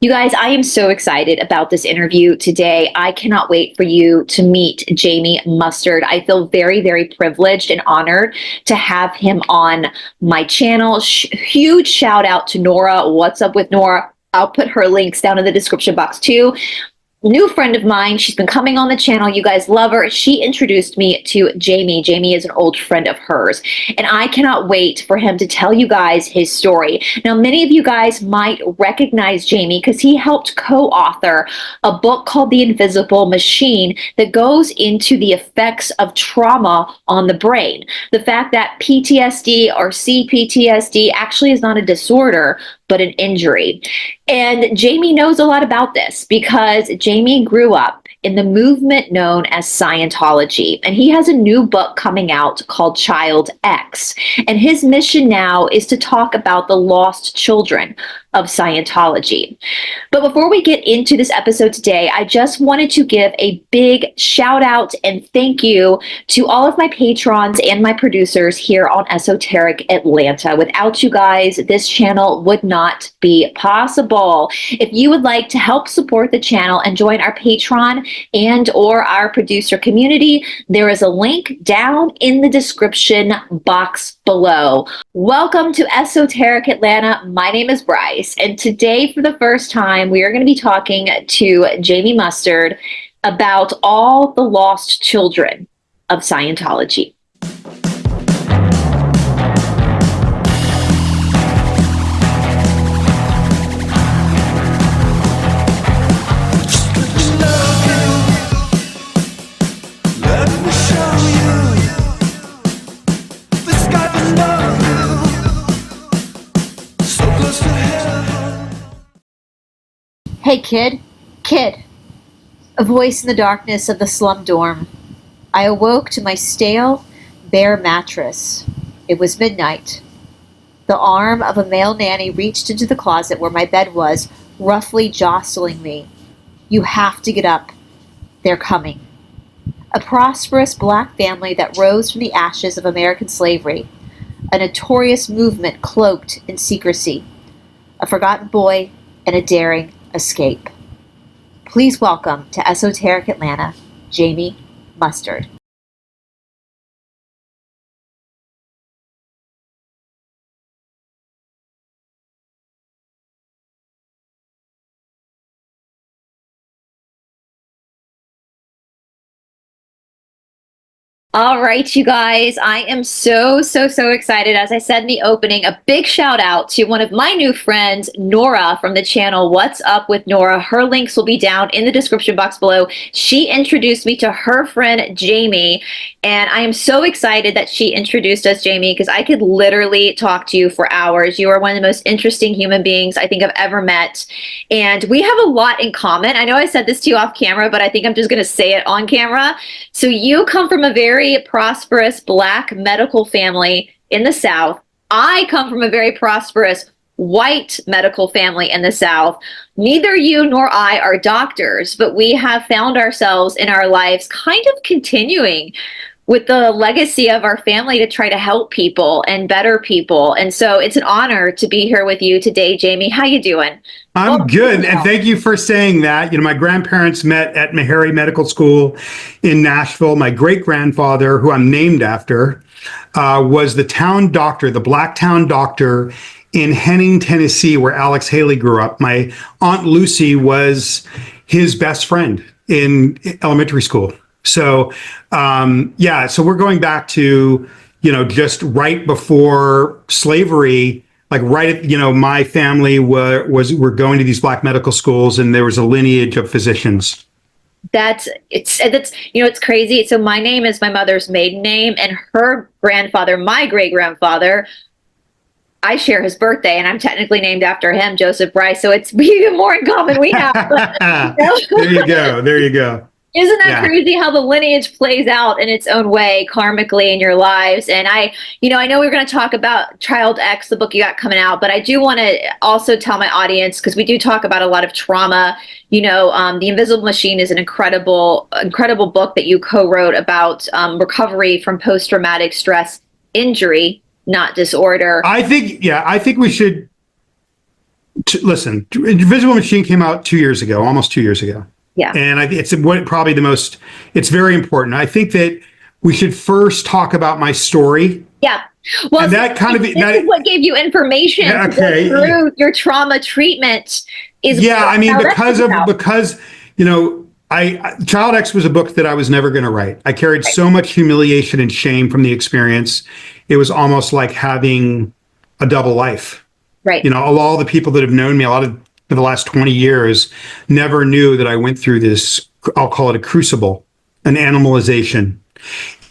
You guys, I am so excited about this interview today. I cannot wait for you to meet Jamie Mustard. I feel very, very privileged and honored to have him on my channel. Huge shout out to Nora. What's up with Nora? I'll put her links down in the description box too. New friend of mine. She's been coming on the channel. You guys love her. She introduced me to Jamie. Jamie is an old friend of hers, and I cannot wait for him to tell you guys his story. Now, many of you guys might recognize Jamie because he helped co-author a book called The Invisible Machine that goes into the effects of trauma on the brain. The fact that PTSD or CPTSD actually is not a disorder, but an injury. And Jamie knows a lot about this because Jamie grew up in the movement known as Scientology. And he has a new book coming out called Child X. And his mission now is to talk about the lost children of Scientology. But before we get into this episode today, I just wanted to give a big shout out and thank you to all of my patrons and my producers here on Esoteric Atlanta. Without you guys, this channel would not be possible. If you would like to help support the channel and join our Patreon and or our producer community, there is a link down in the description box below. Welcome to Esoteric Atlanta. My name is Bryce, and today for the first time we are going to be talking to Jamie Mustard about all the lost children of Scientology. Hey kid, a voice in the darkness of the slum dorm. I awoke to my stale, bare mattress. It was midnight. The arm of a male nanny reached into the closet where my bed was, roughly jostling me. You have to get up. They're coming. A prosperous black family that rose from the ashes of American slavery. A notorious movement cloaked in secrecy. A forgotten boy and a daring escape. Please welcome to Esoteric Atlanta, Jamie Mustard. All right, you guys, I am so excited. As I said in the opening, a big shout out to one of my new friends, Nora from the channel What's Up with Nora. Her links will be down in the description box below. She introduced me to her friend, Jamie, and I am so excited that she introduced us, Jamie, because I could literally talk to you for hours. You are one of the most interesting human beings I think I've ever met, and we have a lot in common. I know I said this to you off camera, but I think I'm just going to say it on camera. So you come from a very prosperous black medical family in the South. I come from a very prosperous white medical family in the South. Neither you nor I are doctors, but we have found ourselves in our lives kind of continuing with the legacy of our family to try to help people and better people. And so it's an honor to be here with you today, Jamie. How you doing? I'm good, and thank you for saying that. You know, my grandparents met at Meharry Medical School in Nashville. My great-grandfather, who I'm named after, was the town doctor, the black town doctor in Henning, Tennessee, where Alex Haley grew up. My Aunt Lucy was his best friend in elementary school. So, yeah, so we're going back to, you know, just right before slavery. Like right at, you know, my family were going to these black medical schools, and there was a lineage of physicians. That's you know, it's crazy. So my name is my mother's maiden name, and her grandfather, my great grandfather, I share his birthday, and I'm technically named after him, Joseph Bryce. So it's even more in common we have. There you go. There you go. Isn't that crazy how the lineage plays out in its own way karmically in your lives? And I know we're going to talk about Child X, the book you got coming out, but I do want to also tell my audience, because we do talk about a lot of trauma. You know, The Invisible Machine is an incredible book that you co-wrote about recovery from post-traumatic stress injury, not disorder. I think we should Listen, Invisible Machine came out 2 years ago, almost 2 years ago. Yeah. And it's probably it's very important. I think that we should first talk about my story. Yeah. Well, and that kind of this is what gave you information to go through your trauma treatment. I mean, because Child X was a book that I was never going to write. I carried so much humiliation and shame from the experience. It was almost like having a double life. Right. All the people that have known me for the last 20 years never knew that I went through this, I'll call it a crucible, an animalization.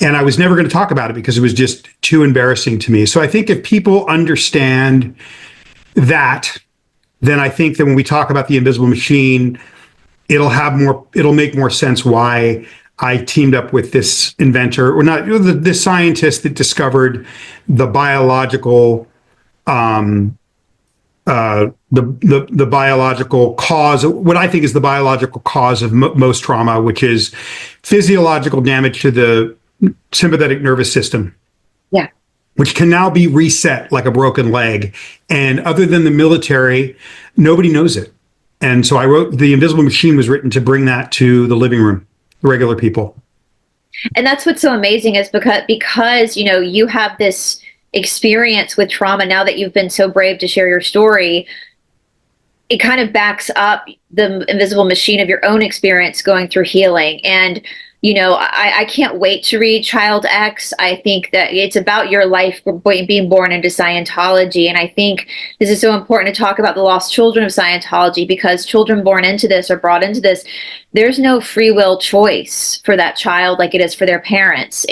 And I was never going to talk about it because it was just too embarrassing to me. So I think if people understand that, then I think that when we talk about the Invisible Machine, it'll make more sense why I teamed up with this inventor, or not, this scientist that discovered the biological the biological cause, what I think is the biological cause of most trauma, which is physiological damage to the sympathetic nervous system. Yeah. Which can now be reset like a broken leg. And other than the military, nobody knows it. And so I wrote, The Invisible Machine was written to bring that to the living room, the regular people. And that's what's so amazing is because you have this experience with trauma. Now that you've been so brave to share your story, it kind of backs up the Invisible Machine of your own experience going through healing. And I can't wait to read Child X. I think that it's about your life being born into Scientology. And I think this is so important to talk about the lost children of Scientology, because children born into this or brought into this, there's no free will choice for that child like it is for their parents.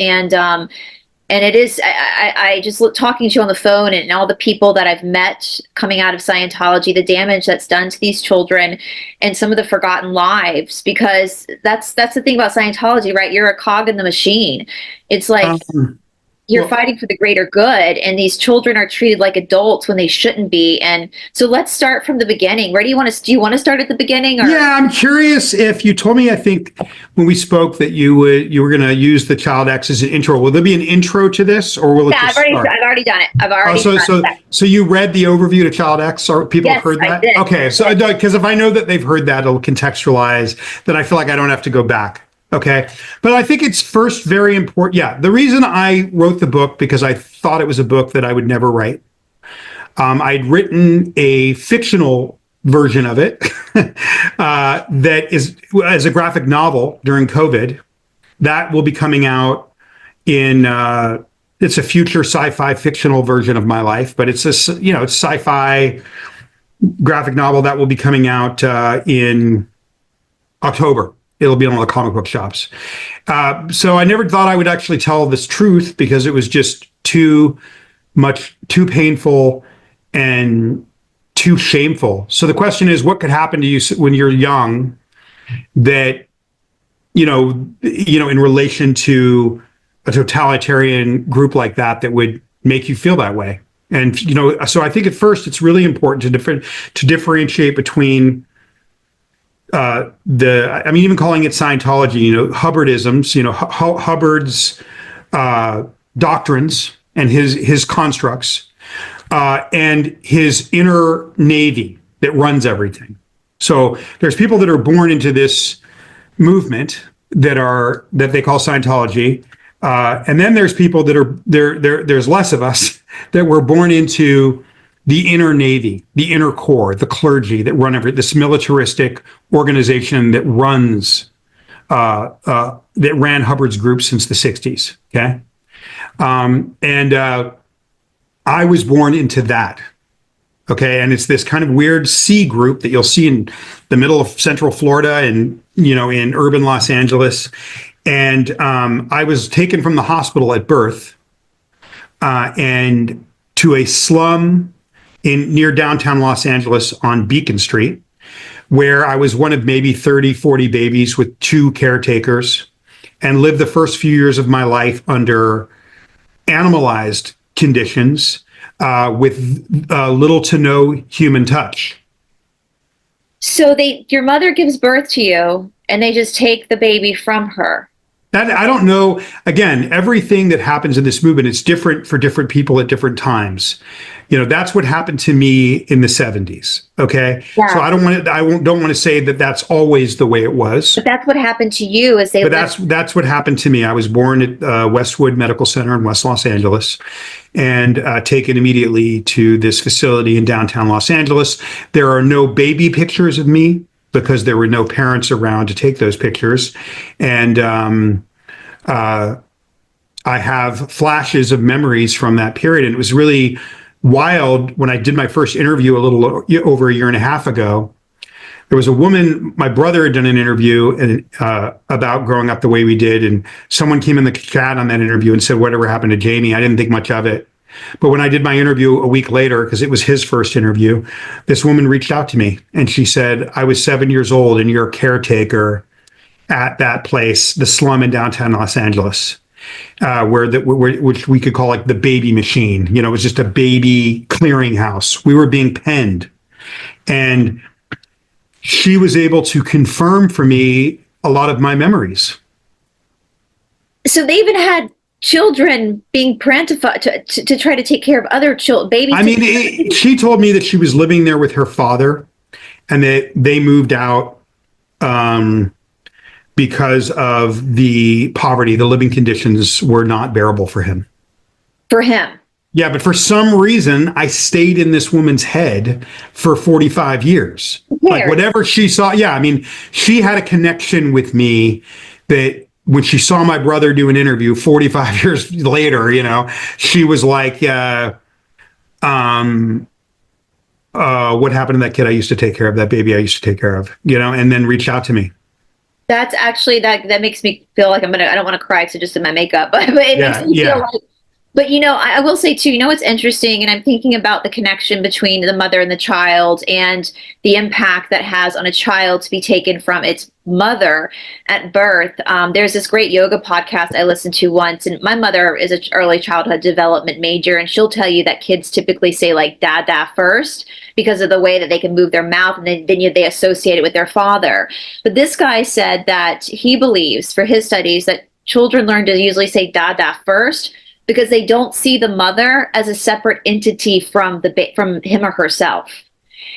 And it is, I just talking to you on the phone and all the people that I've met coming out of Scientology, the damage that's done to these children and some of the forgotten lives, because that's the thing about Scientology, right? You're a cog in the machine. It's like you're fighting for the greater good, and these children are treated like adults when they shouldn't be. And so let's start from the beginning. Where do you want to start at the beginning? Or? Yeah, I'm curious. If you told me, I think when we spoke, that you were going to use the Child X as an intro, will there be an intro to this, or will it I've already done it. So you read the overview to Child X, or people have heard that? I did. Okay, so because if I know that they've heard that, it'll contextualize, then I feel like I don't have to go back. Okay. But I think it's first very important. Yeah. The reason I wrote the book, because I thought it was a book that I would never write. I'd written a fictional version of it that is as a graphic novel during COVID. That will be coming out in, it's a future sci-fi fictional version of my life, but it's it's sci-fi graphic novel that will be coming out in October. It'll be on all the comic book shops. So I never thought I would actually tell this truth, because it was just too painful and too shameful. So the question is, what could happen to you when you're young that, in relation to a totalitarian group like that would make you feel that way? And, so I think at first it's really important to differentiate between even calling it Scientology, Hubbardisms, Hubbard's doctrines and his constructs, and his inner navy that runs everything. So there's people that are born into this movement that they call Scientology, and then there's people that are there's less of us that were born into the inner navy, the inner core, the clergy that run this militaristic organization that ran Hubbard's group since the 60s. Okay. I was born into that. Okay. And it's this kind of weird C group that you'll see in the middle of Central Florida and, in urban Los Angeles. And I was taken from the hospital at birth and to a slum near downtown Los Angeles on Beacon Street, where I was one of maybe 30, 40 babies with 2 caretakers, and lived the first few years of my life under animalized conditions with little to no human touch. So your mother gives birth to you, and they just take the baby from her. That I don't know. Again, everything that happens in this movement is different for different people at different times. That's what happened to me in the 70s. Okay, so Yeah. don't want to say that that's always the way it was. But that's what happened to you as they But that's what happened to me. I was born at Westwood Medical Center in West Los Angeles, and taken immediately to this facility in downtown Los Angeles. There are no baby pictures of me because there were no parents around to take those pictures, and I have flashes of memories from that period. And it was really wild when I did my first interview a little over a year and a half ago. There was a woman, my brother had done an interview about growing up the way we did. And someone came in the chat on that interview and said, whatever happened to Jamie? I didn't think much of it. But when I did my interview a week later, because it was his first interview, this woman reached out to me and she said, I was 7 years old and you're a caretaker at that place, the slum in downtown Los Angeles, which we could call like the baby machine. It was just a baby clearinghouse. We were being penned. And she was able to confirm for me a lot of my memories. So they even had children being parentified to try to take care of other babies. I mean, she told me that she was living there with her father and that they moved out because of the poverty. The living conditions were not bearable for him. For him. Yeah, but for some reason, I stayed in this woman's head for 45 years. Like whatever she saw. Yeah, I mean, she had a connection with me that when she saw my brother do an interview 45 years later, she was like, what happened to that kid I used to take care of, that baby I used to take care of, and then reached out to me. That's actually, that makes me feel like I don't want to cry because I just did my makeup, but it makes me feel like, but I will say too, what's interesting, and I'm thinking about the connection between the mother and the child and the impact that has on a child to be taken from its mother at birth. There's this great yoga podcast I listened to once, and my mother is an early childhood development major, and she'll tell you that kids typically say like dada first because of the way that they can move their mouth, and then they associate it with their father. But this guy said that he believes for his studies that children learn to usually say dada first because they don't see the mother as a separate entity from him or herself.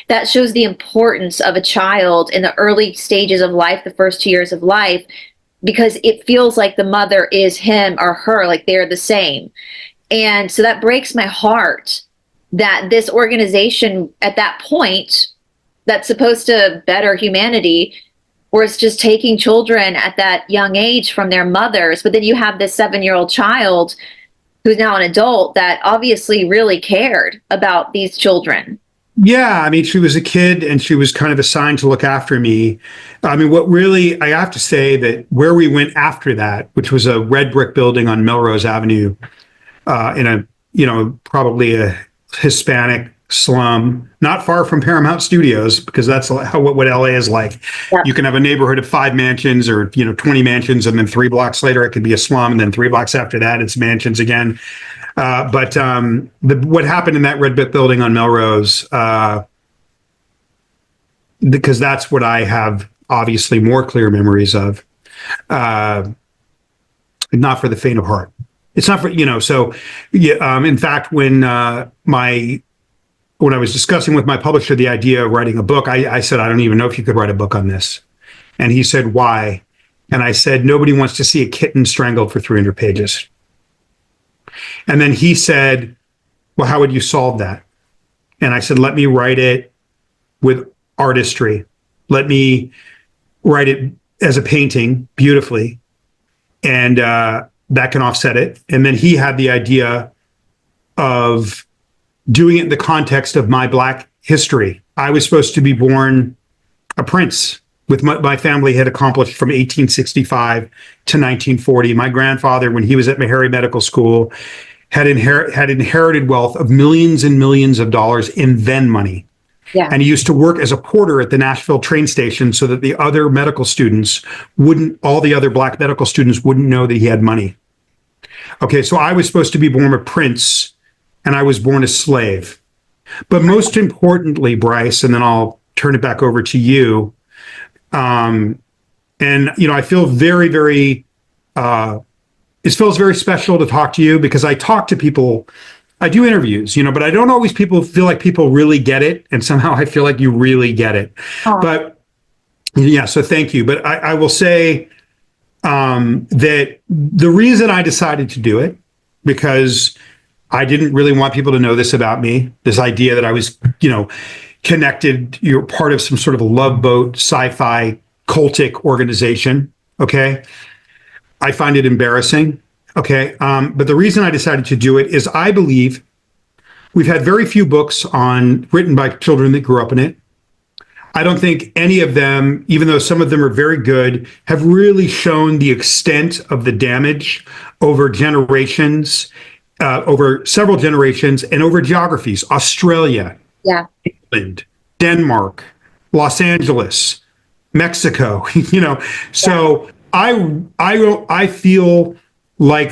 That shows the importance of a child in the early stages of life, the first 2 years of life, because it feels like the mother is him or her, like they're the same. And so that breaks my heart that this organization at that point that's supposed to better humanity was just taking children at that young age from their mothers. But then you have this 7-year-old child who's now an adult that obviously really cared about these children. Yeah, I mean, she was a kid and she was kind of assigned to look after me. I mean, I have to say that where we went after that, which was a red brick building on Melrose Avenue, in a, probably a Hispanic slum, not far from Paramount Studios, because that's what LA is like. Yeah. You can have a neighborhood of 5 mansions or 20 mansions, and then 3 blocks later it could be a slum, and then 3 blocks after that it's mansions again. But what happened in that red brick building on Melrose, because that's what I have obviously more clear memories of, not for the faint of heart. It's not for, so yeah, in fact, when I was discussing with my publisher the idea of writing a book, I said, I don't even know if you could write a book on this. And he said, why? And I said, nobody wants to see a kitten strangled for 300 pages. And then he said, well, how would you solve that? And I said, let me write it with artistry. Let me write it as a painting beautifully. And that can offset it. And then he had the idea of doing it in the context of my Black history. I was supposed to be born a prince, with my family had accomplished from 1865 to 1940. My grandfather, when he was at Meharry Medical School, had inherited wealth of millions and millions of dollars in then money. Yeah. And he used to work as a porter at the Nashville train station so that the other medical students all the other Black medical students wouldn't know that he had money. Okay, so I was supposed to be born a prince, and I was born a slave. But most importantly, Bryce, and then I'll turn it back over to you. And, I feel very, very it feels very special to talk to you because I talk to people. I do interviews, but I don't always feel like people really get it. And somehow I feel like you really get it. Oh. But yeah, so thank you. But I will say that the reason I decided to do it, because I didn't really want people to know this about me, this idea that I was, connected, you're part of some sort of a love boat, sci-fi cultic organization. Okay. I find it embarrassing. Okay. But the reason I decided to do it is I believe we've had very few books written by children that grew up in it. I don't think any of them, even though some of them are very good, have really shown the extent of the damage over generations, over several generations, and over geographies. Australia, England, Denmark, Los Angeles, Mexico. So I feel like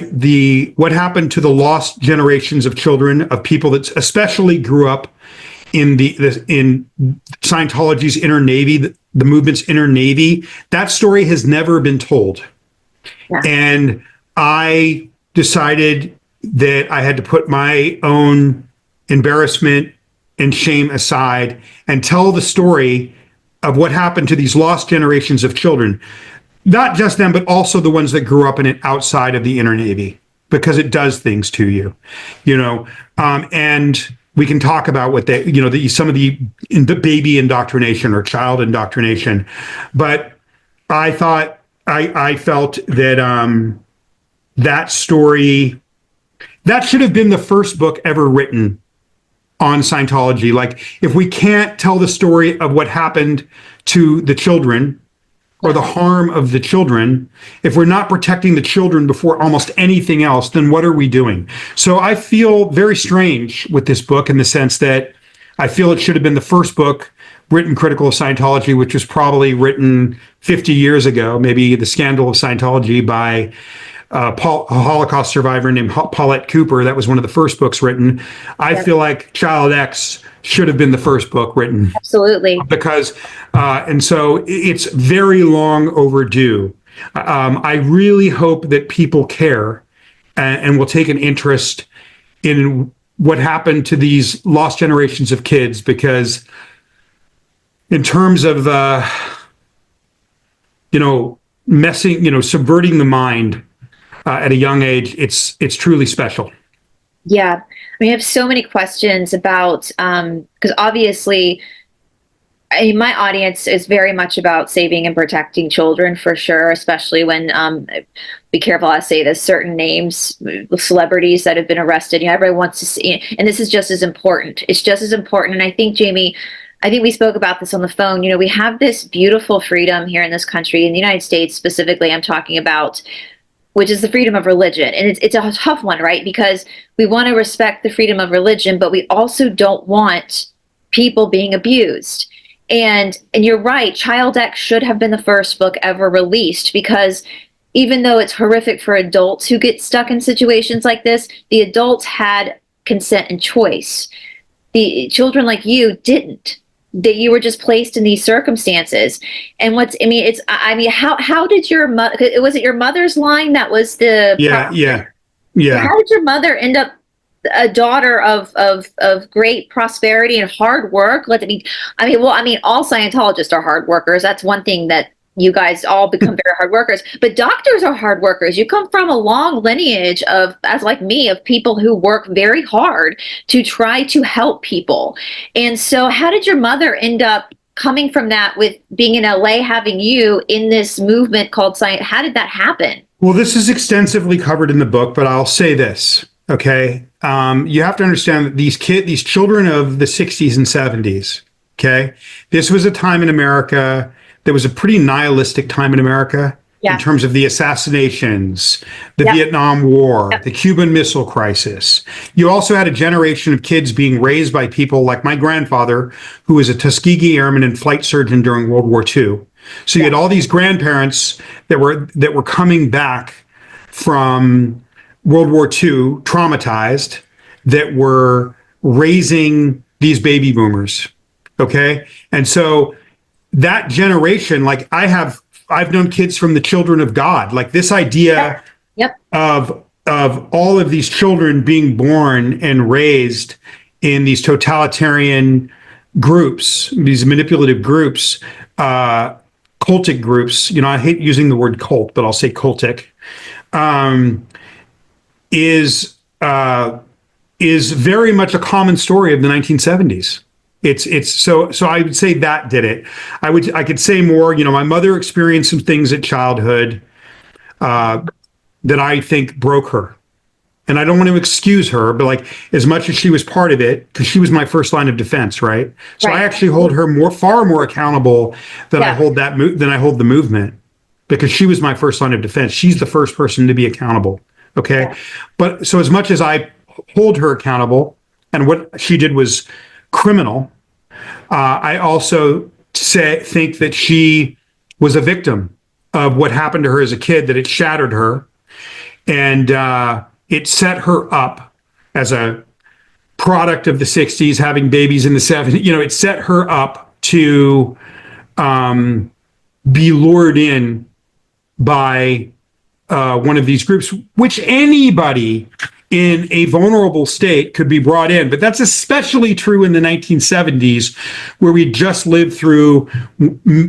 what happened to the lost generations of children, of people that especially grew up in Scientology's inner navy, the movement's inner navy, that story has never been told. Yeah. And I decided that I had to put my own embarrassment and shame aside and tell the story of what happened to these lost generations of children. Not just them, but also the ones that grew up in it outside of the inner navy, because it does things to you, and we can talk about what some of the baby indoctrination or child indoctrination. But I thought, I felt that that story, that should have been the first book ever written on Scientology. Like, if we can't tell the story of what happened to the children, or the harm of the children, if we're not protecting the children before almost anything else, then what are we doing? So I feel very strange with this book in the sense that I feel it should have been the first book written critical of Scientology, which was probably written 50 years ago, maybe The Scandal of Scientology by a Holocaust survivor named Paulette Cooper. That was one of the first books written. I feel like Child X should have been the first book written. Absolutely. Because, and so it's very long overdue. I really hope that people care and will take an interest in what happened to these lost generations of kids, because in terms of, subverting the mind at a young age, it's truly special. Yeah. I have so many questions about, because obviously, my audience is very much about saving and protecting children, for sure, especially when, be careful I say this, certain names, celebrities that have been arrested, everybody wants to see, and this is just as important. It's just as important. And I think, Jamie, we spoke about this on the phone. We have this beautiful freedom here in this country, in the United States specifically, I'm talking about, which is the freedom of religion. And it's a tough one, right? Because we want to respect the freedom of religion, but we also don't want people being abused. And you're right, Child X should have been the first book ever released, because even though it's horrific for adults who get stuck in situations like this, the adults had consent and choice. The children like you didn't. That you were just placed in these circumstances. And how did your mother, was it your mother's line that was the yeah how did your mother end up a daughter of great prosperity and hard work? All Scientologists are hard workers. That's one thing that you guys all become very hard workers, but doctors are hard workers. You come from a long lineage of, as like me, of people who work very hard to try to help people. And so how did your mother end up coming from that, with being in LA, having you in this movement called Science? How did that happen? Well, this is extensively covered in the book, but I'll say this, okay? You have to understand that these children of the 60s and 70s, okay? This was a time in America that was a pretty nihilistic time in America, in terms of the assassinations, the Vietnam War, the Cuban Missile Crisis. You also had a generation of kids being raised by people like my grandfather, who was a Tuskegee Airman and flight surgeon during World War II. So you had all these grandparents that were coming back from World War II, traumatized, that were raising these baby boomers. Okay. And so that generation, like I have I've known kids from the children of God, like this idea Yep. of all of these children being born and raised in these totalitarian groups, these manipulative groups, cultic groups. I hate using the word cult, but I'll say cultic. Is very much a common story of the 1970s. So I would say that did it. I could say more. My mother experienced some things at childhood that I think broke her. And I don't want to excuse her, but like as much as she was part of it, because she was my first line of defense, right? So I actually hold her far more accountable than I hold the movement, because she was my first line of defense. She's the first person to be accountable. Okay. Yeah. But so as much as I hold her accountable, and what she did was criminal, I also think that she was a victim of what happened to her as a kid, that it shattered her. And it set her up as a product of the 60s, having babies in the 70s. It set her up to be lured in by one of these groups, which anybody in a vulnerable state could be brought in. But that's especially true in the 1970s, where we just lived through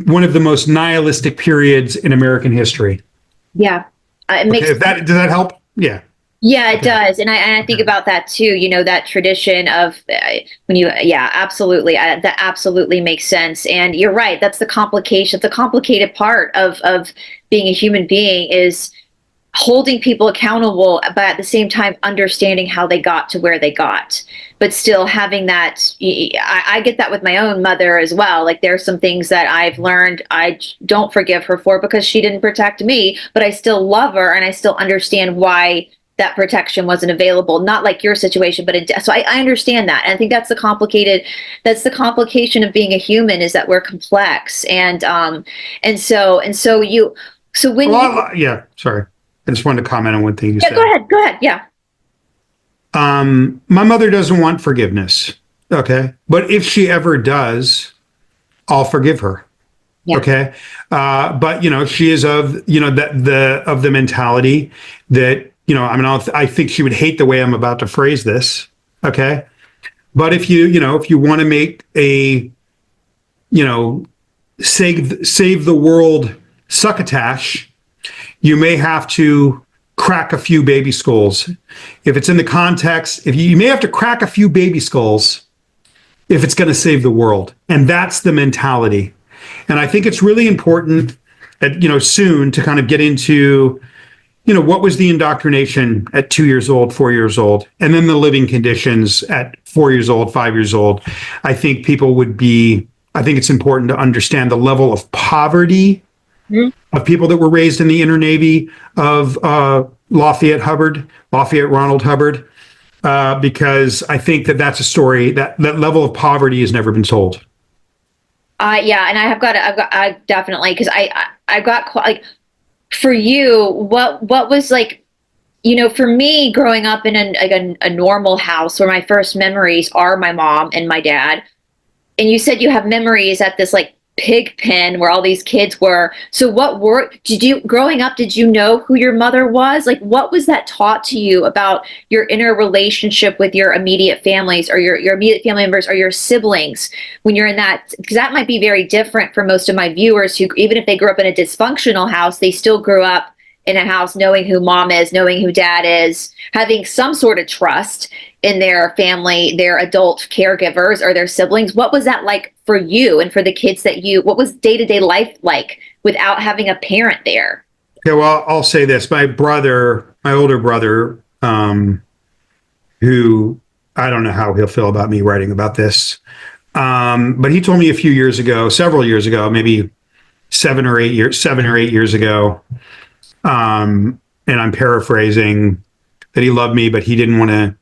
one of the most nihilistic periods in American history. Yeah. It makes does that help? Yeah. Yeah, it does. And I think about that too, that tradition of absolutely. That absolutely makes sense. And you're right. That's the complication. The complicated part of being a human being is holding people accountable, but at the same time, understanding how they got to where they got, but still having that. I get that with my own mother as well. Like there's some things that I've learned I don't forgive her for, because she didn't protect me, but I still love her and I still understand why that protection wasn't available. Not like your situation, but so I understand that. And I think that's the complication of being a human, is that we're complex. So when yeah, sorry. I just wanted to comment on one thing you said. Go ahead. Yeah. My mother doesn't want forgiveness. Okay. But if she ever does, I'll forgive her. Yeah. Okay. But she is of, of the mentality that, I think she would hate the way I'm about to phrase this. Okay. But if you want to make a, save the world succotash, you may have to crack a few baby skulls. If it's in the context, if you may have to crack a few baby skulls if it's going to save the world. And that's the mentality. And I think it's really important that, soon to kind of get into, what was the indoctrination at 2 years old, 4 years old, and then the living conditions at 4 years old, 5 years old. I think it's important to understand the level of poverty of people that were raised in the inner Navy of Lafayette Ronald Hubbard, because I think that's a story that level of poverty has never been told. Yeah, and I definitely, because I've got like, for you, what was like, for me growing up in a normal house, where my first memories are my mom and my dad, and you said you have memories at this like pig pen where all these kids were. So growing up, did you know who your mother was? Like, what was that taught to you about your inner relationship with your immediate families, or your immediate family members, or your siblings, when you're in that? Because that might be very different for most of my viewers, who, even if they grew up in a dysfunctional house, they still grew up in a house knowing who mom is, knowing who dad is, having some sort of trust in their family, their adult caregivers, or their siblings. What was that like for you, and for the kids what was day-to-day life like without having a parent there? Okay, well, I'll say this. My older brother, who I don't know how he'll feel about me writing about this, but he told me several years ago, maybe 7 or 8 years ago, and I'm paraphrasing, that he loved me, but he didn't want to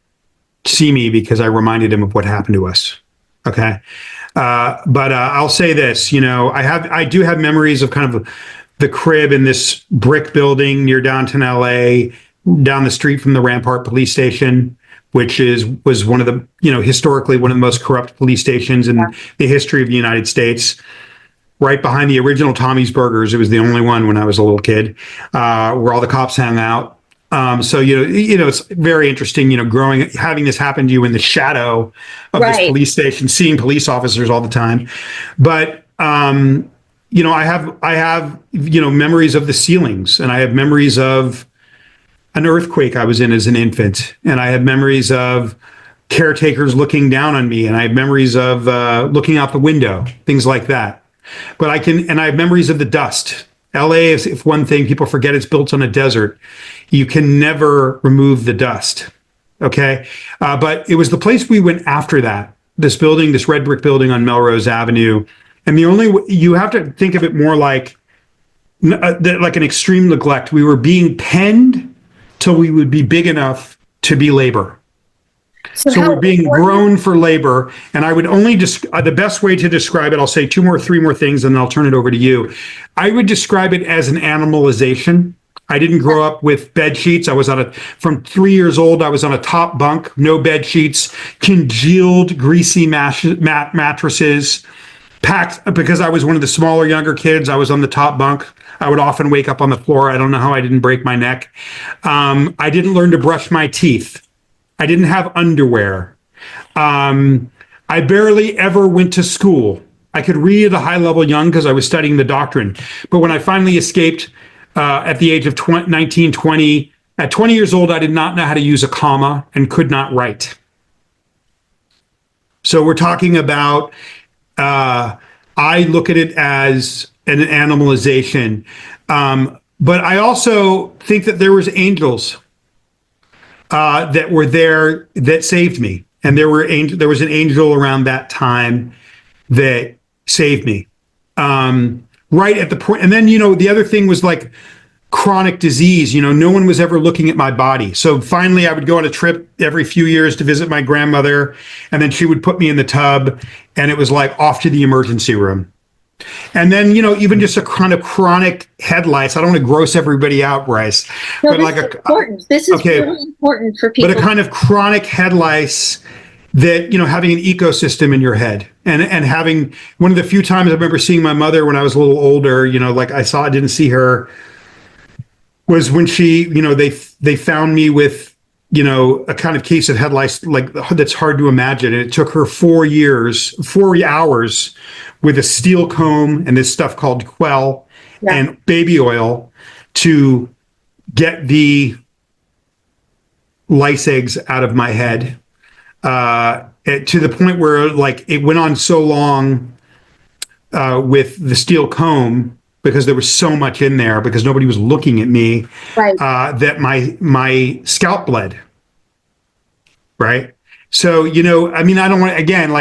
see me because I reminded him of what happened to us. Okay. But I'll say this, I do have memories of kind of the crib in this brick building near downtown LA, down the street from the Rampart police station, which was one of the, historically one of the most corrupt police stations in the history of the United States. right behind the original Tommy's Burgers. It was the only one when I was a little kid, where all the cops hang out. So, it's very interesting, having this happen to you in the shadow of this police station, seeing police officers all the time. But, I have, memories of the ceilings, and I have memories of an earthquake I was in as an infant. And I have memories of caretakers looking down on me. And I have memories of looking out the window, things like that. But I have memories of the dust. LA is, if one thing people forget, it's built on a desert. You can never remove the dust. Okay. But it was the place we went after that, this building, this red brick building on Melrose Avenue. And you have to think of it more like an extreme neglect. We were being penned till we would be big enough to be labor. So we're being grown for labor. And I would only the best way to describe it, I'll say three more things, and then I'll turn it over to you. I would describe it as an animalization. I didn't grow up with bed sheets. From 3 years old, I was on a top bunk, no bed sheets, congealed, greasy mattresses, packed. Because I was one of the smaller, younger kids, I was on the top bunk. I would often wake up on the floor. I don't know how I didn't break my neck. I didn't learn to brush my teeth. I didn't have underwear. I barely ever went to school. I could read at a high level young because I was studying the doctrine. But when I finally escaped at the age of 19, 20, at 20 years old, I did not know how to use a comma and could not write. So we're talking about, I look at it as an animalization. But I also think that there was angels that were there that saved me. And there was an angel around that time that saved me. Right at the point. And then, the other thing was like chronic disease. No one was ever looking at my body. So finally I would go on a trip every few years to visit my grandmother. And then she would put me in the tub, and it was like off to the emergency room. And then, even just a kind of chronic head lice. I don't want to gross everybody out, Bryce. No, but this is important. This is really important for people. But a kind of chronic head lice that, having an ecosystem in your head and having one of the few times I remember seeing my mother when I was a little older, I didn't see her, was when she, they found me with, a kind of case of head lice, like that's hard to imagine. And it took her 4 hours with a steel comb and this stuff called Quell and baby oil to get the lice eggs out of my head. To the point where it went on so long with the steel comb, because there was so much in there, because nobody was looking at me, that my scalp bled. Right. So, I don't want to, again,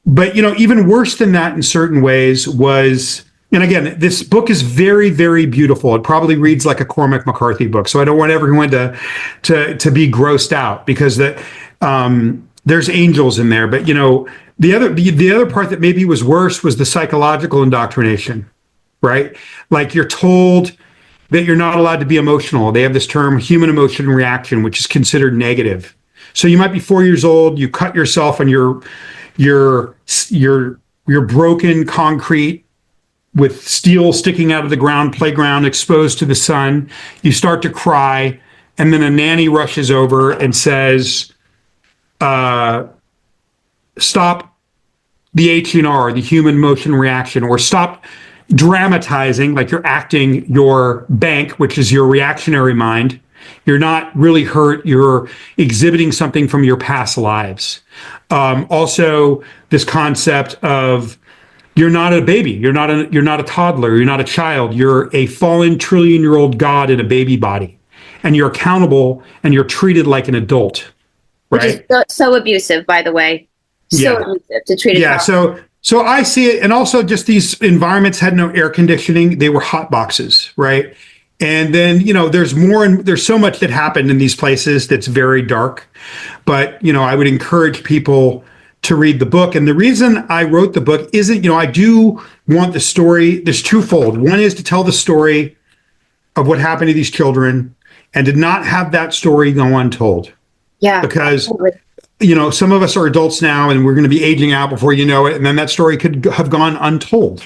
but, even worse than that in certain ways was, and again, this book is very, very beautiful. It probably reads like a Cormac McCarthy book. So I don't want everyone to be grossed out, because there's angels in there. But, the other part that maybe was worse was the psychological indoctrination, right? Like, you're told that you're not allowed to be emotional. They have this term, human emotion reaction, which is considered negative. So you might be 4 years old, you cut yourself on your broken concrete with steel sticking out of the ground, playground exposed to the sun. You start to cry, and then a nanny rushes over and says, stop the HNR, the human motion reaction, or stop dramatizing, like you're acting your bank, which is your reactionary mind. You're not really hurt. You're exhibiting something from your past lives. Also, this concept of you're not a baby. You're not a toddler. You're not a child. You're a fallen trillion-year-old God in a baby body, and you're accountable, and you're treated like an adult. Right? Which is so abusive, by the way. So abusive to treat a child. So I see it. And also, just these environments had no air conditioning. They were hot boxes, right? And then, there's so much that happened in these places that's very dark. But, I would encourage people to read the book. And the reason I wrote the book isn't, I do want the story, there's twofold. One is to tell the story of what happened to these children and to not have that story go untold. Yeah. Because some of us are adults now and we're going to be aging out before you know it. And then that story could have gone untold.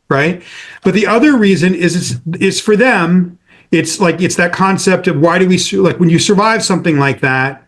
Right. But the other reason is for them, it's that concept of why do we, like when you survive something like that.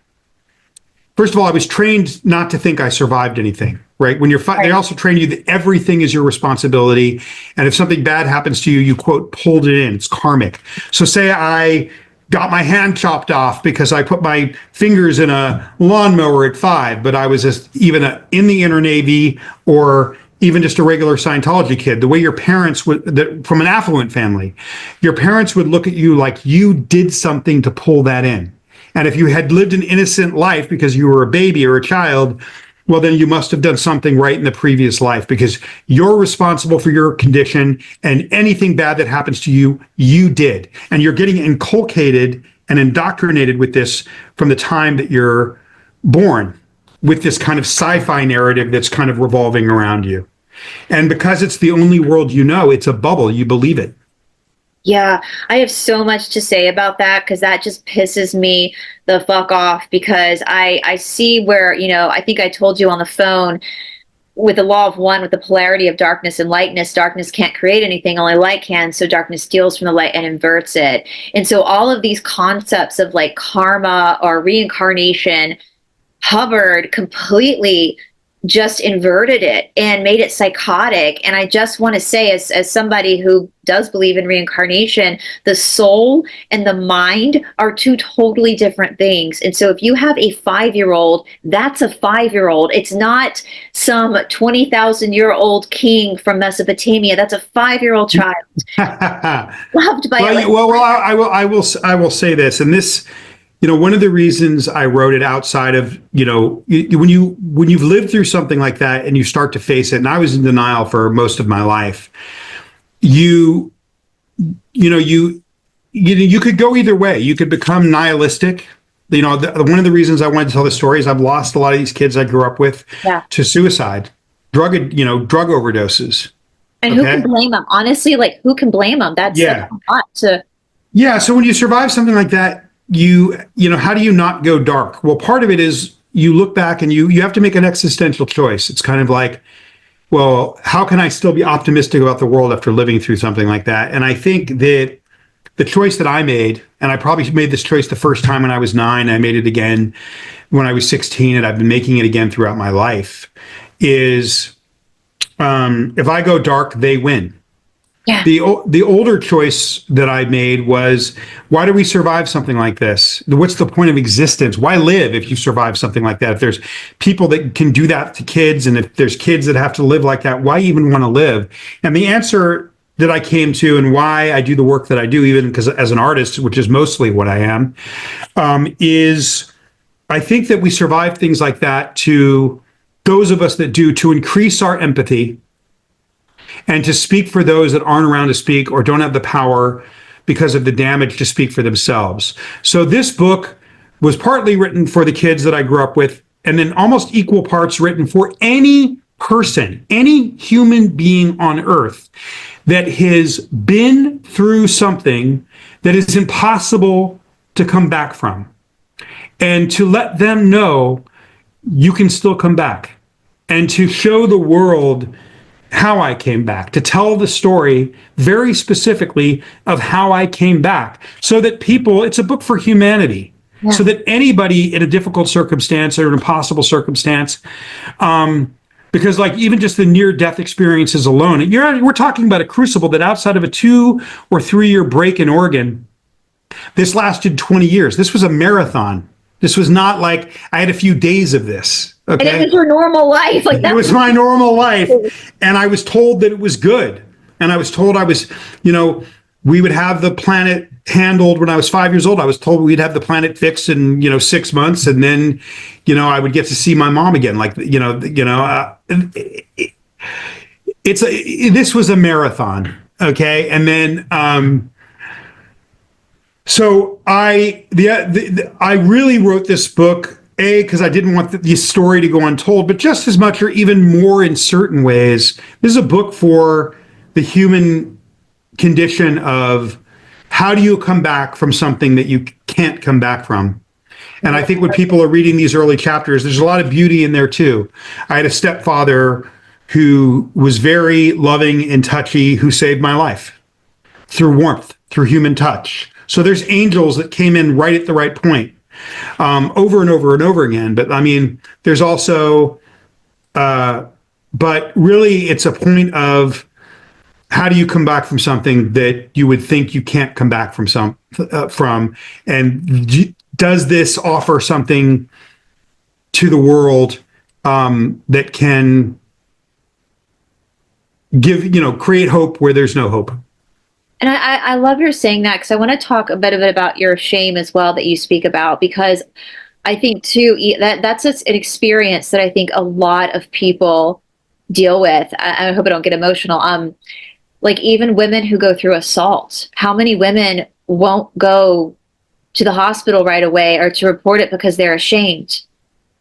First of all, I was trained not to think I survived anything, right? When they also train you that everything is your responsibility. And if something bad happens to you, you quote, pulled it in, it's karmic. So say I got my hand chopped off because I put my fingers in a lawnmower at 5, but I was in the Inner Navy or even just a regular Scientology kid, the way your parents from an affluent family, your parents would look at you like you did something to pull that in. And if you had lived an innocent life because you were a baby or a child, well, then you must have done something right in the previous life because you're responsible for your condition, and anything bad that happens to you, you did. And you're getting inculcated and indoctrinated with this from the time that you're born, with this kind of sci-fi narrative that's kind of revolving around you. And because it's the only world you know, it's a bubble, you believe it. Yeah, I have so much to say about that because that just pisses me the fuck off because I see where, I think I told you on the phone with the law of one, with the polarity of darkness and lightness, darkness can't create anything, only light can. So darkness steals from the light and inverts it. And so all of these concepts of like karma or reincarnation, Hubbard completely just inverted it and made it psychotic. And I just want to say, as somebody who does believe in reincarnation, the soul and the mind are two totally different things. And so if you have a 5-year-old, that's a 5-year-old. It's not some 20,000-year-old king from Mesopotamia. That's a 5-year-old child loved by. I will say this, and this. One of the reasons I wrote it outside of, when you've lived through something like that and you start to face it, and I was in denial for most of my life, you could go either way. You could become nihilistic. One of the reasons I wanted to tell this story is I've lost a lot of these kids I grew up with to suicide, drug overdoses. And who can blame them? Honestly, who can blame them? That's a lot to. Yeah. So when you survive something like that, how do you not go dark? Well, part of it is you look back and you have to make an existential choice. It's kind of like, well, how can I still be optimistic about the world after living through something like that? And I think that the choice that I made, and I probably made this choice the first time when I was 9, I made it again when I was 16, and I've been making it again throughout my life, is if I go dark, they win. Yeah. The older choice that I made was, why do we survive something like this? What's the point of existence? Why live if you survive something like that? If there's people that can do that to kids, and if there's kids that have to live like that, why even want to live? And the answer that I came to, and why I do the work that I do, even because as an artist, which is mostly what I am, is I think that we survive things like that, to those of us that do, to increase our empathy, and to speak for those that aren't around to speak or don't have the power because of the damage to speak for themselves. So this book was partly written for the kids that I grew up with, and then almost equal parts written for any person, any human being on earth that has been through something that is impossible to come back from, and to let them know you can still come back, and to show the world how I came back, to tell the story very specifically of how I came back, so that people, it's a book for humanity, so that anybody in a difficult circumstance or an impossible circumstance, because even just the near-death experiences alone, we're talking about a crucible that outside of a 2 or 3 year break in Oregon, this lasted 20 years. This was a marathon. This was not like I had a few days of this. Okay? And it was your normal life. It was my normal life. And I was told that it was good. And I was told we would have the planet handled when I was 5 years old. I was told we'd have the planet fixed in, 6 months. And then, I would get to see my mom again. This was a marathon. Okay. And then, so I really wrote this book, because I didn't want the story to go untold, but just as much or even more in certain ways, this is a book for the human condition of how do you come back from something that you can't come back from? And I think when people are reading these early chapters, there's a lot of beauty in there too. I had a stepfather who was very loving and touchy, who saved my life through warmth, through human touch. So there's angels that came in right at the right point, over and over and over again. But I mean, there's also, but really it's a point of, how do you come back from something that you would think you can't come back from and does this offer something to the world that can give, create hope where there's no hope? And I love your saying that, because I want to talk a bit about your shame as well that you speak about, because I think too that's an experience that I think a lot of people deal with. I hope I don't get emotional. Like even women who go through assault, how many women won't go to the hospital right away or to report it because they're ashamed?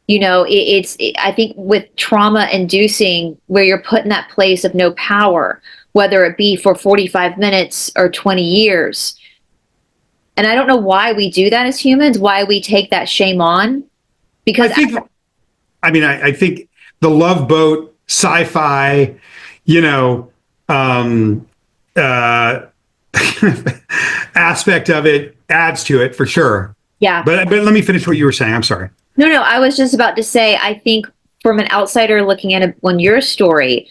I think with trauma inducing, where you're put in that place of no power, whether it be for 45 minutes or 20 years. And I don't know why we do that as humans, why we take that shame on. Because I think the Love Boat sci-fi, aspect of it adds to it for sure. Yeah. But let me finish what you were saying. I'm sorry. No, I was just about to say, I think from an outsider looking at it, on your story,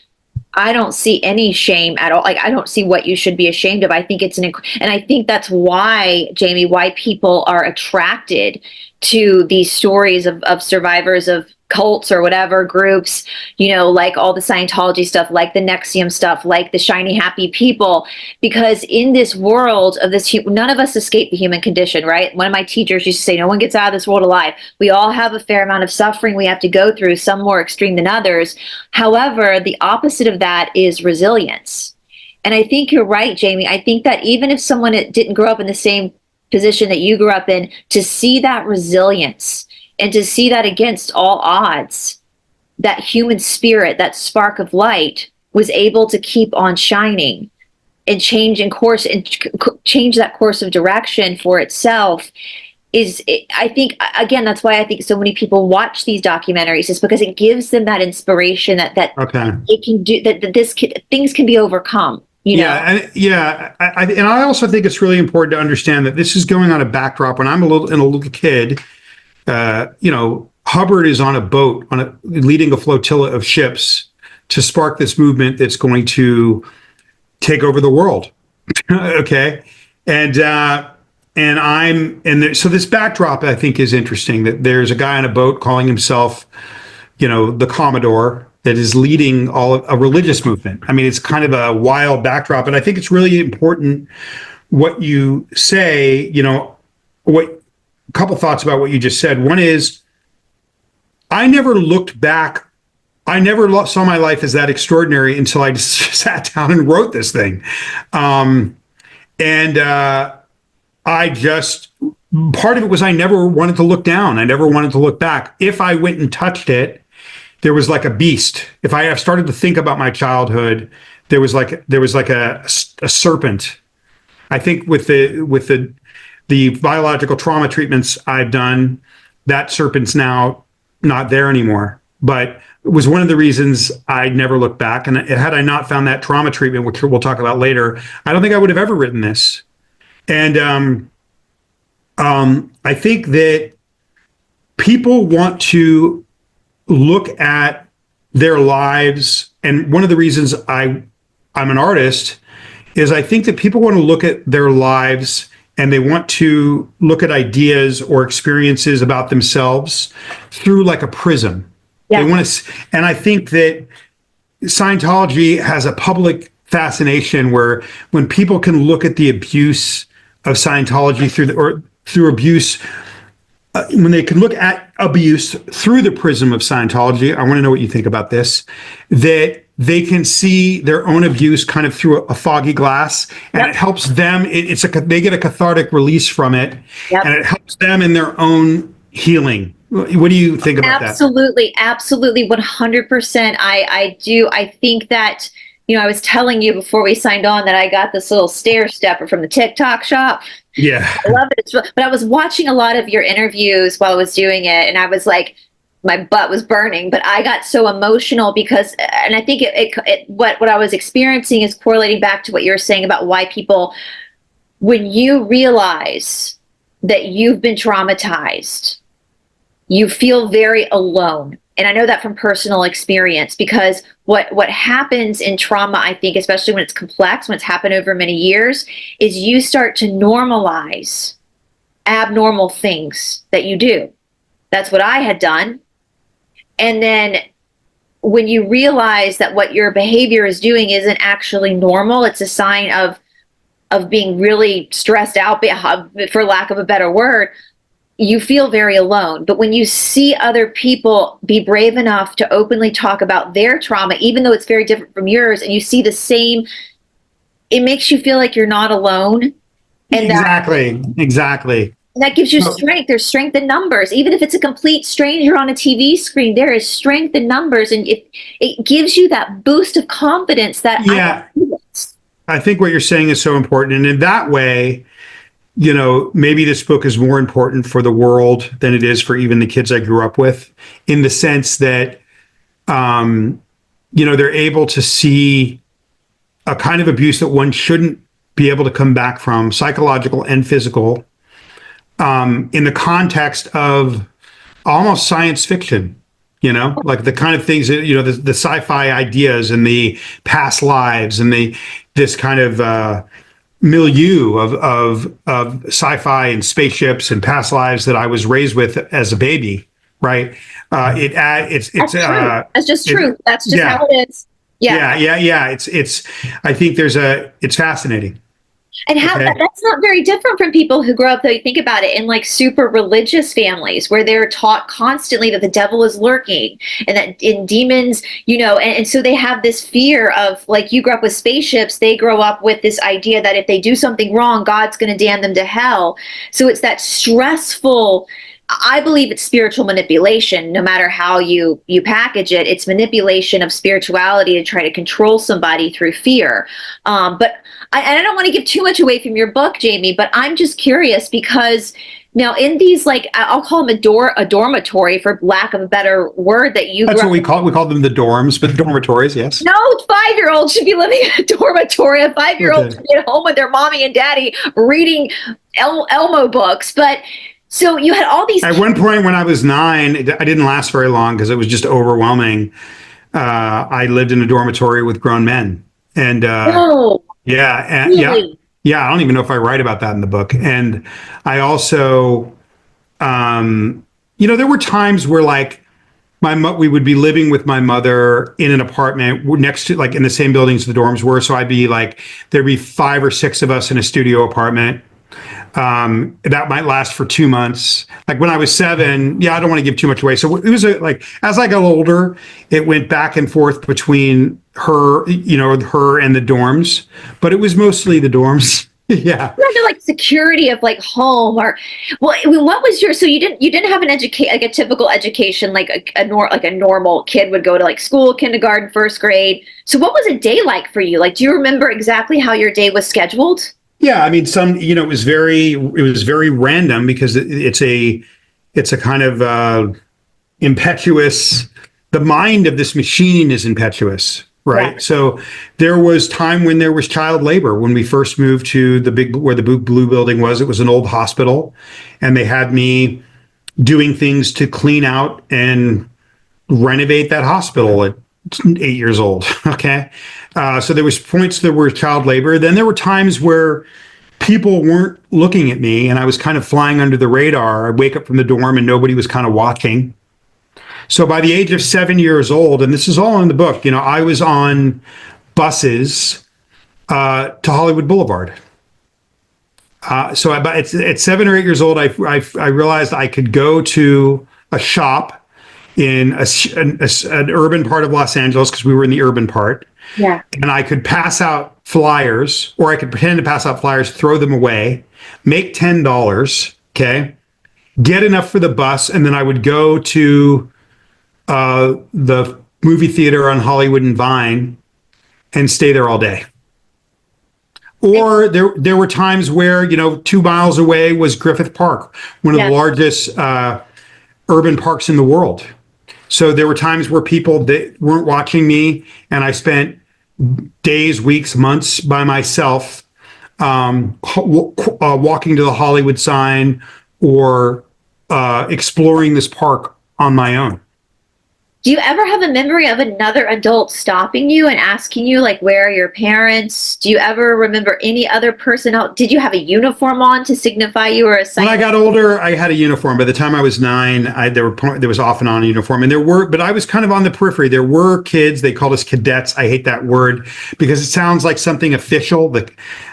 I don't see any shame at all. Like, I don't see what you should be ashamed of. I think it's and I think that's why, Jamie, why people are attracted to these stories of survivors of cults or whatever groups, like all the Scientology stuff, like the Nexium stuff, like the shiny happy people, because in this world of this, none of us escape the human condition, right? One of my teachers used to say, no one gets out of this world alive. We all have a fair amount of suffering we have to go through, some more extreme than others. However, the opposite of that is resilience. And I think you're right, Jamie. I think that even if someone didn't grow up in the same position that you grew up in, to see that resilience and to see that against all odds, that human spirit, that spark of light was able to keep on shining and change that course of direction for itself I think, again, that's why I think so many people watch these documentaries, is because it gives them that inspiration that it can do, that things can be overcome. And I also think it's really important to understand that this is going on a backdrop. When I'm a little kid, Hubbard is on a boat leading a flotilla of ships to spark this movement that's going to take over the world. Okay, so this backdrop, I think, is interesting. That there's a guy on a boat calling himself, the Commodore, that is leading a religious movement. I mean, it's kind of a wild backdrop, and I think it's really important what you say. A couple thoughts about what you just said. One is, I never looked back. I never saw my life as that extraordinary until I just sat down and wrote this thing. Part of it was I never wanted to look down. I never wanted to look back. If I went and touched it, there was like a beast. If I have started to think about my childhood, there was like a serpent. I think with the biological trauma treatments I've done, that serpent's now not there anymore. But it was one of the reasons I never looked back. And had I not found that trauma treatment, which we'll talk about later, I don't think I would have ever written this. And I think that people want to look at their lives. And one of the reasons I'm an artist is I think that people want to look at their lives and they want to look at ideas or experiences about themselves through like a prism. Yeah. They want to, and I think that Scientology has a public fascination where when people can look at the abuse of Scientology through abuse, when they can look at abuse through the prism of Scientology, I want to know what you think about this, that they can see their own abuse kind of through a foggy glass, and yep. It helps them. They get a cathartic release from it, yep. And it helps them in their own healing. What do you think about that? Absolutely, 100%. I do. I think that, I was telling you before we signed on that I got this little stair stepper from the TikTok shop. Yeah. I love it. But I was watching a lot of your interviews while I was doing it, and I was like, my butt was burning, but I got so emotional because, and I think what I was experiencing is correlating back to what you were saying about why people, when you realize that you've been traumatized, you feel very alone. And I know that from personal experience, because what happens in trauma, I think, especially when it's complex, when it's happened over many years, is you start to normalize abnormal things that you do. That's what I had done. And then when you realize that what your behavior is doing isn't actually normal, it's a sign of being really stressed out, for lack of a better word, you feel very alone. But when you see other people be brave enough to openly talk about their trauma, even though it's very different from yours, and you see the same, it makes you feel like you're not alone. And Exactly. that gives you strength. There's strength in numbers. Even if it's a complete stranger on a TV screen, there is strength in numbers. And it gives you that boost of confidence that I think what you're saying is so important. And in that way, maybe this book is more important for the world than it is for even the kids I grew up with, in the sense that, they're able to see a kind of abuse that one shouldn't be able to come back from, psychological and physical, in the context of almost science fiction, like the kind of things that, the sci-fi ideas and the past lives and this kind of, milieu of sci-fi and spaceships and past lives that I was raised with as a baby, right? It's That's just true. That's just how it is. Yeah. I think it's fascinating. And how that's not very different from people who grow up, though you think about it, in like super religious families where they're taught constantly that the devil is lurking and that in demons, and so they have this fear of, like, you grew up with spaceships, they grow up with this idea that if they do something wrong, God's going to damn them to hell. So it's that stressful, I believe it's spiritual manipulation, no matter how you package it. It's manipulation of spirituality to try to control somebody through fear. But I don't want to give too much away from your book, Jamie, but I'm just curious because now in these, like, I'll call them a dormitory, for lack of a better word, that you That's what we call them, the dorms, but dormitories, yes. No, 5-year-olds should be living in a dormitory. A 5-year-old should be at home with their mommy and daddy reading Elmo books. But so you had all these. At one point when I was 9, I didn't last very long because it was just overwhelming. I lived in a dormitory with grown men, and yeah, really? yeah. I don't even know if I write about that in the book. And I also, there were times where, like, we would be living with my mother in an apartment next to, like, in the same buildings the dorms were. So I'd be like, there'd be 5 or 6 of us in a studio apartment. That might last for 2 months. Like when I was 7, I don't want to give too much away. So it was like, as I got older, it went back and forth between her and the dorms, but it was mostly the dorms. Yeah. The, like, security of, like, home, or, well, what was your, so you didn't have like a typical education, like a normal kid would go to, like, school, kindergarten, first grade. So what was a day like for you? Like, do you remember exactly how your day was scheduled? Yeah, I mean, it was very random because it's a kind of impetuous. The mind of this machine is impetuous, right? Yeah. So there was time when there was child labor when we first moved to where the blue building was. It was an old hospital, and they had me doing things to clean out and renovate that hospital at 8 years old. Okay. So there was points that were child labor. Then there were times where people weren't looking at me and I was kind of flying under the radar. I'd wake up from the dorm and nobody was kind of watching. So by the age of 7 years old, and this is all in the book, I was on buses to Hollywood Boulevard. So at 7 or 8 years old, I realized I could go to a shop in an urban part of Los Angeles, because we were in the urban part. Yeah. And I could pass out flyers, or I could pretend to pass out flyers, throw them away, make $10, okay, get enough for the bus, and then I would go to the movie theater on Hollywood and Vine and stay there all day. Or there were times where, 2 miles away was Griffith Park, one of the largest urban parks in the world. So there were times where people that weren't watching me, and I spent days, weeks, months by myself, walking to the Hollywood sign or exploring this park on my own. Do you ever have a memory of another adult stopping you and asking you, like, where are your parents? Do you ever remember any other person out? Did you have a uniform on to signify you were a Scientologist? When I got older, I had a uniform. By the time I was 9, there was off and on a uniform, and but I was kind of on the periphery. There were kids. They called us cadets. I hate that word because it sounds like something official. But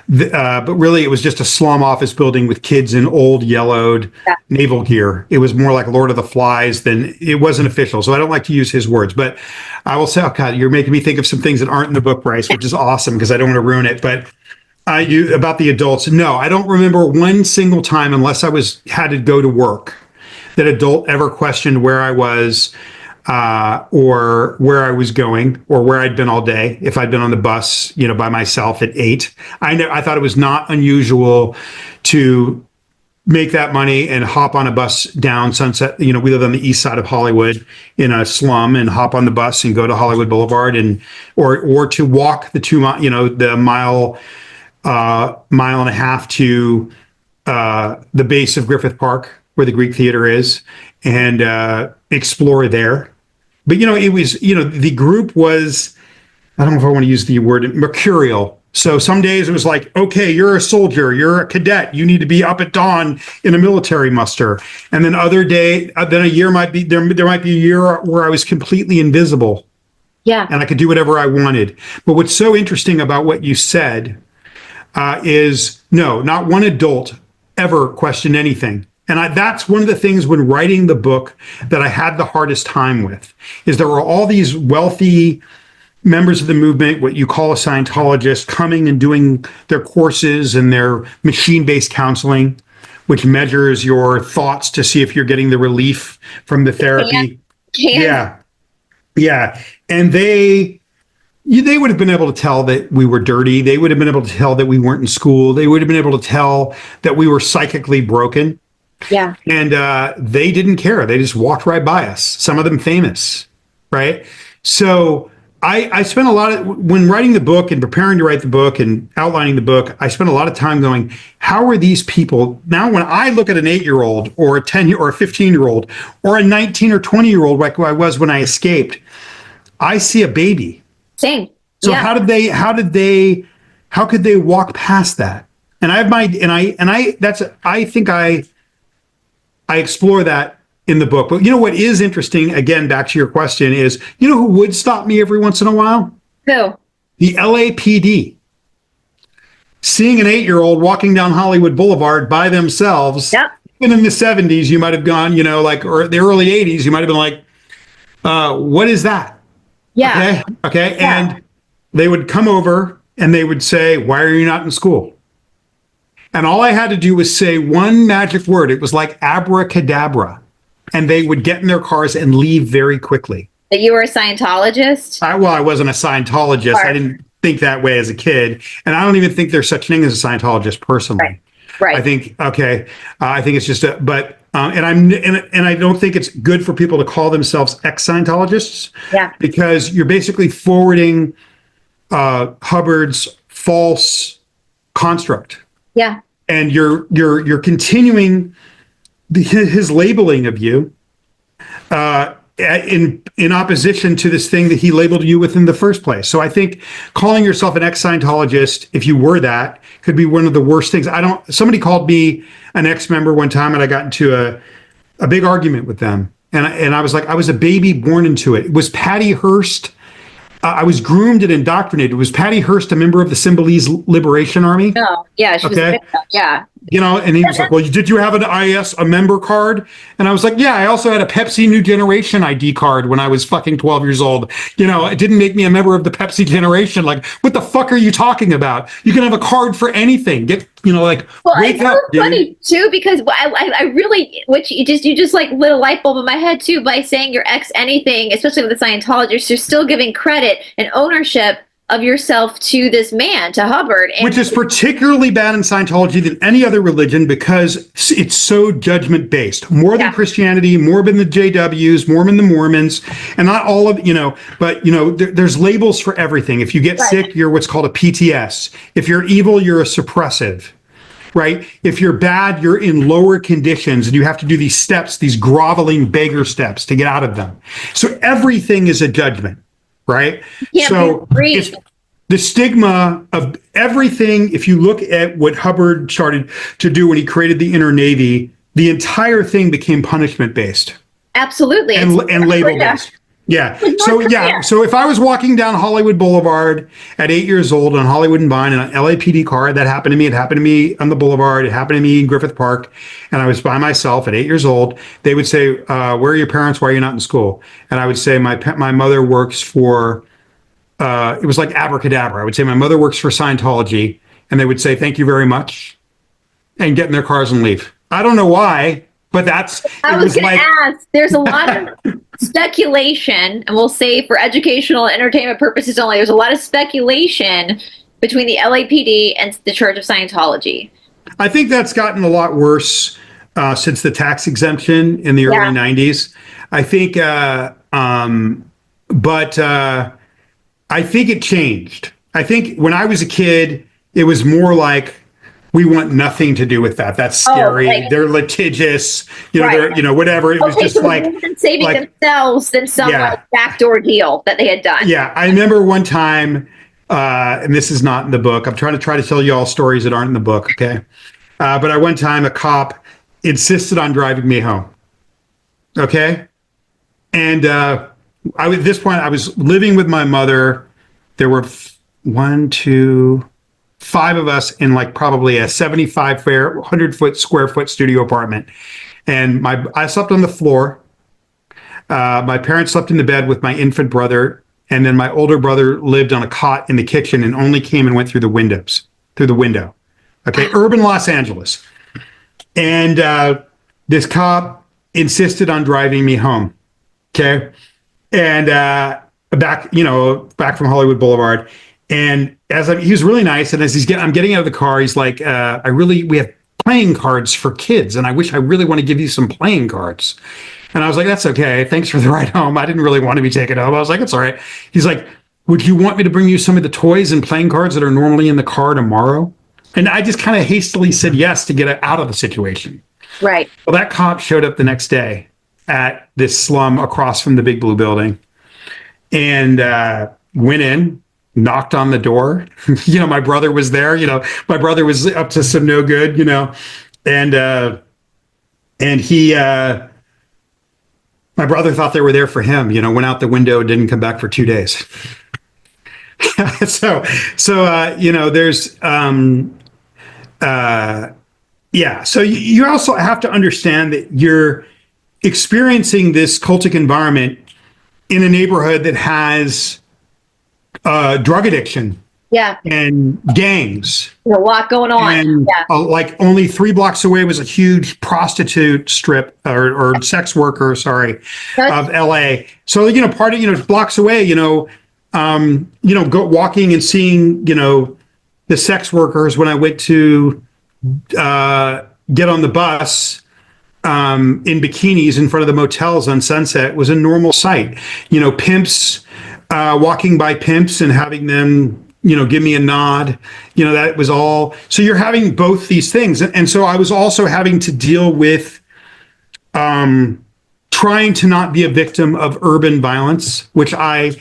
really, it was just a slum office building with kids in old yellowed naval gear. It was more like Lord of the Flies than it wasn't official. So I don't like to use his words, but I will say, oh God, you're making me think of some things that aren't in the book, Bryce, which is awesome because I don't want to ruin it. But about the adults, no, I don't remember one single time, unless I had to go to work, that adult ever questioned where I was, or where I was going, or where I'd been all day. If I'd been on the bus, by myself at 8, I thought it was not unusual to make that money and hop on a bus down Sunset. We live on the east side of Hollywood in a slum, and hop on the bus and go to Hollywood Boulevard, or to walk the mile and a half to the base of Griffith Park where the Greek Theater is, and explore there. But it was the group was, I don't know if I want to use the word mercurial. So some days it was like, okay, you're a soldier, you're a cadet, you need to be up at dawn in a military muster. And then then a year might be, there might be a year where I was completely invisible. Yeah. And I could do whatever I wanted. But what's so interesting about what you said is, no, not one adult ever questioned anything. And that's one of the things when writing the book that I had the hardest time with, is there were all these wealthy members of the movement, what you call a Scientologist, coming and doing their courses and their machine-based counseling, which measures your thoughts to see if you're getting the relief from the therapy. Yeah. And they would have been able to tell that we were dirty. They would have been able to tell that we weren't in school. They would have been able to tell that we were psychically broken. Yeah. And they didn't care. They just walked right by us. Some of them famous, right? So I spent a lot of, when writing the book and preparing to write the book and outlining the book, I spent a lot of time going, how are these people now? When I look at an 8-year-old or a 10 or a 15-year-old or a 19 or 20-year-old, like I was when I escaped, I see a baby. Same. So how could they walk past that? And I think I explore that in the book. But what is interesting, again, back to your question, is who would stop me every once in a while? Who? The LAPD. Seeing an 8-year-old walking down Hollywood Boulevard by themselves. Yep. Even in the 70s, you might have gone, or the early 80s, you might have been like, what is that? Yeah. Okay. Yeah. And they would come over and they would say, why are you not in school? And all I had to do was say one magic word. It was like abracadabra. And they would get in their cars and leave very quickly. That you were a Scientologist? I wasn't a Scientologist. I didn't think that way as a kid. And I don't even think there's such thing as a Scientologist personally. Right. I think, I think it's just and I don't think it's good for people to call themselves ex-Scientologists. Yeah. Because you're basically forwarding Hubbard's false construct. Yeah. And you're continuing his labeling of you in opposition to this thing that he labeled you with in the first place. So I think calling yourself an ex-Scientologist, if you were that, could be one of the worst things. Somebody called me an ex-member one time, and I got into a big argument with them. And I was like, I was a baby born into it. It was Patty Hearst. I was groomed and indoctrinated. Was Patty Hearst a member of the Symbolize Liberation Army? No. Yeah. She was a victim. Yeah. And he was like, well, did you have an IS, a member card? And I was like, yeah, I also had a Pepsi New Generation ID card when I was fucking 12 years old. It didn't make me a member of the Pepsi generation. Like, what the fuck are you talking about? You can have a card for anything. Well, wake it's up, so funny too, because I really, which you just like lit a light bulb in my head too, by saying you're ex anything, especially with the Scientologists, you're still giving credit and ownership of yourself to this man, to Hubbard. And which is particularly bad in Scientology than any other religion because it's so judgment based, more than Christianity, more than the JWs, more than the Mormons, and not all of, but there's labels for everything. If you get sick, you're what's called a PTS. If you're evil, you're a suppressive. Right? If you're bad, you're in lower conditions and you have to do these steps, these groveling beggar steps to get out of them. So everything is a judgment, right? So it's the stigma of everything. If you look at what Hubbard started to do when he created the Inner Navy, the entire thing became punishment based. Absolutely. And label based. Yeah. So if I was walking down Hollywood Boulevard at 8 years old on Hollywood and Vine in an LAPD car, that happened to me. It happened to me on the Boulevard. It happened to me in Griffith Park. And I was by myself at 8 years old. They would say, where are your parents? Why are you not in school? And I would say, my mother works for, it was like abracadabra. I would say, my mother works for Scientology. And they would say, thank you very much. And get in their cars and leave. I don't know why. But I was going to ask, there's a lot of speculation, and we'll say for educational and entertainment purposes only, there's a lot of speculation between the LAPD and the Church of Scientology. I think that's gotten a lot worse since the tax exemption in the early 90s. I think, but I think it changed. I think when I was a kid, it was more like, we want nothing to do with that. That's scary. They're litigious, they're, whatever. It was just so like saving themselves than some backdoor deal that they had done. Yeah, I remember one time, and this is not in the book. I'm trying to tell you all stories that aren't in the book. Okay, but at one time, a cop insisted on driving me home. Okay, and at this point, I was living with my mother. There were 5 of us in like probably a 75 square foot studio apartment. And I slept on the floor. My parents slept in the bed with my infant brother. And then my older brother lived on a cot in the kitchen and only came and went through the window. Okay. Urban Los Angeles. And this cop insisted on driving me home. Okay. And back from Hollywood Boulevard. And he was really nice. And as I'm getting out of the car, he's like, we have playing cards for kids. And I really want to give you some playing cards. And I was like, that's okay. Thanks for the ride home. I didn't really want to be taken home. I was like, it's all right. He's like, would you want me to bring you some of the toys and playing cards that are normally in the car tomorrow? And I just kind of hastily said yes to get out of the situation. Right. Well, that cop showed up the next day at this slum across from the Big Blue building and went in, knocked on the door. My brother was there. My brother was up to some no good, and he, my brother thought they were there for him, went out the window, didn't come back for 2 days. So there's, So you also have to understand that you're experiencing this cultic environment in a neighborhood that has drug addiction. Yeah. And gangs. There's a lot going on. And like only 3 blocks away was a huge prostitute strip or sex worker, of LA. So, blocks away, go walking and seeing, the sex workers when I went to get on the bus in bikinis in front of the motels on Sunset was a normal sight. Pimps walking by pimps and having them give me a nod, that was all. So you're having both these things. And so I was also having to deal with trying to not be a victim of urban violence, which I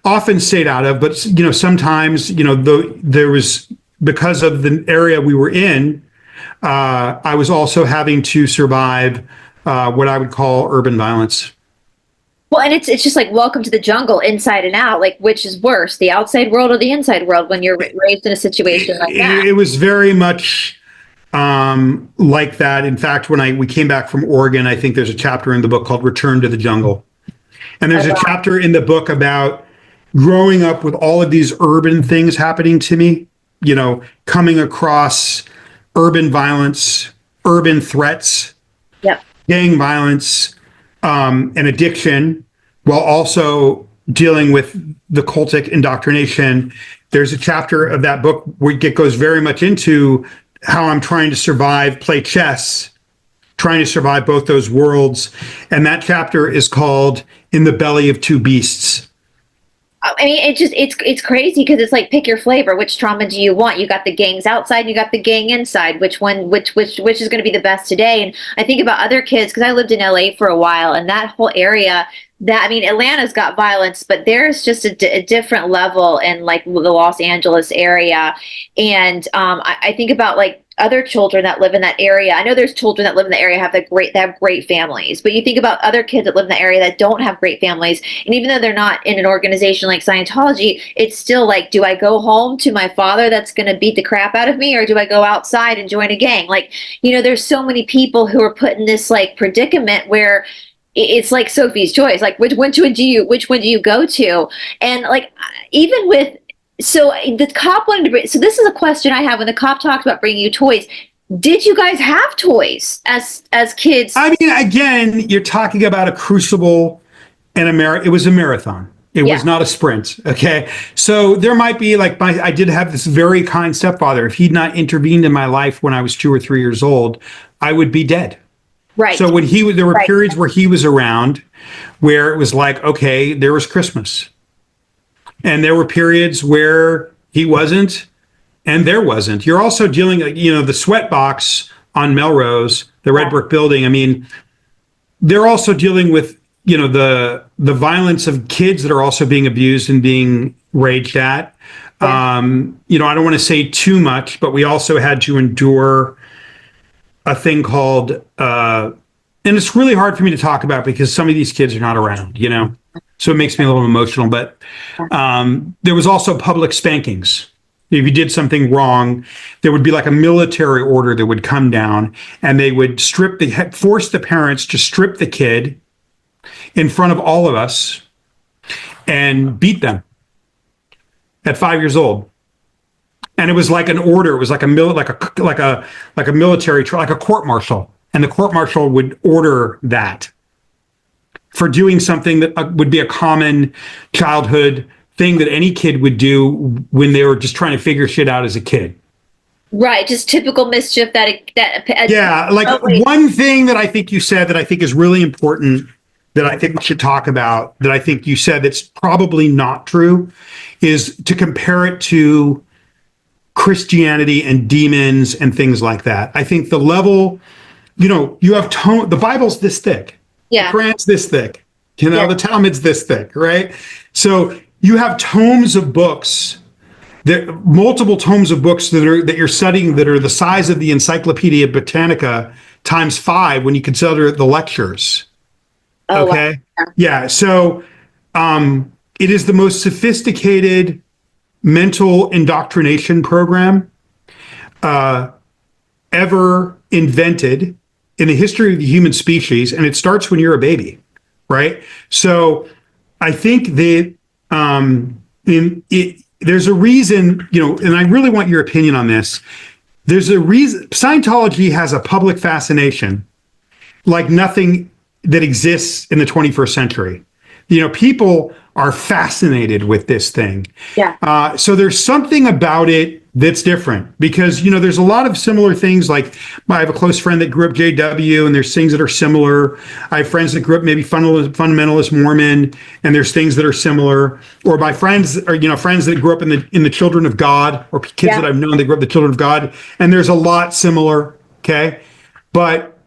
often stayed out of. But, sometimes, there was, because of the area we were in, I was also having to survive what I would call urban violence. Well, and it's just like welcome to the jungle, inside and out. Like, which is worse, the outside world or the inside world when you're raised in a situation like that? It was very much like that. In fact, when we came back from Oregon, I think there's a chapter in the book called Return to the Jungle. And there's a chapter in the book about growing up with all of these urban things happening to me, coming across urban violence, urban threats, gang violence, and addiction, while also dealing with the cultic indoctrination there's a chapter of that book where it goes very much into how I'm trying to survive, play chess, trying to survive both those worlds. And that chapter is called In the Belly of Two Beasts. I mean, it's crazy because it's like, pick your flavor. Which trauma do you want? You got the gangs outside, you got the gang inside. Which is going to be the best today? And I think about other kids, because I lived in LA for a while, and that whole area, that, I mean, Atlanta's got violence, but there's just a different level in like the Los Angeles area. And I think about like other children that live in that area. I know there's children that live in the area that have great families, but you think about other kids that live in the area that don't have great families. And even though they're not in an organization like Scientology, it's still like, do I go home to my father that's going to beat the crap out of me, or do I go outside and join a gang? Like, you know, there's so many people who are put in this like predicament where it's like Sophie's choice. Like, which one do you go to? And like, even with, so the cop wanted to bring, so this is a question I have when the cop talked about bringing you toys. Did you guys have toys as kids? I mean, again, you're talking about a crucible and it was a marathon. It was not a sprint. Okay. So there might be like I did have this very kind stepfather. If he'd not intervened in my life when I was 2 or 3 years old, I would be dead. Right. So when there were periods where he was around where it was like, okay, there was Christmas. And there were periods where he wasn't, and there wasn't. You're also dealing, you know, the sweat box on Melrose, the red brick building. I mean, they're also dealing with, you know, the violence of kids that are also being abused and being raged at. Yeah. You know, I don't want to say too much, but we also had to endure a thing called, and it's really hard for me to talk about because some of these kids are not around, you know? So it makes me a little emotional, but there was also public spankings. If you did something wrong, there would be like a military order that would come down, and they would force the parents to strip the kid in front of all of us and beat them at 5 years old. And it was like an order. It was like a military trial, like a court martial, and the court martial would order that for doing something that would be a common childhood thing that any kid would do when they were just trying to figure shit out as a kid. Right, just typical mischief yeah, like one thing that I think you said that I think is really important that I think we should talk about, that I think you said that's probably not true, is to compare it to Christianity and demons and things like that. I think the level, you know, you have the Bible's this thick. Yeah. The Quran's this thick. You know, the Talmud's this thick, right? So you have tomes of books, multiple tomes of books that you're studying that are the size of the Encyclopedia Britannica times 5 when you consider the lectures. Oh, okay. Wow. Yeah. So it is the most sophisticated mental indoctrination program ever invented in the history of the human species, and it starts when you're a baby, right? So I think that there's a reason, you know, and I really want your opinion on this. There's a reason Scientology has a public fascination like nothing that exists in the 21st century. You know, people are fascinated with this thing. Yeah. So there's something about it that's different because, you know, there's a lot of similar things. Like I have a close friend that grew up JW, and there's things that are similar. I have friends that grew up maybe fundamentalist Mormon, and there's things that are similar. Or my friends, or, you know, friends that grew up in the Children of God, or kids that I've known that grew up in the Children of God, and there's a lot similar. Okay, but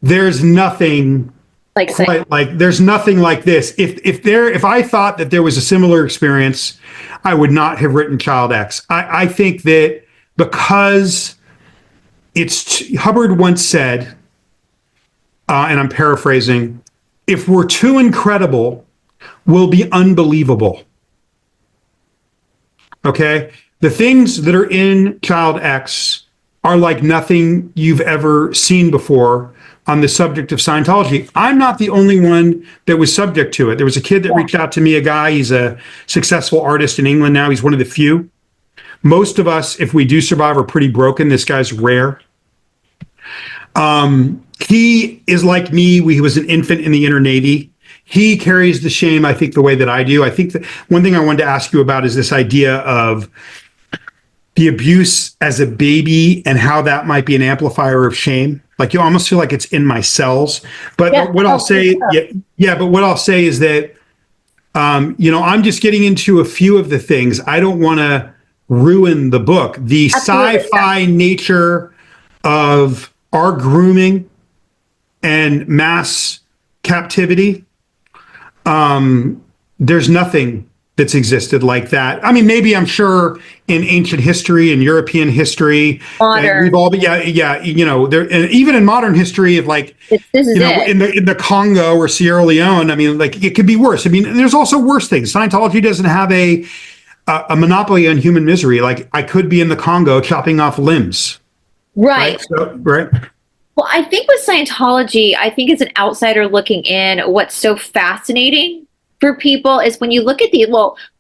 there's nothing there's nothing like this. If I thought that there was a similar experience, I would not have written Child X. I think that because Hubbard once said, and I'm paraphrasing, if we're too incredible, we'll be unbelievable. Okay? The things that are in Child X are like nothing you've ever seen before on the subject of Scientology. I'm not the only one that was subject to it. There was a kid that reached out to me, a guy, he's a successful artist in England now. He's one of the few. Most of us, if we do survive, are pretty broken. This guy's rare. He is like me. He was an infant in the Inner Navy. he carries the shame, I think, the way that I do. I think that one thing I wanted to ask you about is this idea of the abuse as a baby and how that might be an amplifier of shame. Like you almost feel like it's in my cells. But what I'll say, but what I'll say is that, I'm just getting into a few of the things. I don't want to ruin the book. The sci-fi nature of our grooming and mass captivity, there's nothing that's existed like that. I mean, maybe I'm sure in ancient history and European history, we've all been, there, and even in modern history of like, in the Congo or Sierra Leone, I mean, like it could be worse. I mean, there's also worse things. Scientology doesn't have a monopoly on human misery. Like I could be in the Congo chopping off limbs. Right. Right. Well, I think with Scientology, I think as an outsider looking in, what's so fascinating for people is when you look at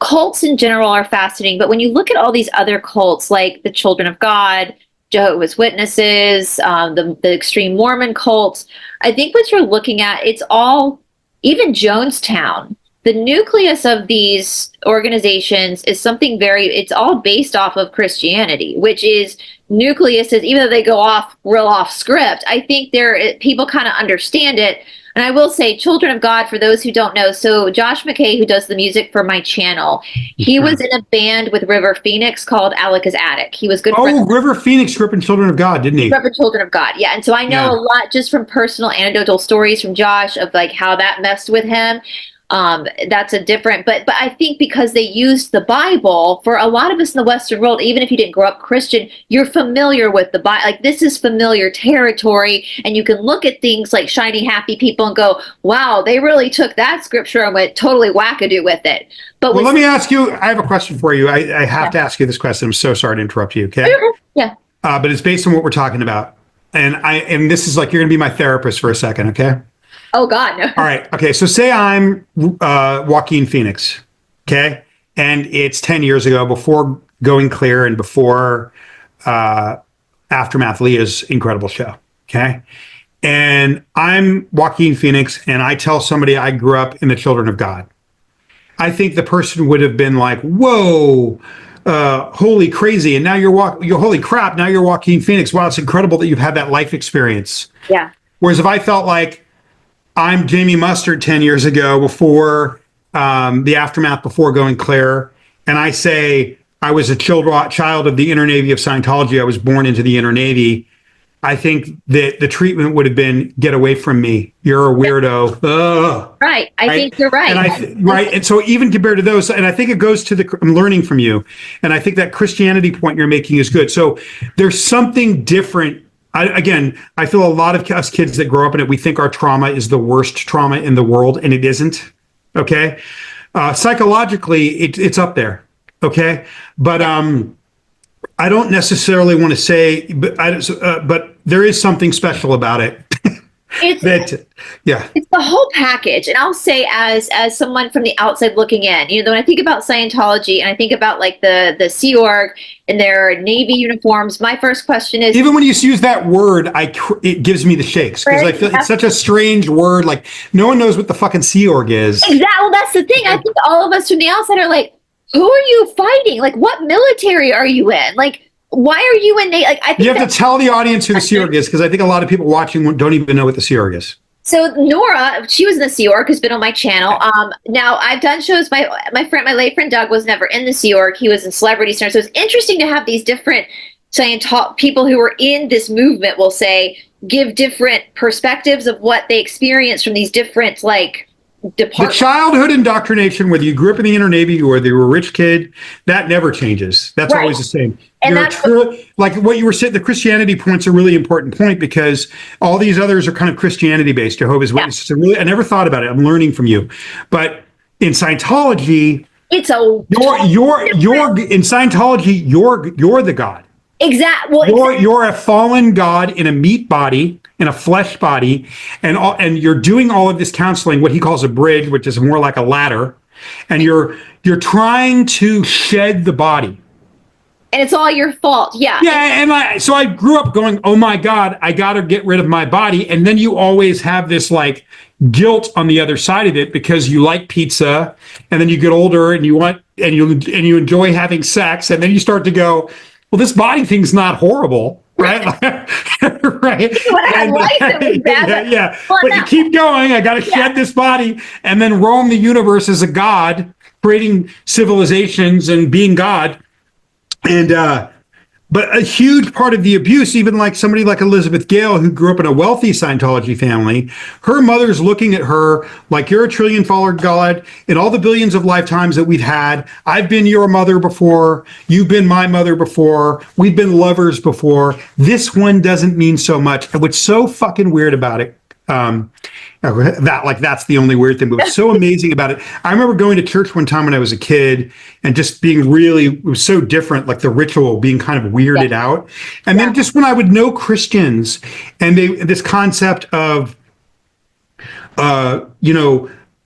cults in general are fascinating, but when you look at all these other cults like the Children of God, Jehovah's Witnesses, the extreme Mormon cults, I think what you're looking at, it's all, even Jonestown, the nucleus of these organizations is something it's all based off of Christianity, which is nucleuses, even though they go real off script, I think people kind of understand it. And I will say, Children of God, for those who don't know, so Josh McKay, who does the music for my channel, he was in a band with River Phoenix called Alika's Attic. He was good friends. Oh, River Phoenix grew up in Children of God, didn't he? Grew up in Children of God, yeah. And so I know a lot just from personal anecdotal stories from Josh of like how that messed with him. That's a different, but I think because they used the Bible, for a lot of us in the Western world, even if you didn't grow up Christian, you're familiar with the Bible. Like this is familiar territory, and you can look at things like shiny, happy people and go, wow, they really took that scripture and went totally wackadoo with it. But let me ask you, I have a question for you. I have to ask you this question. I'm so sorry to interrupt you, okay? Yeah. But it's based on what we're talking about. And this is like, you're going to be my therapist for a second, okay? Oh, God, no. All right. Okay. So say I'm Joaquin Phoenix, okay? And it's 10 years ago, before Going Clear and before Aftermath, Leah's incredible show, okay? And I'm Joaquin Phoenix, and I tell somebody I grew up in the Children of God. I think the person would have been like, whoa, holy crazy. And now you're holy crap, now you're Joaquin Phoenix. Wow, it's incredible that you've had that life experience. Yeah. Whereas if I felt like I'm Jamie Mustard 10 years ago before the Aftermath, before Going Clear, and I say I was a child of the Inner Navy of Scientology, I was born into the Inner Navy, I think that the treatment would have been, get away from me, you're a weirdo. Ugh. Right. I think you're right. And and so even compared to those, and I think it goes to I'm learning from you, and I think that Christianity point you're making is good. So there's something different. I feel a lot of us kids that grow up in it, we think our trauma is the worst trauma in the world, and it isn't. Okay, psychologically, it's up there. Okay, but I don't necessarily want to say, but there is something special about it. It's the whole package. And I'll say as someone from the outside looking in, when I think about Scientology and I think about like the Sea Org and their Navy uniforms, my first question is, even when you use that word, it gives me the shakes, because I feel it's such a strange word. Like no one knows what the fucking Sea Org is. Exactly. Well, that's the thing. I think all of us from the outside are like, who are you fighting? Like, what military are you in? Like, why are you in Navy? Like, I think you have to tell the audience who the Sea Org is, because I think a lot of people watching don't even know what the Sea Org is. So Nora, she was in the Sea Org, who's been on my channel. Now I've done shows. My late friend Doug was never in the Sea Org. He was in Celebrity Center. So it's interesting to have these different people who were in this movement, will say, give different perspectives of what they experienced from these different departments. The childhood indoctrination, whether you grew up in the Inner Navy or you were a rich kid, that never changes. That's always the same. And like what you were saying, the Christianity point's a really important point, because all these others are kind of Christianity based. Jehovah's Witnesses. I never thought about it. I'm learning from you. But in Scientology, you're in Scientology, you're the God. Exactly. Well, you're a fallen God in a meat body, in a flesh body, and you're doing all of this counseling, what he calls a bridge, which is more like a ladder, and you're trying to shed the body. And it's all your fault. Yeah. Yeah. And so I grew up going, oh my God, I got to get rid of my body. And then you always have this like guilt on the other side of it because you like pizza, and then you get older and you enjoy having sex. And then you start to go, well, this body thing's not horrible. Right. Right. When I had life, it was bad. Yeah. But you keep going. I got to shed this body and then roam the universe as a god, creating civilizations and being God. And, but a huge part of the abuse, even like somebody like Elizabeth Gale, who grew up in a wealthy Scientology family, her mother's looking at her like, you're a trillion follower God in all the billions of lifetimes that we've had. I've been your mother before. You've been my mother before. We've been lovers before. This one doesn't mean so much. And what's so fucking weird about it, that's the only weird thing, but what's so amazing about it, I remember going to church one time when I was a kid and just being it was so different, like the ritual being kind of weirded out. And then just when I would know Christians and this concept of,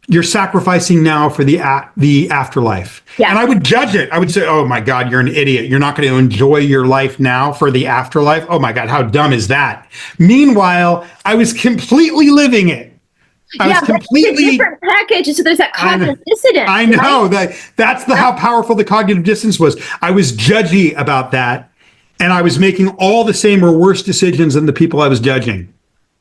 you're sacrificing now for the afterlife. Yeah. And I would judge it. I would say, oh my God, you're an idiot. You're not going to enjoy your life now for the afterlife. Oh my God, how dumb is that? Meanwhile, I was completely living it. I was completely a different package. So there's that cognitive dissonance. I know that's how powerful the cognitive dissonance was. I was judgy about that. And I was making all the same or worse decisions than the people I was judging.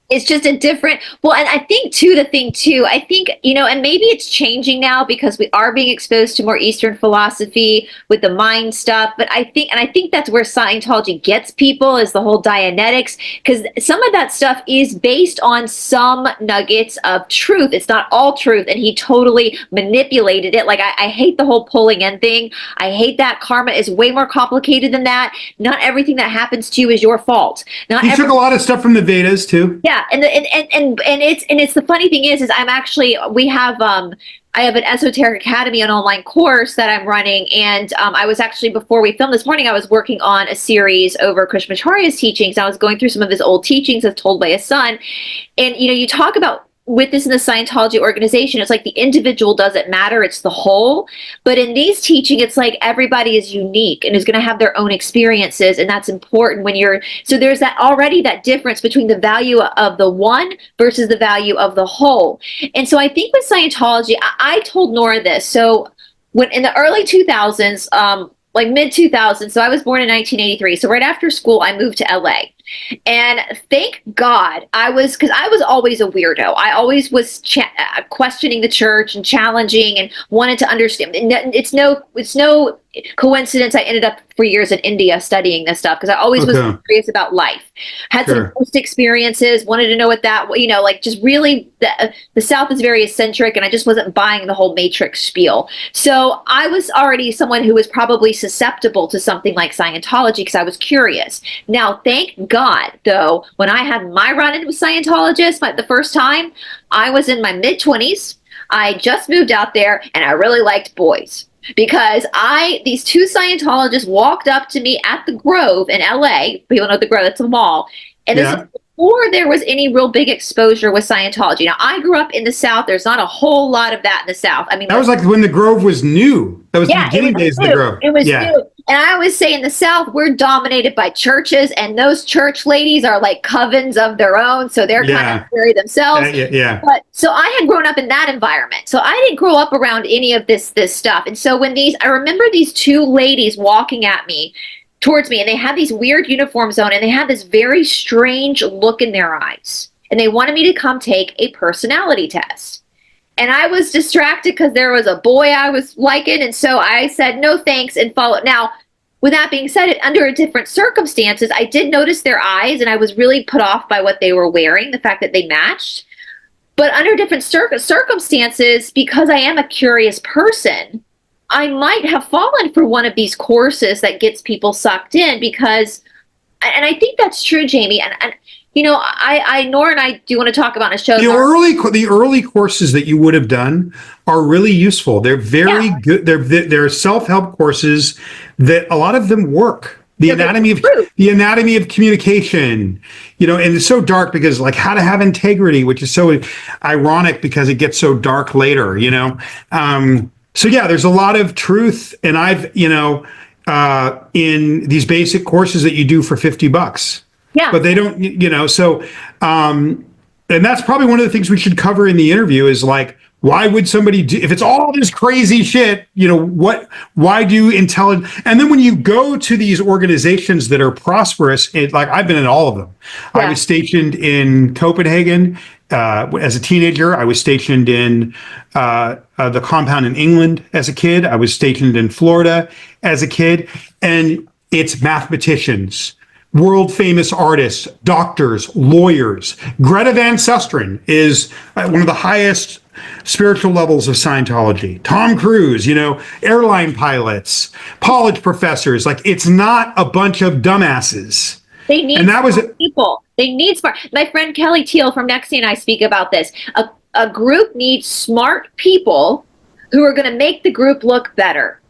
It's just a different, and I think I think, and maybe it's changing now because we are being exposed to more Eastern philosophy with the mind stuff. But I think that's where Scientology gets people, is the whole Dianetics, because some of that stuff is based on some nuggets of truth. It's not all truth. And he totally manipulated it. Like, I hate the whole pulling in thing. I hate that. Karma is way more complicated than that. Not everything that happens to you is your fault. He took a lot of stuff from the Vedas too. Yeah. And it's the funny thing is I have an Esoteric Academy, an online course that I'm running. And I was actually, before we filmed this morning, I was working on a series over Krishnamacharya's teachings. I was going through some of his old teachings as told by his son. And, you talk about with this in the Scientology organization, it's like the individual doesn't matter, it's the whole. But in these teaching, it's like everybody is unique and is going to have their own experiences. And that's important so there's that difference between the value of the one versus the value of the whole. And so I think with Scientology, I told Nora this. So when in the early 2000s, like mid 2000s, so I was born in 1983. So right after school, I moved to LA. And thank God because I was always a weirdo. I always was questioning the church and challenging and wanted to understand. And it's no coincidence I ended up for years in India studying this stuff, because I always was curious about life. Had some ghost experiences, wanted to know what that, like just really the South is very eccentric, and I just wasn't buying the whole Matrix spiel. So I was already someone who was probably susceptible to something like Scientology because I was curious. Now, thank God, though, when I had my run-in with Scientologists the first time, I was in my mid-20s. I just moved out there, and I really liked boys. Because these two Scientologists walked up to me at the Grove in LA. People know the Grove, that's a mall. And this is before there was any real big exposure with Scientology. Now, I grew up in the South. There's not a whole lot of that in the South. I mean, that was like when the Grove was new. That was the beginning days of the Grove. It was new. And I always say in the South, we're dominated by churches, and those church ladies are like covens of their own. So they're kind of scary themselves. But so I had grown up in that environment. So I didn't grow up around any of this stuff. And so I remember these two ladies walking towards me, and they had these weird uniforms on, and they had this very strange look in their eyes. And they wanted me to come take a personality test. And I was distracted because there was a boy I was liking. And so I said, no, thanks, and followed. Now, with that being said, under different circumstances, I did notice their eyes, and I was really put off by what they were wearing, the fact that they matched. But under different circumstances, because I am a curious person, I might have fallen for one of these courses that gets people sucked in because, and I think that's true, Jamie. And Nora and I do want to talk about a show. The early courses that you would have done are really useful. They're very good. They're self-help courses that a lot of them work. The anatomy of communication, and it's so dark because like how to have integrity, which is so ironic because it gets so dark later, So yeah, there's a lot of truth, and I've, in these basic courses that you do for $50. Yeah. But they don't, so, and that's probably one of the things we should cover in the interview is like, why would somebody do, if it's all this crazy shit, why do intelligent, and then when you go to these organizations that are prosperous, like I've been in all of them. Yeah. I was stationed in Copenhagen as a teenager. I was stationed in the compound in England as a kid. I was stationed in Florida as a kid, and it's mathematicians, world famous artists, doctors, lawyers. Greta Van Susteren is one of the highest spiritual levels of Scientology. Tom Cruise, airline pilots, college professors. Like, it's not a bunch of dumbasses. They need smart people. They need smart. My friend Kelly Teal from Nexi and I speak about this. A group needs smart people who are going to make the group look better.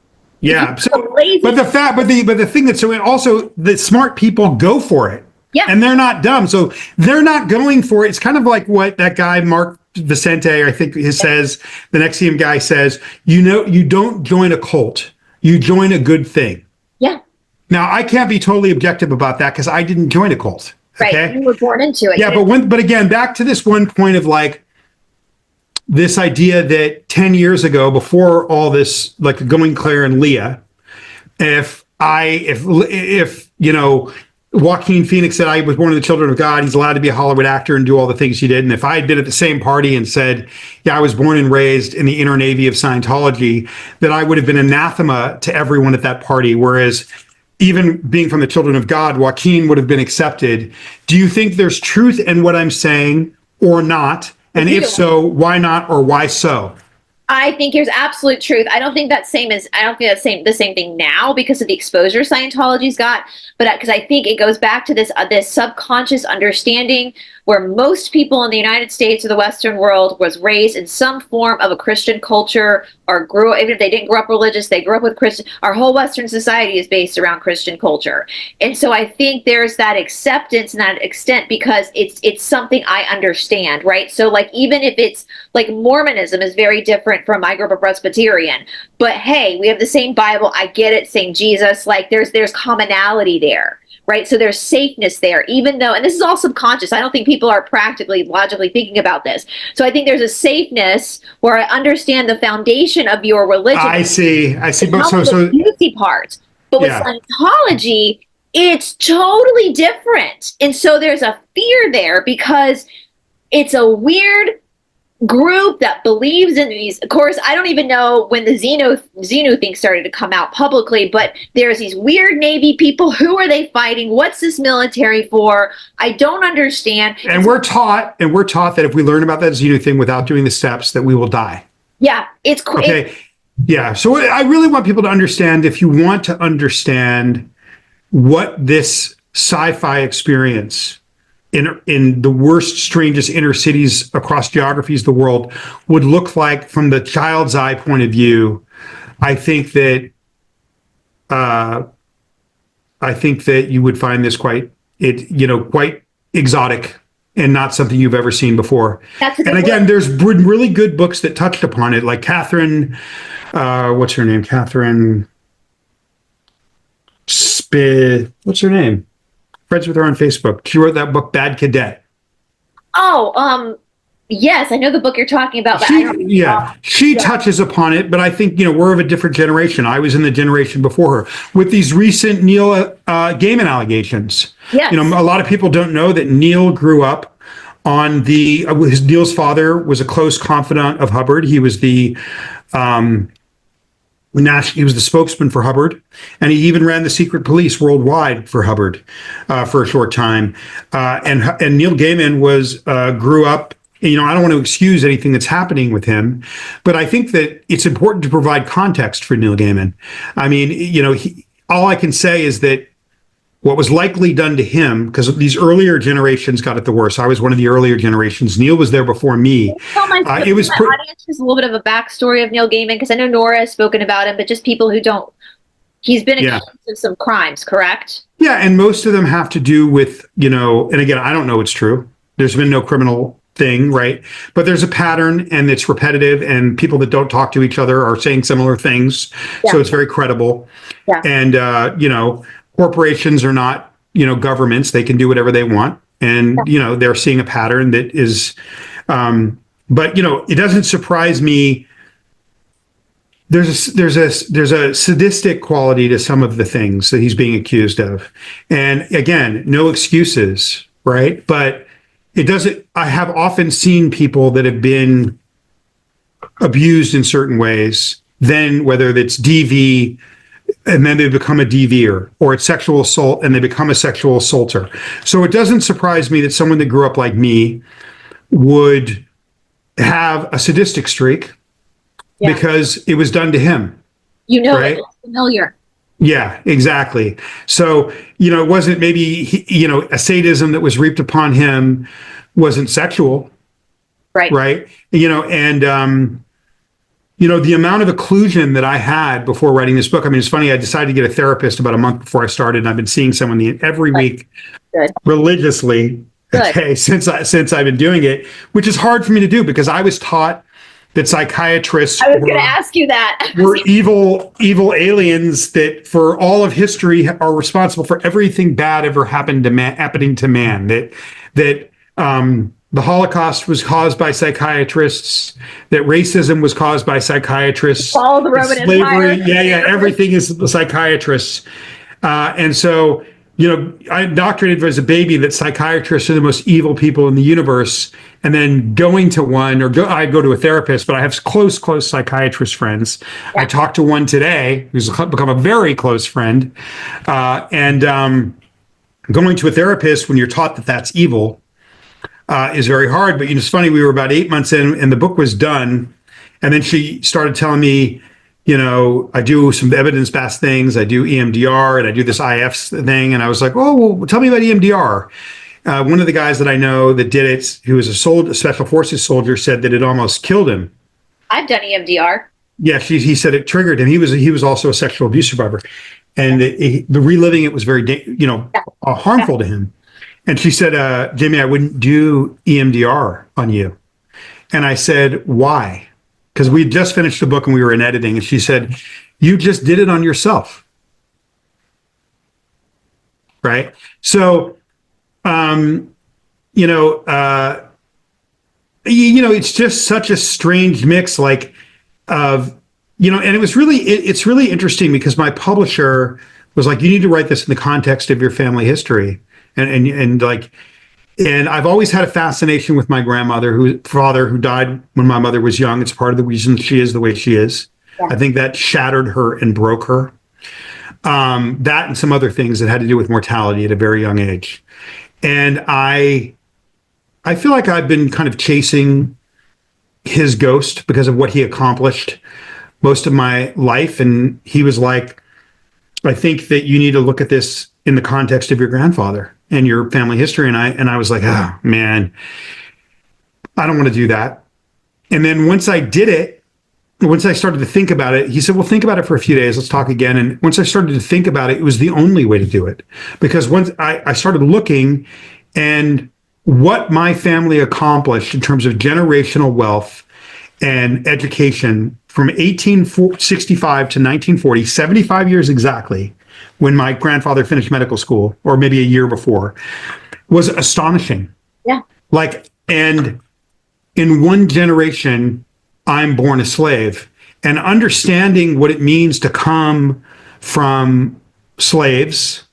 Yeah. But the thing that's so also the smart people go for it. Yeah. And they're not dumb. So they're not going for it. It's kind of like what that guy, Mark Vicente, I think he says, the Nexium guy says, you don't join a cult, you join a good thing. Yeah. Now, I can't be totally objective about that because I didn't join a cult. Okay? Right. You were born into it. Yeah. But again, back to this one point of like, this idea that 10 years ago, before all this, like going Claire and Leah, if Joaquin Phoenix said I was born of the children of God, he's allowed to be a Hollywood actor and do all the things he did. And if I had been at the same party and said, yeah, I was born and raised in the inner navy of Scientology, that I would have been anathema to everyone at that party. Whereas even being from the children of God, Joaquin would have been accepted. Do you think there's truth in what I'm saying or not? And if so, why not or why so? I think there's absolute truth. I don't think the same thing now because of the exposure Scientology's got, but because I think it goes back to this subconscious understanding where most people in the United States or the Western world was raised in some form of a Christian culture or even if they didn't grow up religious, they grew up with Christian. Our whole Western society is based around Christian culture. And so I think there's that acceptance and that extent because it's something I understand, right? So like, even if it's like Mormonism is very different from my group of Presbyterian, but hey, we have the same Bible. I get it. Same Jesus. Like there's commonality there. Right. So there's safeness there, even though, and this is all subconscious. I don't think people are practically, logically thinking about this. So I think there's a safeness where I understand the foundation of your religion. I see. But the beauty part. But with Scientology, it's totally different. And so there's a fear there because it's a weird group that believes in these. Of course, I don't even know when the Xenu thing started to come out publicly, but there's these weird Navy people. Who are they fighting? What's this military for? I don't understand. And we're taught that if we learn about that Xenu thing without doing the steps, that we will die. Yeah, it's okay. Yeah. So I really want people to understand, if you want to understand what this sci-fi experience in the worst, strangest inner cities across geographies of the world would look like from the child's eye point of view, I think that you would find this quite exotic and not something you've ever seen before. And again, there's really good books that touched upon it, like Catherine, what's her name? Catherine what's her name? Friends with her on Facebook. She wrote that book, Bad Cadet. Oh, yes, I know the book you're talking about. But she touches upon it, but I think, we're of a different generation. I was in the generation before her. With these recent Neil Gaiman allegations, yes. A lot of people don't know that Neil grew up on Neil's father was a close confidant of Hubbard. He was the spokesman for Hubbard, and he even ran the secret police worldwide for Hubbard for a short time. And Neil Gaiman grew up. I don't want to excuse anything that's happening with him, but I think that it's important to provide context for Neil Gaiman. I mean, all I can say is that what was likely done to him, because these earlier generations got it the worst. I was one of the earlier generations. Neil was there before me. It was audience just a little bit of a backstory of Neil Gaiman, because I know Nora has spoken about him, but just people who don't. He's been accused of some crimes, correct? Yeah, and most of them have to do with, and again, I don't know it's true. There's been no criminal thing, right? But there's a pattern and it's repetitive, and people that don't talk to each other are saying similar things. Yeah. So it's very credible. Yeah. And, corporations are not, governments. They can do whatever they want. And, they're seeing a pattern that is, but, it doesn't surprise me. There's a sadistic quality to some of the things that he's being accused of. And again, no excuses, right? But it doesn't, I have often seen people that have been abused in certain ways, then whether it's DV, and then they become a DVer, or it's sexual assault and they become a sexual assaulter. So it doesn't surprise me that someone that grew up like me would have a sadistic streak. Yeah. Because it was done to him. Right? It's familiar. Yeah, exactly. So, it wasn't maybe, a sadism that was reaped upon him wasn't sexual. Right. Right. And, the amount of occlusion that I had before writing this book. I mean, it's funny. I decided to get a therapist about a month before I started, and I've been seeing someone every week religiously. Okay, since I've been doing it, which is hard for me to do because I was taught that psychiatrists I was going to ask you that. were evil aliens that for all of history are responsible for everything bad ever happening to man. That the Holocaust was caused by psychiatrists, that racism was caused by psychiatrists. All the Roman Empire. Everything is the psychiatrists. And so, I indoctrinated as a baby that psychiatrists are the most evil people in the universe. And then going to one, I go to a therapist, but I have close psychiatrist friends. Yeah. I talked to one today who's become a very close friend. And going to a therapist when you're taught that that's evil is very hard. But it's funny, we were about 8 months in and the book was done. And then she started telling me, I do some evidence-based things. I do EMDR and I do this IF thing. And I was like, oh, well, tell me about EMDR. One of the guys that I know that did it, who was a special forces soldier, said that it almost killed him. I've done EMDR. Yeah, he said it triggered him. He was also a sexual abuse survivor, and the reliving it was very, harmful to him. And she said, Jimmy, I wouldn't do EMDR on you. And I said, why? Because we had just finished the book and we were in editing. And she said, you just did it on yourself. Right? So, it's just such a strange mix, and it's really interesting because my publisher was like, you need to write this in the context of your family history. And I've always had a fascination with my father who died when my mother was young. It's part of the reason she is the way she is. Yeah. I think that shattered her and broke her. That and some other things that had to do with mortality at a very young age. And I feel like I've been kind of chasing his ghost because of what he accomplished most of my life. And he was like, I think that you need to look at this in the context of your grandfather and your family history. And I was like, oh man, I don't want to do that. And then once I started to think about it, he said, well, think about it for a few days. Let's talk again. And once I started to think about it, it was the only way to do it. Because once I started looking and what my family accomplished in terms of generational wealth and education from 1865 to 1940, 75 years exactly, when my grandfather finished medical school, or maybe a year before, was astonishing. Yeah. And in one generation, I'm born a slave, and understanding what it means to come from slaves,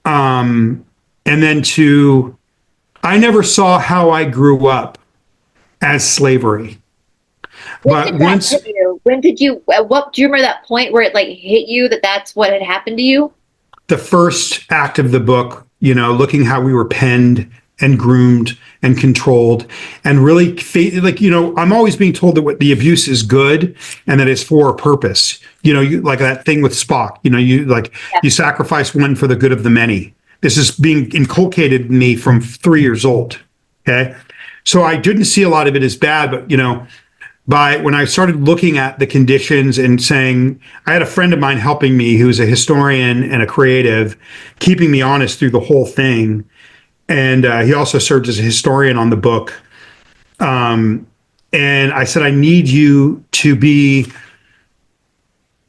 and then I never saw how I grew up as slavery. When did you, what, do you remember that point where it hit you that's what had happened to you? The first act of the book, looking how we were penned and groomed and controlled, and really, I'm always being told that what the abuse is good and that it's for a purpose. You like that thing with Spock. You sacrifice one for the good of the many. This is being inculcated in me from 3 years old. Okay, so I didn't see a lot of it as bad, but when I started looking at the conditions and saying, I had a friend of mine helping me who's a historian and a creative, keeping me honest through the whole thing. and he also served as a historian on the book. And I said, I need you to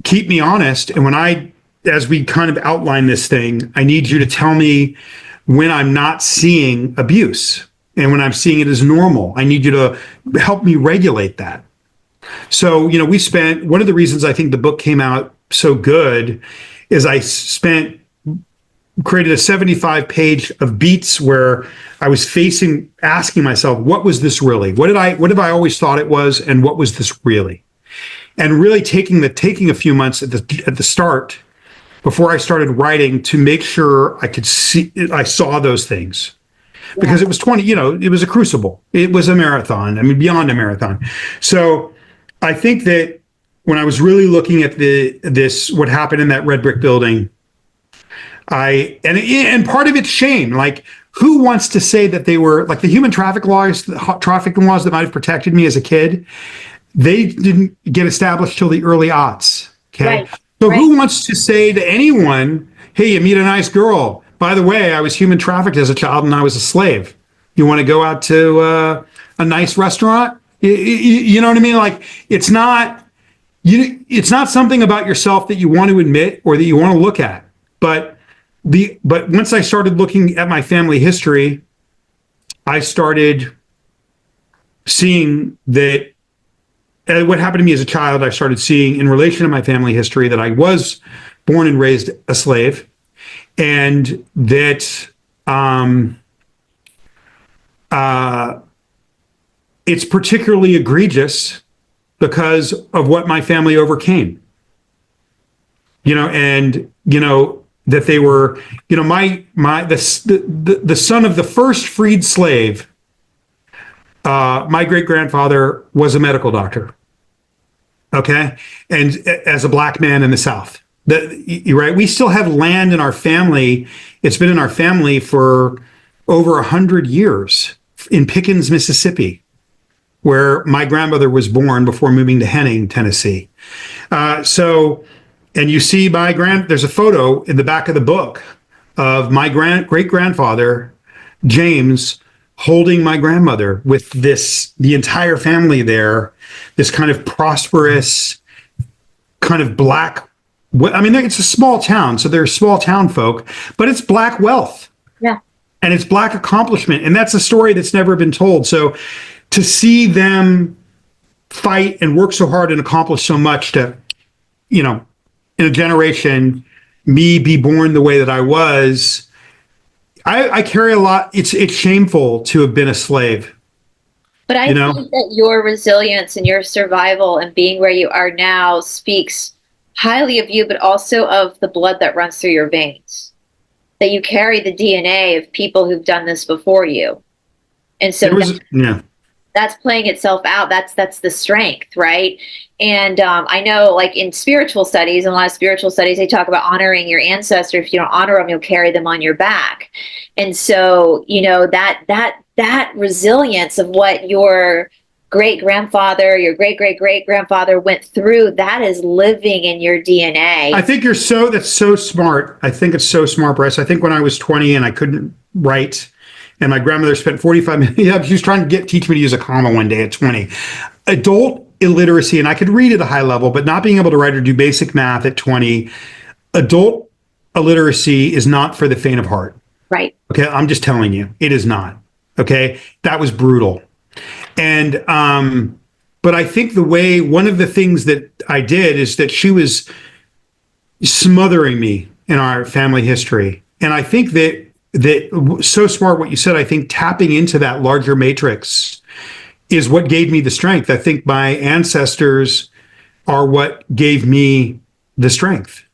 keep me honest. And as we kind of outline this thing, I need you to tell me when I'm not seeing abuse and when I'm seeing it as normal. I need you to help me regulate that. So, one of the reasons I think the book came out so good is created a 75-page of beats where I was asking myself, what was this really? What have I always thought it was? And what was this really? And really taking a few months at the start before I started writing to make sure I saw those things. Yeah. Because it was it was a crucible. It was a marathon. I mean, beyond a marathon. So I think that when I was really looking at what happened in that red brick building, and part of it's shame. Like, who wants to say that they were like the human trafficking laws that might have protected me as a kid? They didn't get established till the early aughts. Okay. Right. So who wants to say to anyone, hey, you meet a nice girl. By the way, I was human trafficked as a child and I was a slave. You want to go out to a nice restaurant? You know what I mean? Like, it's not something about yourself that you want to admit or that you want to look at. But once I started looking at my family history, I started seeing that what happened to me as a child, I started seeing in relation to my family history that I was born and raised a slave, and that it's particularly egregious because of what my family overcame. That they were, the son of the first freed slave. My great-grandfather was a medical doctor. Okay, and as a black man in the South, right? We still have land in our family. It's been in our family for over 100 years in Pickens, Mississippi, where my grandmother was born before moving to Henning, Tennessee. And you see there's a photo in the back of the book of my great-grandfather, James, holding my grandmother with the entire family there, this kind of prosperous, kind of black, it's a small town, so they're small town folk, but it's black wealth. Yeah. And it's black accomplishment. And that's a story that's never been told. So to see them fight and work so hard and accomplish so much to, in a generation, me be born the way that I was, I carry a lot. It's shameful to have been a slave. But I think that your resilience and your survival and being where you are now speaks highly of you, but also of the blood that runs through your veins. That you carry the DNA of people who've done this before you. And so that's playing itself out. That's the strength, right? And I know, like in spiritual studies, in a lot of spiritual studies, they talk about honoring your ancestors. If you don't honor them, you'll carry them on your back. And so, that resilience of what your great-grandfather, your great-great-great-grandfather went through, that is living in your DNA. I think that's so smart. I think it's so smart, Bryce. I think when I was 20 and I couldn't write, and my grandmother spent 45 minutes, she was trying to teach me to use a comma one day at 20. Adult illiteracy, and I could read at a high level, but not being able to write or do basic math at 20, adult illiteracy is not for the faint of heart. Right. Okay, I'm just telling you, it is not. Okay, that was brutal. And, but I think one of the things that I did is that she was smothering me in our family history. And I think that so smart what you said. I think tapping into that larger matrix is what gave me the strength. I think my ancestors are what gave me the strength.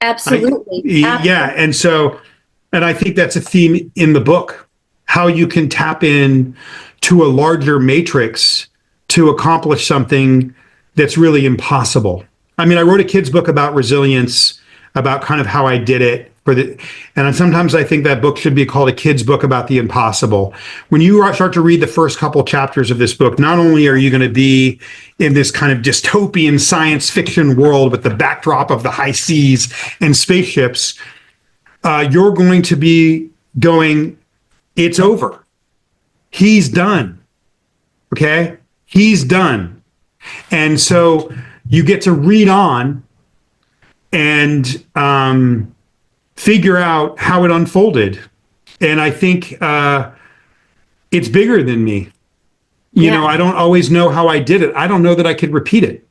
Absolutely. Yeah. And I think that's a theme in the book, how you can tap in to a larger matrix to accomplish something that's really impossible. I mean, I wrote a kid's book about resilience, about kind of how I did it. And sometimes I think that book should be called a kid's book about the impossible. When you start to read the first couple chapters of this book, not only are you going to be in this kind of dystopian science fiction world with the backdrop of the high seas and spaceships, you're going to be going It's over. He's done. Okay? He's done. And so you get to read on and figure out how it unfolded. And I think it's bigger than me. You know, I don't always know how I did it. I don't know that I could repeat it.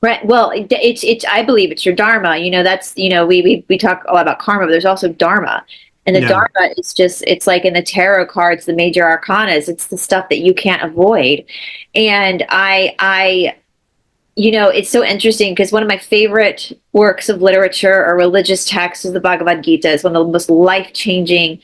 Right. Well, it's I believe it's your dharma. You know, that's, you know, we talk a lot about karma, but there's also dharma. And the dharma is just, it's like in the tarot cards, the major arcanas, it's the stuff that you can't avoid. And you know, it's so interesting because one of my favorite works of literature or religious texts is the Bhagavad Gita. It's one of the most life-changing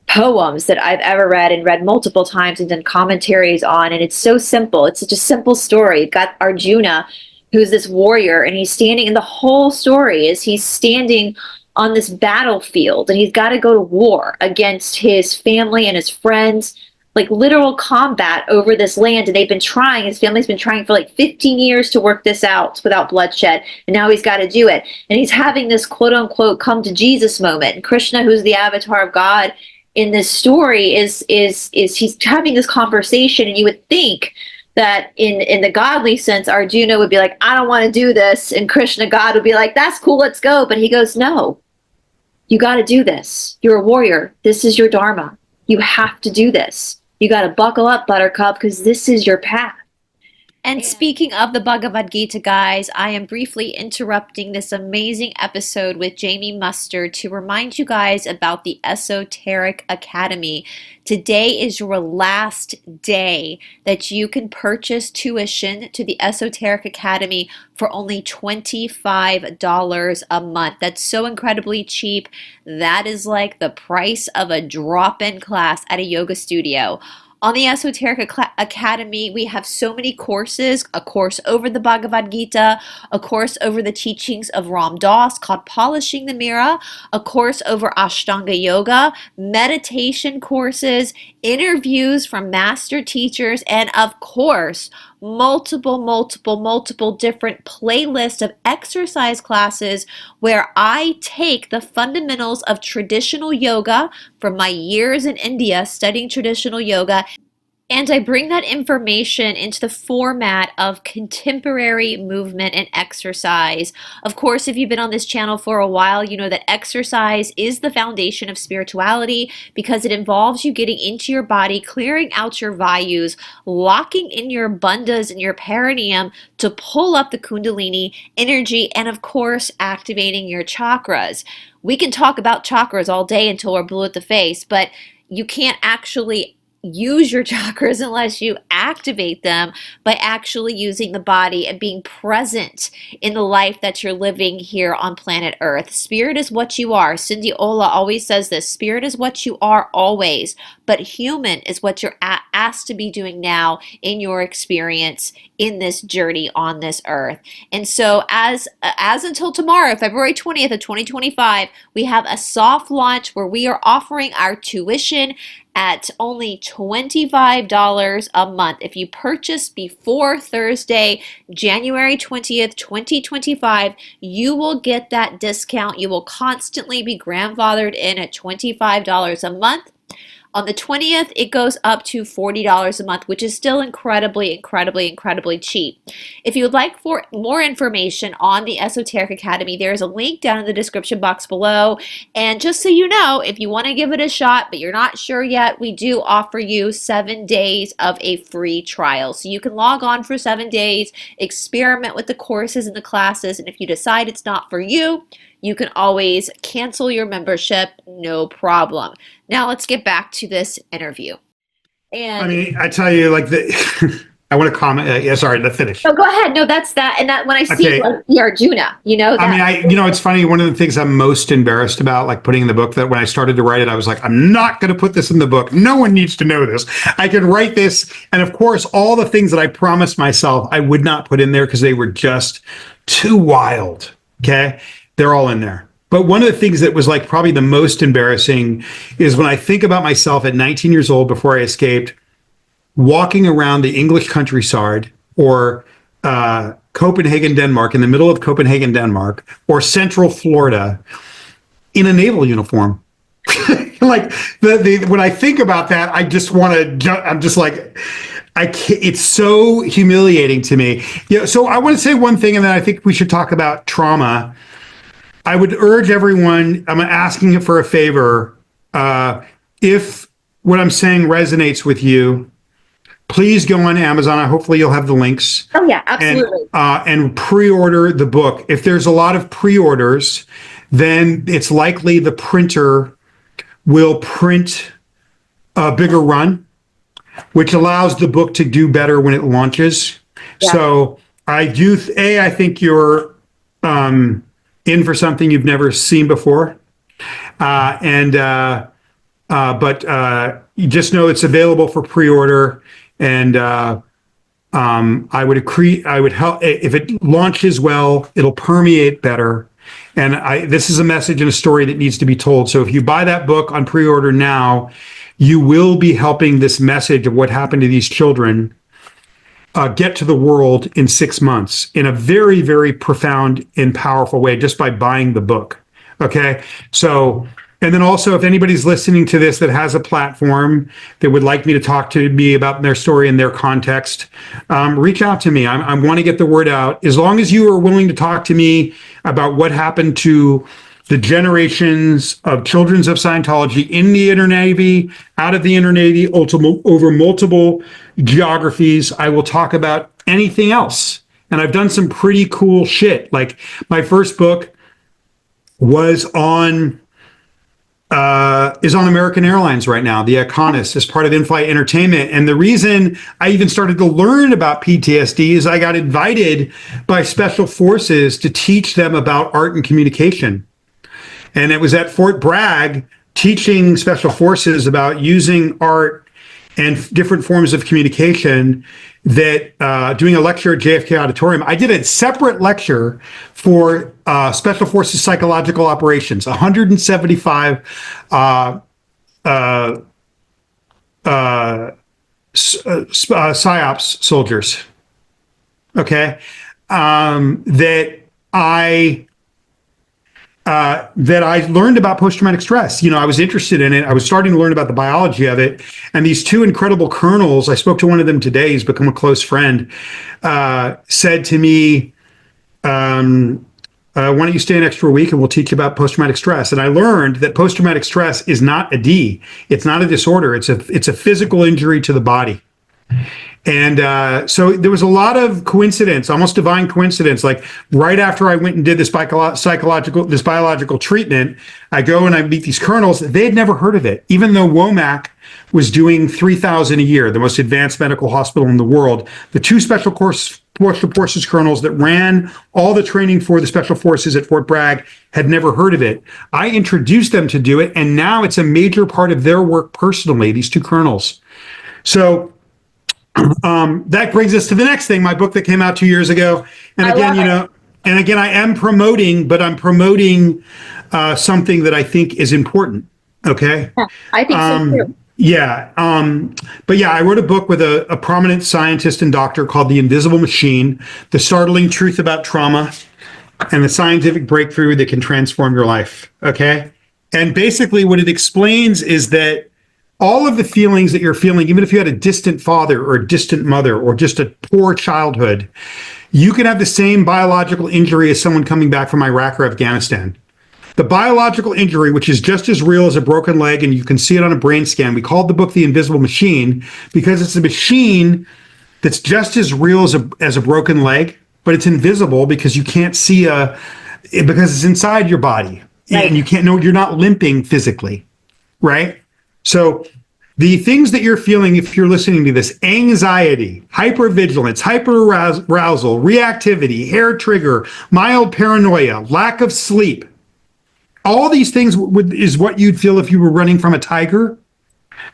poems that I've ever read and read multiple times and done commentaries on. And it's so simple. It's such a simple story. You've got Arjuna, who's this warrior, and he's standing, and the whole story is he's standing on this battlefield and he's got to go to war against his family and his friends, like literal combat over this land. And they've been trying, his family's been trying for like 15 years to work this out without bloodshed. And now he's got to do it. And he's having this quote unquote come to Jesus moment. And Krishna, who's the avatar of God in this story, is he's having this conversation. And you would think that in the godly sense, Arjuna would be like, I don't want to do this. And Krishna, God, would be like, that's cool, let's go. But he goes, no, you got to do this. You're a warrior. This is your dharma. You have to do this. You got to buckle up, Buttercup, because this is your path. And speaking of the Bhagavad Gita, guys, I am briefly interrupting this amazing episode with Jamie Mustard to remind you guys about the Esoteric Academy. Today is your last day that you can purchase tuition to the Esoteric Academy for only $25 a month. That's so incredibly cheap. That is like the price of a drop-in class at a yoga studio. On the Esoteric Academy, we have so many courses, a course over the Bhagavad Gita, a course over the teachings of Ram Dass called Polishing the Mira, a course over Ashtanga Yoga, meditation courses, interviews from master teachers, and of course, multiple different playlists of exercise classes where I take the fundamentals of traditional yoga from my years in India studying traditional yoga, and I bring that information into the format of contemporary movement and exercise. Of course, if you've been on this channel for a while, you know that exercise is the foundation of spirituality because it involves you getting into your body, clearing out your vayus, locking in your bandhas and your perineum to pull up the kundalini energy, and of course, activating your chakras. We can talk about chakras all day until we're blue at the face, but you can't actually use your chakras unless you activate them by actually using the body and being present in the life that you're living here on planet Earth. Spirit is what you are. Cindy Ola always says this: spirit is what you are always, but human is what you're asked to be doing now in your experience in this journey on this earth. And so as until tomorrow, February 20th of 2025, we have a soft launch where we are offering our tuition at only $25 a month. If you purchase before Thursday, January 20th, 2025, you will get that discount. You will constantly be grandfathered in at $25 a month. On the 20th, it goes up to $40 a month, which is still incredibly cheap. If you would like for more information on the Esoteric Academy, there is a link down in the description box below. And just so you know, if you want to give it a shot, but you're not sure yet, we do offer you 7 days of a free trial. So you can log on for 7 days, experiment with the courses and the classes, and if you decide it's not for you, you can always cancel your membership, no problem. Now let's get back to this interview. And I mean, I tell you, like I want to comment. Yeah, sorry, to finish. No, go ahead. No, that's that. And that when I see like, the Arjuna, you know. That, I mean, it's funny. One of the things I'm most embarrassed about, like putting in the book, that when I started to write it, I was like, I'm not going to put this in the book. No one needs to know this. I can write this. And of course, all the things that I promised myself I would not put in there because they were just too wild. Okay. They're all in there. But one of the things that was like probably the most embarrassing is when I think about myself at 19 years old before I escaped, walking around the English countryside or Copenhagen, Denmark, in the middle of Copenhagen, Denmark, or Central Florida in a naval uniform. like the when I think about that, I just want to jump. I'm just like, I can't, it's so humiliating to me. Yeah. So I want to say one thing, and then I think we should talk about trauma. I would urge everyone, I'm asking it for a favor. If what I'm saying resonates with you, please go on Amazon. Hopefully you'll have the links. Oh yeah, absolutely. And pre-order the book. If there's a lot of pre-orders, then it's likely the printer will print a bigger run, which allows the book to do better when it launches. Yeah. So I think you're in for something you've never seen before. But you just know it's available for pre-order. And I would help if it launches well, it'll permeate better. And this is a message and a story that needs to be told. So if you buy that book on pre-order now, you will be helping this message of what happened to these children get to the world in 6 months in a very, very profound and powerful way just by buying the book. Okay. So, and then also, if anybody's listening to this that has a platform that would like me to talk to me about their story and their context, reach out to me. I want to get the word out. As long as you are willing to talk to me about what happened to the generations of children of Scientology in the Inner Navy, out of the Inner Navy, over multiple geographies, I will talk about anything else. And I've done some pretty cool shit. Like my first book was is on American Airlines right now, the Iconist, as part of in-flight entertainment. And the reason I even started to learn about PTSD is I got invited by Special Forces to teach them about art and communication. And it was at Fort Bragg teaching Special Forces about using art and different forms of communication that doing a lecture at JFK Auditorium. I did a separate lecture for Special Forces Psychological Operations, 175 PSYOPs soldiers, okay, that I learned about post-traumatic stress. You know, I was interested in it. I was starting to learn about the biology of it. And these two incredible colonels, I spoke to one of them today, he's become a close friend, said to me, why don't you stay an extra week and we'll teach you about post-traumatic stress. And I learned that post-traumatic stress is not a D. It's not a disorder. It's a physical injury to the body. And so there was a lot of coincidence, almost divine coincidence. Like right after I went and did this biological treatment, I go and I meet these colonels. They had never heard of it, even though Womack was doing 3,000 a year, the most advanced medical hospital in the world. The two Special Forces colonels that ran all the training for the Special Forces at Fort Bragg had never heard of it. I introduced them to do it, and now it's a major part of their work personally, these two colonels. So that brings us to the next thing, my book that came out 2 years ago. And again, I am promoting, but I'm promoting something that I think is important. Okay. Yeah, I think so too. Yeah. But yeah, I wrote a book with a prominent scientist and doctor called The Invisible Machine, The Startling Truth About Trauma and the Scientific Breakthrough That Can Transform Your Life. Okay. And basically what it explains is that all of the feelings that you're feeling, even if you had a distant father or a distant mother or just a poor childhood, you can have the same biological injury as someone coming back from Iraq or Afghanistan. The biological injury, which is just as real as a broken leg, and you can see it on a brain scan. We called the book The Invisible Machine because it's a machine that's just as real as a broken leg, but it's invisible because you can't see because it's inside your body. Right. And you can't know, you're not limping physically, right? So the things that you're feeling, if you're listening to this, anxiety, hypervigilance, hyperarousal, reactivity, hair trigger, mild paranoia, lack of sleep, all these things is what you'd feel if you were running from a tiger.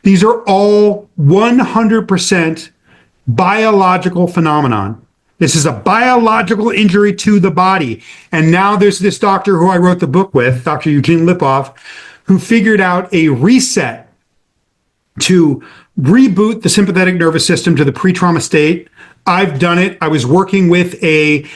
These are all 100% biological phenomenon. This is a biological injury to the body. And now there's this doctor who I wrote the book with, Dr. Eugene Lipoff, who figured out a reset to reboot the sympathetic nervous system to the pre-trauma state. I've done it. I was working with a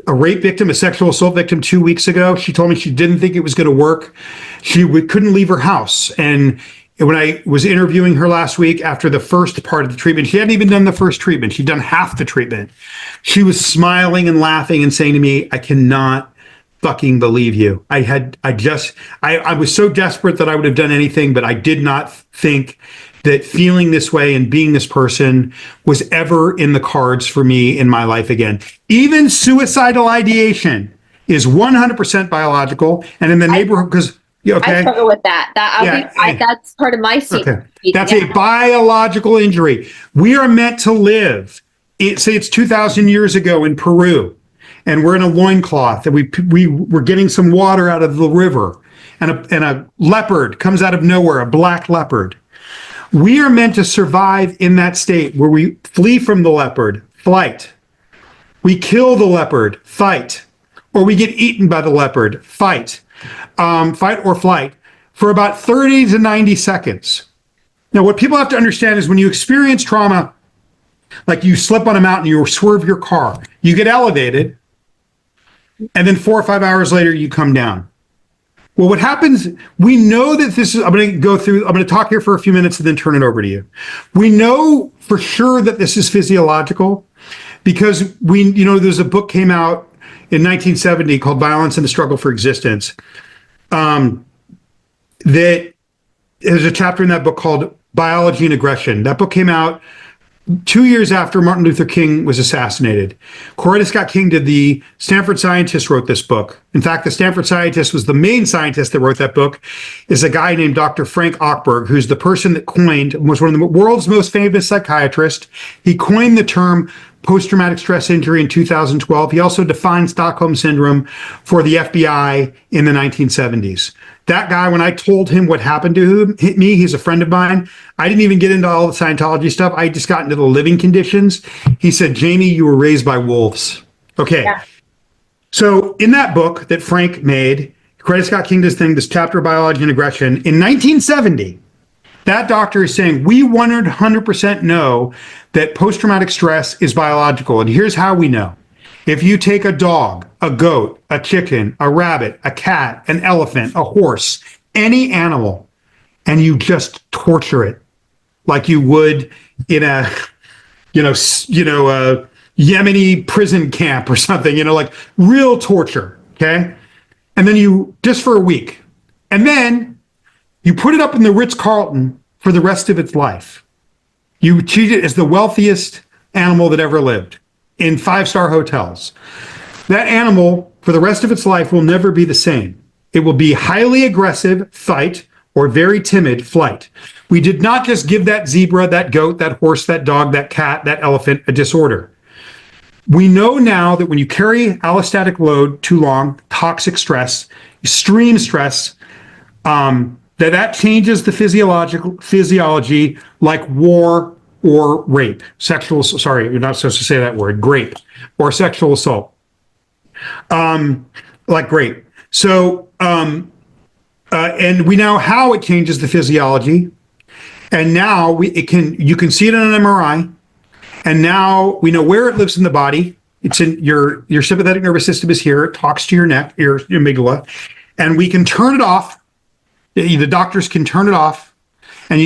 a rape victim, a sexual assault victim 2 weeks ago. She told me she didn't think it was going to work. She couldn't leave her house. And when I was interviewing her last week after the first part of the treatment, she hadn't even done the first treatment. She'd done half the treatment. She was smiling and laughing and saying to me, I cannot fucking believe you. I was so desperate that I would have done anything, but I did not think that feeling this way and being this person was ever in the cards for me in my life again. Even suicidal ideation is 100% biological. And in the neighborhood, because I struggle with that. That's part of my secret. Okay. That's a biological injury. We are meant to live. Say it's 2,000 years ago in Peru, and we're in a loincloth, and we're getting some water out of the river, and a leopard comes out of nowhere, a black leopard. We are meant to survive in that state where we flee from the leopard, flight. We kill the leopard, fight. Or we get eaten by the leopard, fight. Fight or flight, for about 30 to 90 seconds. Now, what people have to understand is when you experience trauma, like you slip on a mountain, you swerve your car, you get elevated, and then 4 or 5 hours later, you come down. Well, what happens, we know that this is, I'm going to talk here for a few minutes and then turn it over to you. We know for sure that this is physiological because there's a book came out in 1970 called Violence and the Struggle for Existence. That there's a chapter in that book called Biology and Aggression. That book came out 2 years after Martin Luther King was assassinated. Coretta Scott King the Stanford scientist wrote this book. In fact, the Stanford scientist was the main scientist that wrote that book, is a guy named Dr. Frank Ochberg, who's the person that was one of the world's most famous psychiatrists. He coined the term post-traumatic stress injury in 2012. He also defined Stockholm syndrome for the FBI in the 1970s. That guy, when I told him what happened to me, he's a friend of mine. I didn't even get into all the Scientology stuff. I just got into the living conditions. He said, Jamie, you were raised by wolves. Okay. Yeah. So in that book that Frank made, Coretta Scott King does this chapter of Biology and Aggression, in 1970, that doctor is saying, we 100% know that post-traumatic stress is biological. And here's how we know. If you take a dog, a goat, a chicken, a rabbit, a cat, an elephant, a horse, any animal, and you just torture it like you would in a, a Yemeni prison camp or something, like real torture, okay? And then you, just for a week, and then you put it up in the Ritz-Carlton for the rest of its life. You treat it as the wealthiest animal that ever lived in 5-star hotels. That animal, for the rest of its life, will never be the same. It will be highly aggressive, fight, or very timid, flight. We did not just give that zebra, that goat, that horse, that dog, that cat, that elephant a disorder. We know now that when you carry allostatic load too long, toxic stress, extreme stress, that changes the physiology like war or rape, you're not supposed to say that word, grape, or sexual assault, like grape. So, and we know how it changes the physiology, and now you can see it on an MRI, and now we know where it lives in the body. It's in your sympathetic nervous system is here. It talks to your neck, your amygdala, and we can turn it off. The doctors can turn it off, and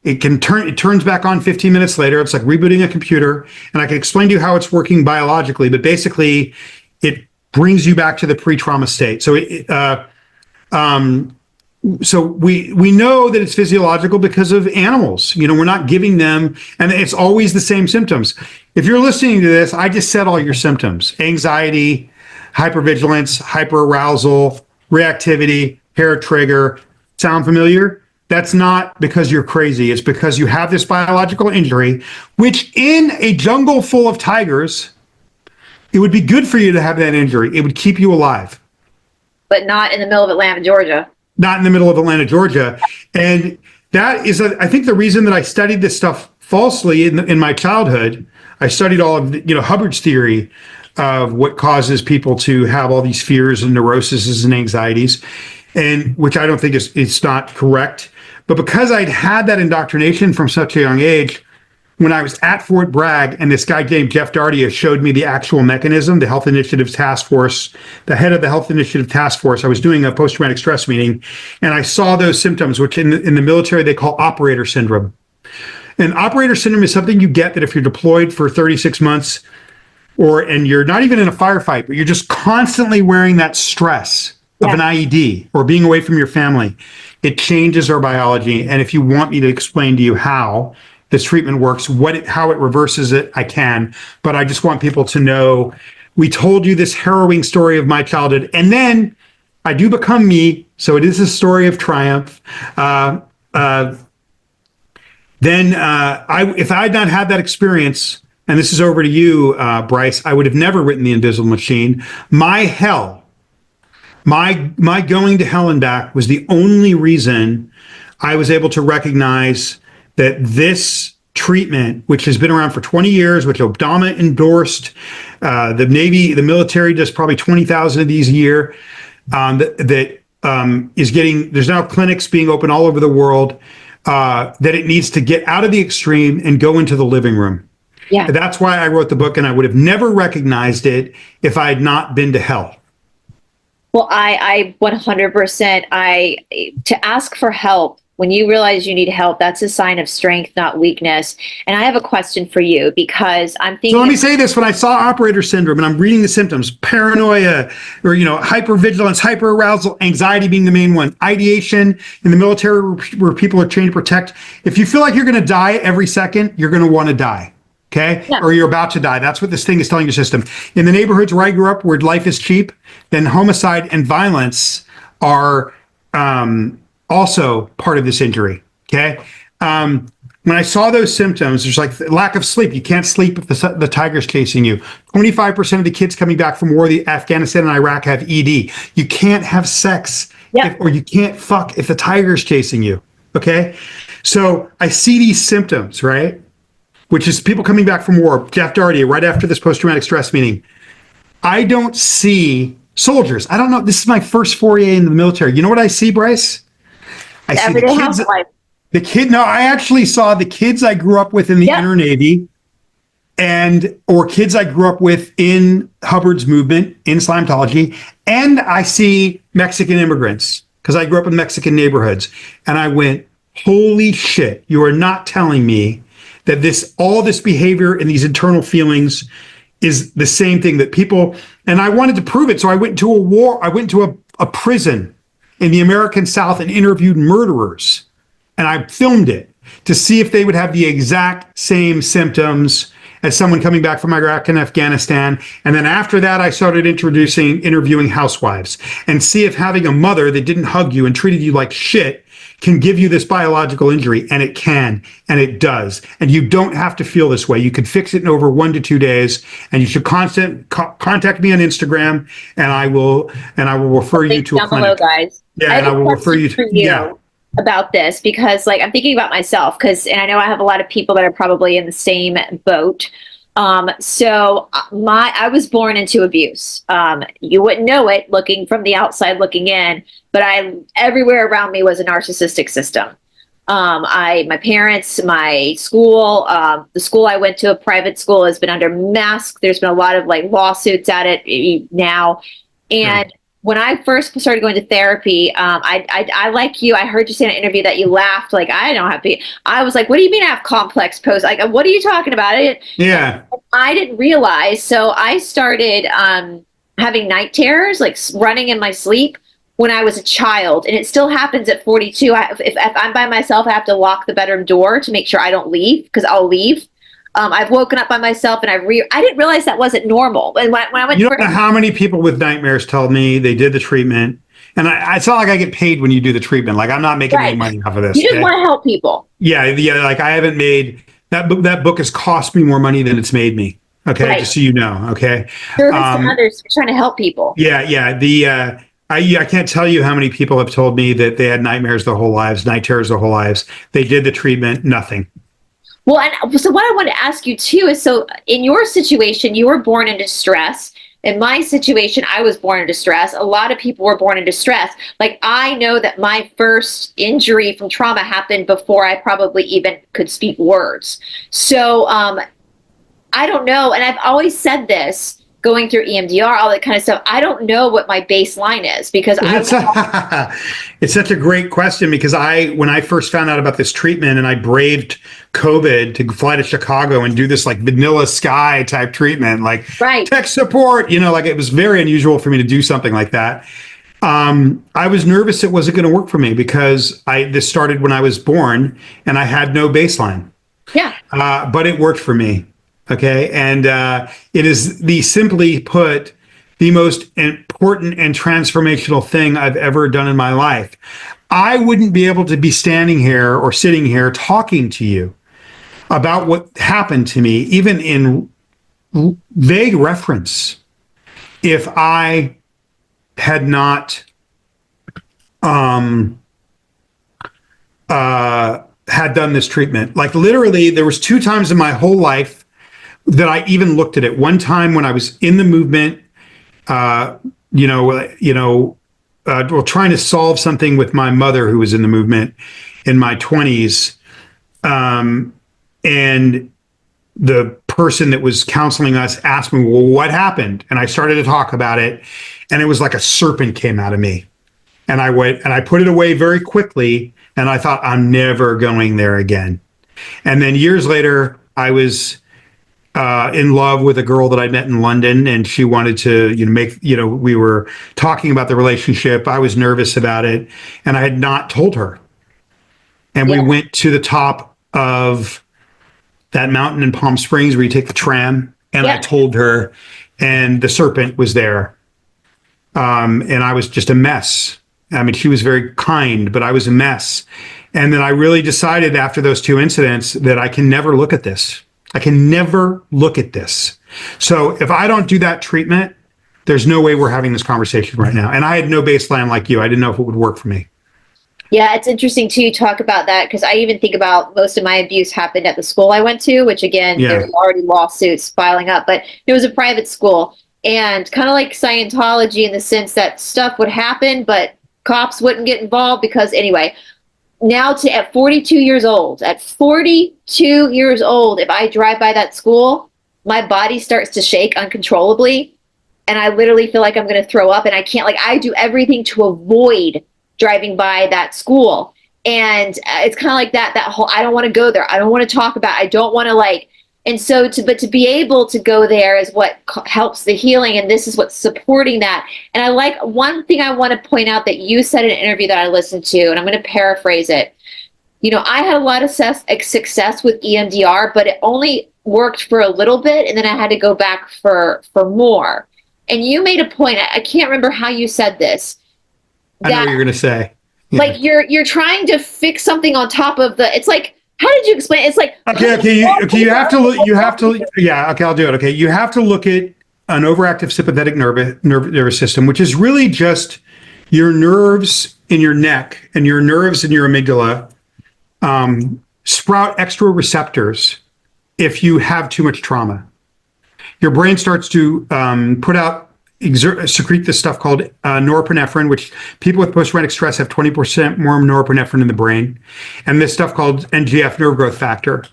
it turns back on 15 minutes later. It's like rebooting a computer, and I can explain to you how it's working biologically, but basically it brings you back to the pre-trauma state. So so we know that it's physiological because of animals. We're not giving them, and it's always the same symptoms. If you're listening to this, I just said all your symptoms: anxiety, hypervigilance, hyperarousal, reactivity, hair trigger. Sound familiar? That's not because you're crazy. It's because you have this biological injury, which in a jungle full of tigers, it would be good for you to have that injury. It would keep you alive. But not in the middle of Atlanta, Georgia. Not in the middle of Atlanta, Georgia. And that is, I think, the reason that I studied this stuff falsely in my childhood. I studied all of, Hubbard's theory of what causes people to have all these fears and neuroses and anxieties, and which I don't think it's not correct. But because I'd had that indoctrination from such a young age, when I was at Fort Bragg, and this guy named Jeff Dardia showed me the actual mechanism, the Health Initiative Task Force, the head of the Health Initiative Task Force. I was doing a post-traumatic stress meeting, and I saw those symptoms, which in the military they call operator syndrome. And operator syndrome is something you get that if you're deployed for 36 months, and you're not even in a firefight, but you're just constantly wearing that stress of an IED or being away from your family, it changes our biology. And if you want me to explain to you how this treatment works, how it reverses it, I can. But I just want people to know, we told you this harrowing story of my childhood, and then I do become me. So it is a story of triumph. If I had not had that experience, and this is over to you, Bryce, I would have never written The Invisible Machine. My hell, my going to hell and back was the only reason I was able to recognize that this treatment, which has been around for 20 years, which Obama endorsed, the Navy, the military does probably 20,000 of these a year, there's now clinics being open all over the world, that it needs to get out of the extreme and go into the living room. Yeah. That's why I wrote the book, and I would have never recognized it if I had not been to hell. Well, I 100%, to ask for help when you realize you need help, that's a sign of strength, not weakness. And I have a question for you, because I'm thinking. So let me say this: when I saw operator syndrome and I'm reading the symptoms, paranoia, or hypervigilance, hyperarousal, anxiety being the main one, ideation in the military where people are trained to protect. If you feel like you're going to die every second, you're going to want to die. Okay. Yeah. Or you're about to die. That's what this thing is telling your system. In the neighborhoods where I grew up, where life is cheap, then homicide and violence are also part of this injury. Okay. When I saw those symptoms, there's like lack of sleep. You can't sleep if the tiger's chasing you. 25% of the kids coming back from war, Afghanistan and Iraq, have ED. You can't have sex, or you can't fuck if the tiger's chasing you. Okay. So I see these symptoms, right? Which is people coming back from war. Jeff Dardia, right after this post-traumatic stress meeting. I don't see soldiers. I don't know. This is my first foray in the military. You know what I see, Bryce? I see the kids. No, I actually saw the kids I grew up with in the Inner Navy, or kids I grew up with in Hubbard's movement, in Scientology, and I see Mexican immigrants, because I grew up in Mexican neighborhoods. And I went, holy shit, you are not telling me that all this behavior and these internal feelings is the same thing that people, and I wanted to prove it. So I went to a prison in the American South and interviewed murderers. And I filmed it to see if they would have the exact same symptoms as someone coming back from Iraq and Afghanistan. And then after that, I started interviewing housewives, and see if having a mother that didn't hug you and treated you like shit can give you this biological injury. And it can, and it does. And you don't have to feel this way. You can fix it in over 1 to 2 days. And you should contact me on Instagram, and I will refer you to a clinic. Below, guys. Yeah, and I will refer you to about this, because I'm thinking about myself, and I know I have a lot of people that are probably in the same boat. So I was born into abuse. You wouldn't know it looking from the outside looking in, but everywhere around me was a narcissistic system. My parents, my school, the school I went to, a private school, has been under mask. There's been a lot of lawsuits at it now. And when I first started going to therapy, I like you, I heard you say in an interview that you laughed. I don't have to. I was like, what do you mean I have complex post? What are you talking about? I didn't realize. So I started having night terrors, running in my sleep when I was a child. And it still happens at 42. If I'm by myself, I have to lock the bedroom door to make sure I don't leave, because I'll leave. I've woken up by myself, and I didn't realize that wasn't normal. And when I went, you don't know how many people with nightmares told me they did the treatment, and it's not like I get paid when you do the treatment. I'm not making any money off of this. You just want to help people. Yeah. I haven't made that book. That book has cost me more money than it's made me. Okay, just so you know. Okay. Service to others, trying to help people. Yeah. I can't tell you how many people have told me that they had nightmares their whole lives, night terrors their whole lives. They did the treatment, nothing. Well, and so what I want to ask you too is, so in your situation, you were born into stress. in my situation, I was born into stress. A lot of people were born into stress. Like, I know that my first injury from trauma happened before I probably even could speak words. So I don't know. And I've always said this, going through EMDR, all that kind of stuff. I don't know what my baseline is, because it's such a great question, because when I first found out about this treatment and I braved COVID to fly to Chicago and do this like vanilla sky type treatment, like tech support, like it was very unusual for me to do something like that. I was nervous it wasn't going to work for me, because this started when I was born and I had no baseline. Yeah. But it worked for me. Okay. And it is, simply put, the most important and transformational thing I've ever done in my life. I wouldn't be able to be standing here or sitting here talking to you about what happened to me, even in vague reference, if I had not had done this treatment. Like, literally, there was 2 times in my whole life that I even looked at it. One time when I was in the movement, trying to solve something with my mother, who was in the movement in my 20s. And the person that was counseling us asked me, well, what happened? And I started to talk about it. And it was like a serpent came out of me. And I went and I put it away very quickly. And I thought, I'm never going there again. And then years later, I was in love with a girl that I met in London, and she wanted to, we were talking about the relationship. I was nervous about it, and I had not told her. And we went to the top of that mountain in Palm Springs where you take the tram, and I told her, and the serpent was there. And I was just a mess. I mean, she was very kind, but I was a mess. And then I really decided after those 2 incidents that I can never look at this. I can never look at this. So if I don't do that treatment, there's no way we're having this conversation right now. And I had no baseline like you. I didn't know if it would work for me. Yeah, it's interesting too, talk about that, because I even think about most of my abuse happened at the school I went to, which again, there's already lawsuits piling up, but it was a private school, and kind of like Scientology in the sense that stuff would happen, but cops wouldn't get involved because anyway. Now at 42 years old, if I drive by that school, my body starts to shake uncontrollably, and I literally feel like I'm going to throw up, and I can't, I do everything to avoid driving by that school. And it's kind of like that whole, I don't want to go there. I don't want to talk about it. I don't want to and so but to be able to go there is what helps the healing. And this is what's supporting that. And I like one thing I want to point out that you said in an interview that I listened to, and I'm going to paraphrase it. I had a lot of success with EMDR, but it only worked for a little bit. And then I had to go back for more. And you made a point. I can't remember how you said this. I know what you're going to say. Yeah. You're trying to fix something on top of it's like, how did you explain it? It's like, you have to look, I'll do it. Okay. You have to look at an overactive sympathetic nervous system, which is really just your nerves in your neck and your nerves in your amygdala sprout extra receptors if you have too much trauma. Your brain starts to secrete this stuff called norepinephrine, which people with post-traumatic stress have 20% more norepinephrine in the brain, and this stuff called NGF, nerve growth factor.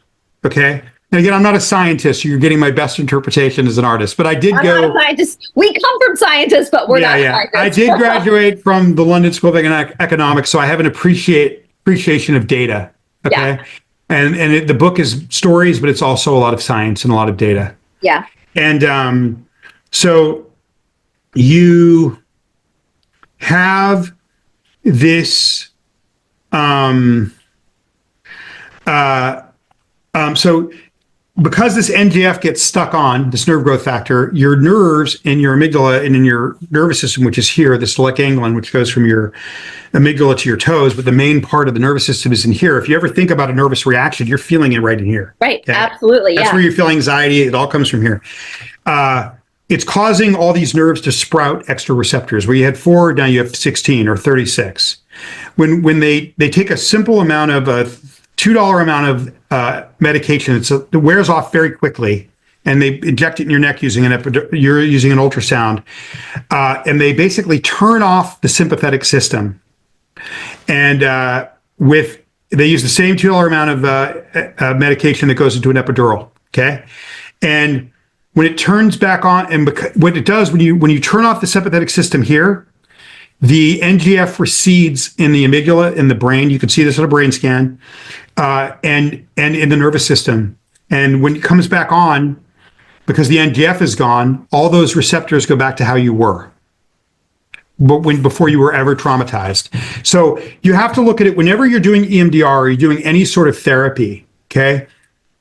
Okay. And again, I'm not a scientist. So you're getting my best interpretation as an artist, but I'm not a scientist. We come from scientists, but we're not scientists. I did graduate from the London School of Economics, so I have an appreciation of data. Okay. Yeah. And the book is stories, but it's also a lot of science and a lot of data. Yeah. And so you have this so because this NGF gets stuck on this nerve growth factor, your nerves in your amygdala and in your nervous system, which is here, the stellate ganglion, which goes from your amygdala to your toes, but the main part of the nervous system is in here. If you ever think about a nervous reaction, you're feeling it right in here. Right. Okay? Absolutely. That's where you feel anxiety. It all comes from here. It's causing all these nerves to sprout extra receptors. Where you had 4, now you have 16 or 36. When they take a simple amount of $2 amount of medication, it wears off very quickly and they inject it in your neck using you're using an ultrasound, and they basically turn off the sympathetic system, and they use the same $2 amount of medication that goes into an epidural. Okay, and when it turns back on, and what it does when you turn off the sympathetic system here, the NGF recedes in the amygdala in the brain. You can see this on a brain scan, and in the nervous system. And when it comes back on, because the NGF is gone, all those receptors go back to how you were, but before you were ever traumatized. So you have to look at it whenever you're doing EMDR or you're doing any sort of therapy. Okay,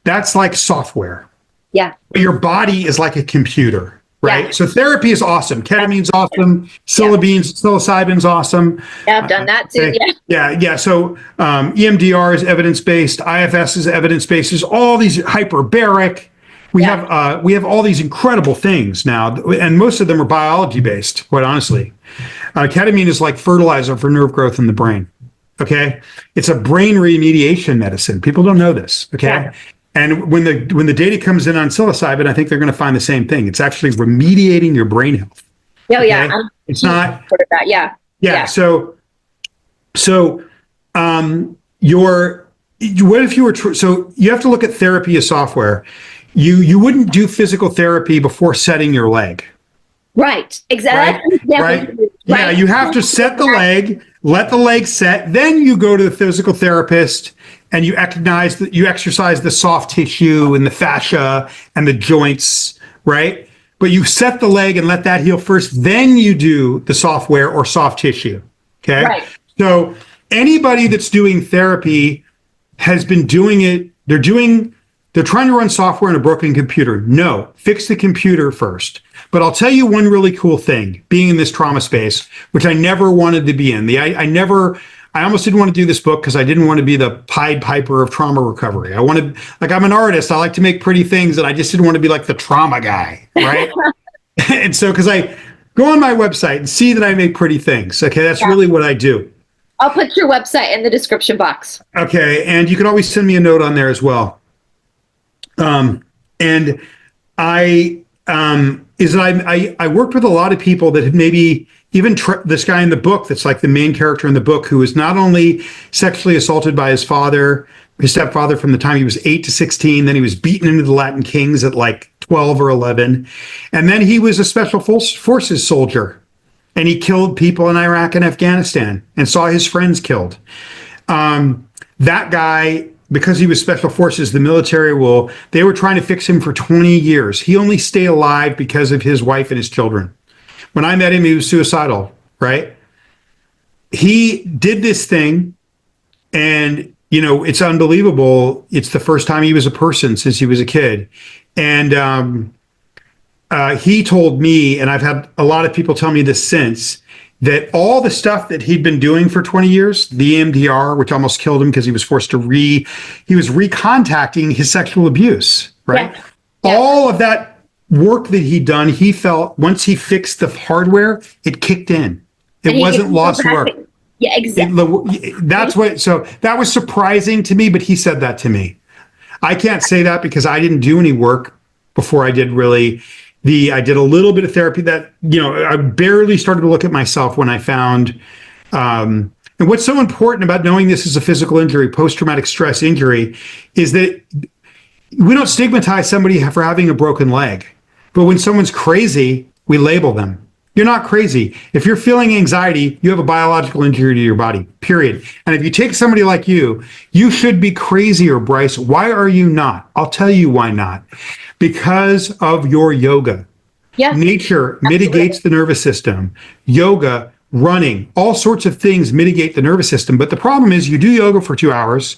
that's like software. Yeah. Your body is like a computer. Right. Yeah. So therapy is awesome. Ketamine's awesome. Psilocybin's awesome. Yeah, I've done that too. Yeah. So EMDR is evidence-based. IFS is evidence-based. There's all these hyperbaric. We have all these incredible things now, and most of them are biology-based, quite honestly. Ketamine is like fertilizer for nerve growth in the brain. Okay. It's a brain remediation medicine. People don't know this. Okay. Yeah. And when the data comes in on psilocybin, I think they're going to find the same thing. It's actually remediating your brain health. Oh, okay? Yeah. It's not. That. Yeah. So what if you were, so you have to look at therapy as software. You wouldn't do physical therapy before setting your leg. Right. Exactly. Right. Yeah. You have to set the leg, let the leg set, then you go to the physical therapist and you exercise the soft tissue and the fascia and the joints, right? But you set the leg and let that heal first, then you do the software or soft tissue, okay? Right. So anybody that's doing therapy has been doing it, they're trying to run software on a broken computer. No, fix the computer first. But I'll tell you one really cool thing, being in this trauma space, which I never wanted to be in. I almost didn't want to do this book because I didn't want to be the Pied Piper of trauma recovery. I'm an artist. I like to make pretty things, and I just didn't want to be like the trauma guy, right? And so, because I go on my website and see that I make pretty things. Okay, that's really what I do. I'll put your website in the description box. Okay, and you can always send me a note on there as well. And I worked with a lot of people that had maybe even this guy in the book that's like the main character in the book, who was not only sexually assaulted by his stepfather from the time he was 8 to 16, then he was beaten into the Latin Kings at like 12 or 11. And then he was a special forces soldier, and he killed people in Iraq and Afghanistan and saw his friends killed. That guy, because he was special forces, the military they were trying to fix him for 20 years. He only stayed alive because of his wife and his children. When I met him, he was suicidal, right? He did this thing, and, it's unbelievable. It's the first time he was a person since he was a kid. And he told me, and I've had a lot of people tell me this since, that all the stuff that he'd been doing for 20 years, the EMDR, which almost killed him because he was forced to he was recontacting his sexual abuse, right? Yeah. All of that work that he'd done, he felt once he fixed the hardware, it kicked in. It wasn't lost work. Yeah, exactly. So that was surprising to me, but he said that to me. I can't say that because I didn't do any work before I did I did a little bit of therapy that, I barely started to look at myself when I found, and what's so important about knowing this is a physical injury, post-traumatic stress injury, is that we don't stigmatize somebody for having a broken leg. But when someone's crazy, we label them. You're not crazy. If you're feeling anxiety, you have a biological injury to your body, period. And if you take somebody like you should be crazier, Bryce. Why are you not? I'll tell you why not. Because of your yoga. Yeah. Nature mitigates the nervous system. Yoga, running, all sorts of things mitigate the nervous system. But the problem is you do yoga for 2 hours.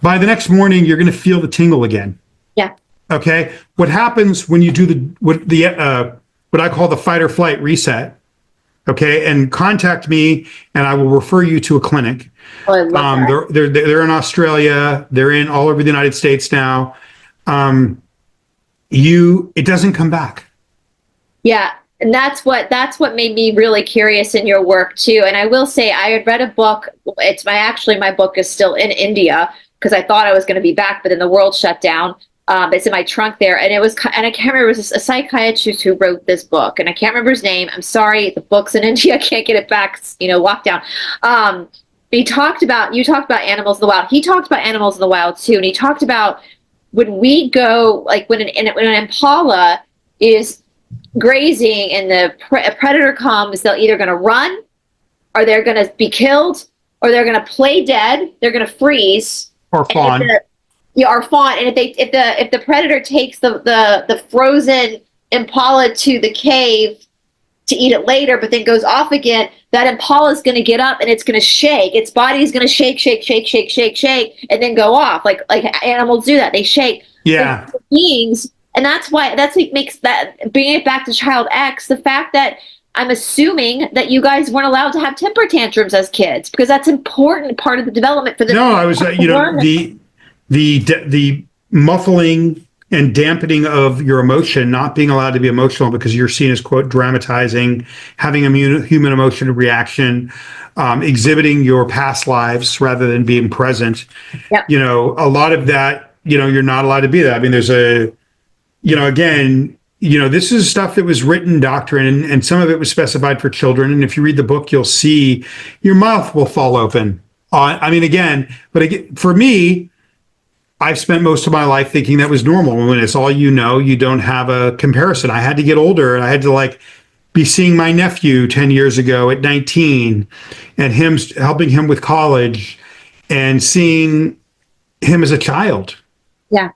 By the next morning, you're going to feel the tingle again. Yeah. Okay. What happens when you do what I call the fight or flight reset? Okay, and contact me, and I will refer you to a clinic. Oh, I love that. They're in Australia. They're in all over the United States now. It doesn't come back. Yeah. And that's what made me really curious in your work too. And I will say I had read a book. My book is still in India because I thought I was going to be back, but then the world shut down. It's in my trunk there, and and I can't remember. It was a psychiatrist who wrote this book, and I can't remember his name. I'm sorry, the book's in India. I can't get it back. Lockdown. You talked about animals in the wild. He talked about animals in the wild too, and he talked about when we go, like when an impala is grazing and a predator comes, they're either going to run, or they're going to be killed, or they're going to play dead. They're going to freeze or fawn. Or fawn. And if the predator takes the frozen impala to the cave to eat it later, but then goes off again, that impala is going to get up and it's going to shake. Its body is going to shake, and then go off. Like animals do that. They shake. Yeah. Beings, and that's what makes that, bringing it back to Child X, the fact that I'm assuming that you guys weren't allowed to have temper tantrums as kids, because that's an important part of the development for the. No, I was, the muffling and dampening of your emotion, not being allowed to be emotional because you're seen as, quote, dramatizing, having a human emotion reaction, exhibiting your past lives rather than being present. Yep. A lot of that, you're not allowed to be that. I mean, there's this is stuff that was written doctrine, and some of it was specified for children. And if you read the book, you'll see your mouth will fall open. For me, I've spent most of my life thinking that was normal. When it's all you don't have a comparison. I had to get older, and I had to be seeing my nephew 10 years ago at 19 and helping him with college and seeing him as a child. Yeah.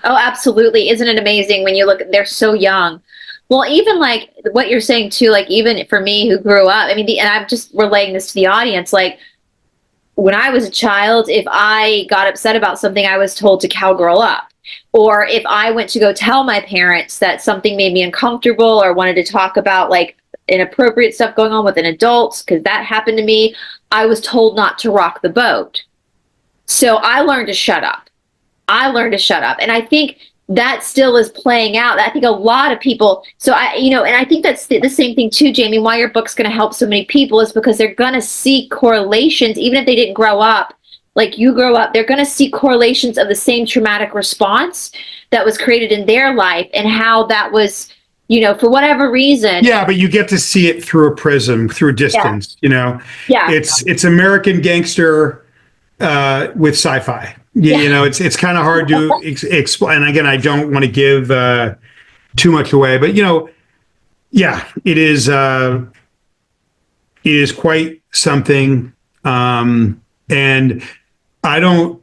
Oh, absolutely. Isn't it amazing when you look, they're so young. Well, even like what you're saying too, like even for me who grew up, and I'm just relaying this to the audience, like when I was a child, if I got upset about something, I was told to cowgirl up. Or if I went to go tell my parents that something made me uncomfortable or wanted to talk about like inappropriate stuff going on with an adult, because that happened to me, I was told not to rock the boat. So I learned to shut up. And I think that still is playing out. I think a lot of people, and I think that's the same thing too, Jamie, why your book's going to help so many people is because they're going to see correlations, even if they didn't grow up like you grow up, they're going to see correlations of the same traumatic response that was created in their life and how that was, for whatever reason. Yeah, but you get to see it through a prism, through distance, Yeah. It's American Gangster with sci-fi. It's kind of hard to explain. Again, I don't want to give too much away, but it is quite something. And I don't,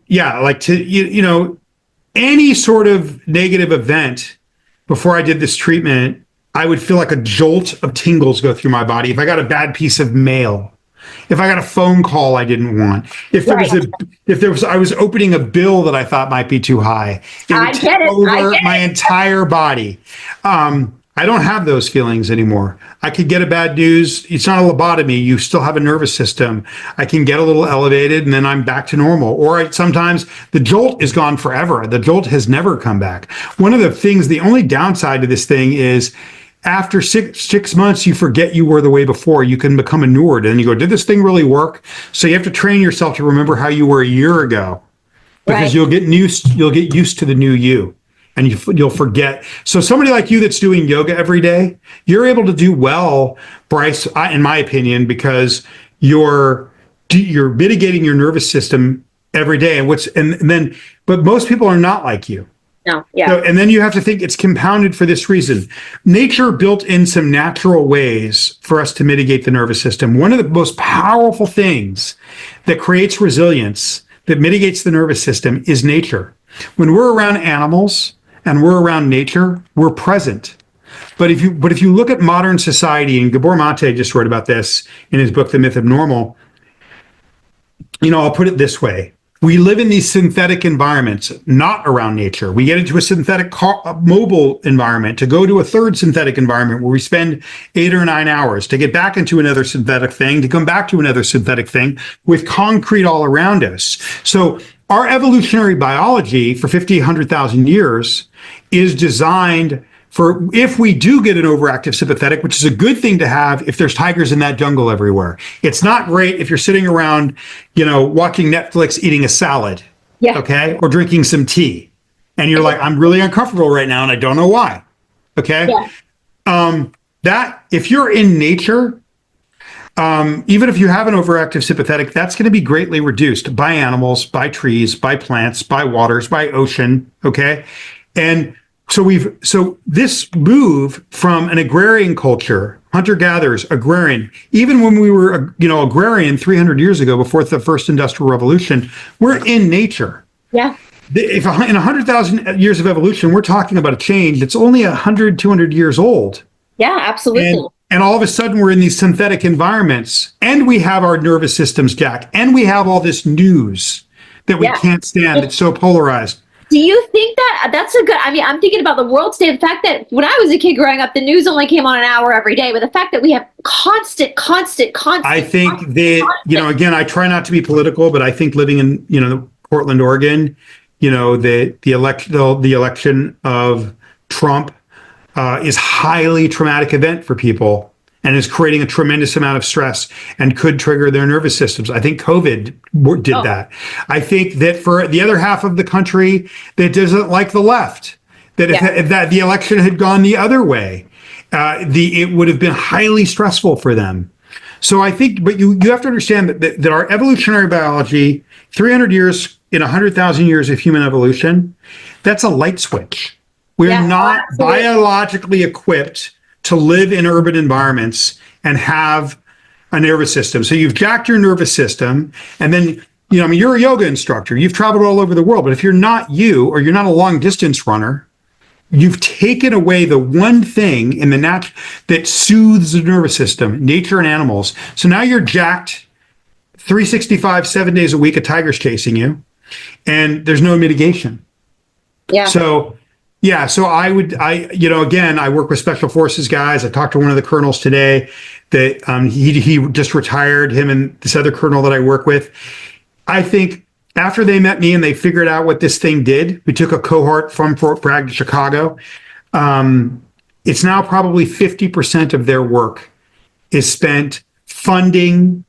any sort of negative event before I did this treatment, I would feel like a jolt of tingles go through my body. If I got a bad piece of mail, if I got a phone call I didn't want, I was opening a bill that I thought might be too high, it would take over my entire body. I don't have those feelings anymore. I could get a bad news. It's not a lobotomy. You still have a nervous system. I can get a little elevated and then I'm back to normal. Or sometimes the jolt is gone forever. The jolt has never come back. One of the things, the only downside to this thing is after six months, you forget you were the way before. You can become inured and you go, did this thing really work? So you have to train yourself to remember how you were a year ago, because you'll get used to the new you. And you'll forget. So somebody like you that's doing yoga every day, you're able to do well, Bryce, in my opinion, because you're mitigating your nervous system every day. But most people are not like you. No, yeah. So, and then you have to think it's compounded for this reason. Nature built in some natural ways for us to mitigate the nervous system. One of the most powerful things that creates resilience, that mitigates the nervous system, is nature. When we're around animals and we're around nature, we're present. But if you look at modern society, and Gabor Mate just wrote about this in his book, The Myth of Normal, I'll put it this way. We live in these synthetic environments, not around nature. We get into a synthetic mobile environment to go to a third synthetic environment where we spend 8 or 9 hours to get back into another synthetic thing, to come back to another synthetic thing with concrete all around us. So our evolutionary biology for 50, 100,000 years is designed for if we do get an overactive sympathetic, which is a good thing to have if there's tigers in that jungle everywhere. It's not great if you're sitting around, watching Netflix, eating a salad, okay, or drinking some tea. and you're like, I'm really uncomfortable right now and I don't know why. Okay. Yeah. That if you're in nature, even if you have an overactive sympathetic, that's going to be greatly reduced by animals, by trees, by plants, by waters, by ocean. Okay. And so this move from an agrarian culture, hunter-gatherers, agrarian, even when we were, agrarian 300 years ago, before the first industrial revolution, we're in nature. Yeah. If in 100,000 years of evolution, we're talking about a change that's only 100, 200 years old. Yeah, absolutely. And all of a sudden we're in these synthetic environments, and we have our nervous systems jacked, and we have all this news that we can't stand. It's so polarized. Do you think that's a good, I'm thinking about the world state, the fact that when I was a kid growing up, the news only came on an hour every day, but the fact that we have constant. I think that, again, I try not to be political, but I think living in, Portland, Oregon, the election of Trump is highly traumatic event for people and is creating a tremendous amount of stress and could trigger their nervous systems. I think COVID did that. I think that for the other half of the country that doesn't like the left, that if that the election had gone the other way, it would have been highly stressful for them. So I think, but you have to understand that our evolutionary biology, 300 years in 100,000 years of human evolution, that's a light switch. We're not biologically equipped to live in urban environments and have a nervous system. So you've jacked your nervous system, and then, you're a yoga instructor. You've traveled all over the world, but if you're not or you're not a long distance runner, you've taken away the one thing in the that soothes the nervous system, nature and animals. So now you're jacked 365, 7 days a week, a tiger's chasing you, and there's no mitigation. Yeah. So again, I work with special forces guys. I talked to one of the colonels today that he just retired, him and this other colonel that I work with. I think after they met me and they figured out what this thing did, we took a cohort from Fort Bragg to Chicago. It's now probably 50% of their work is spent funding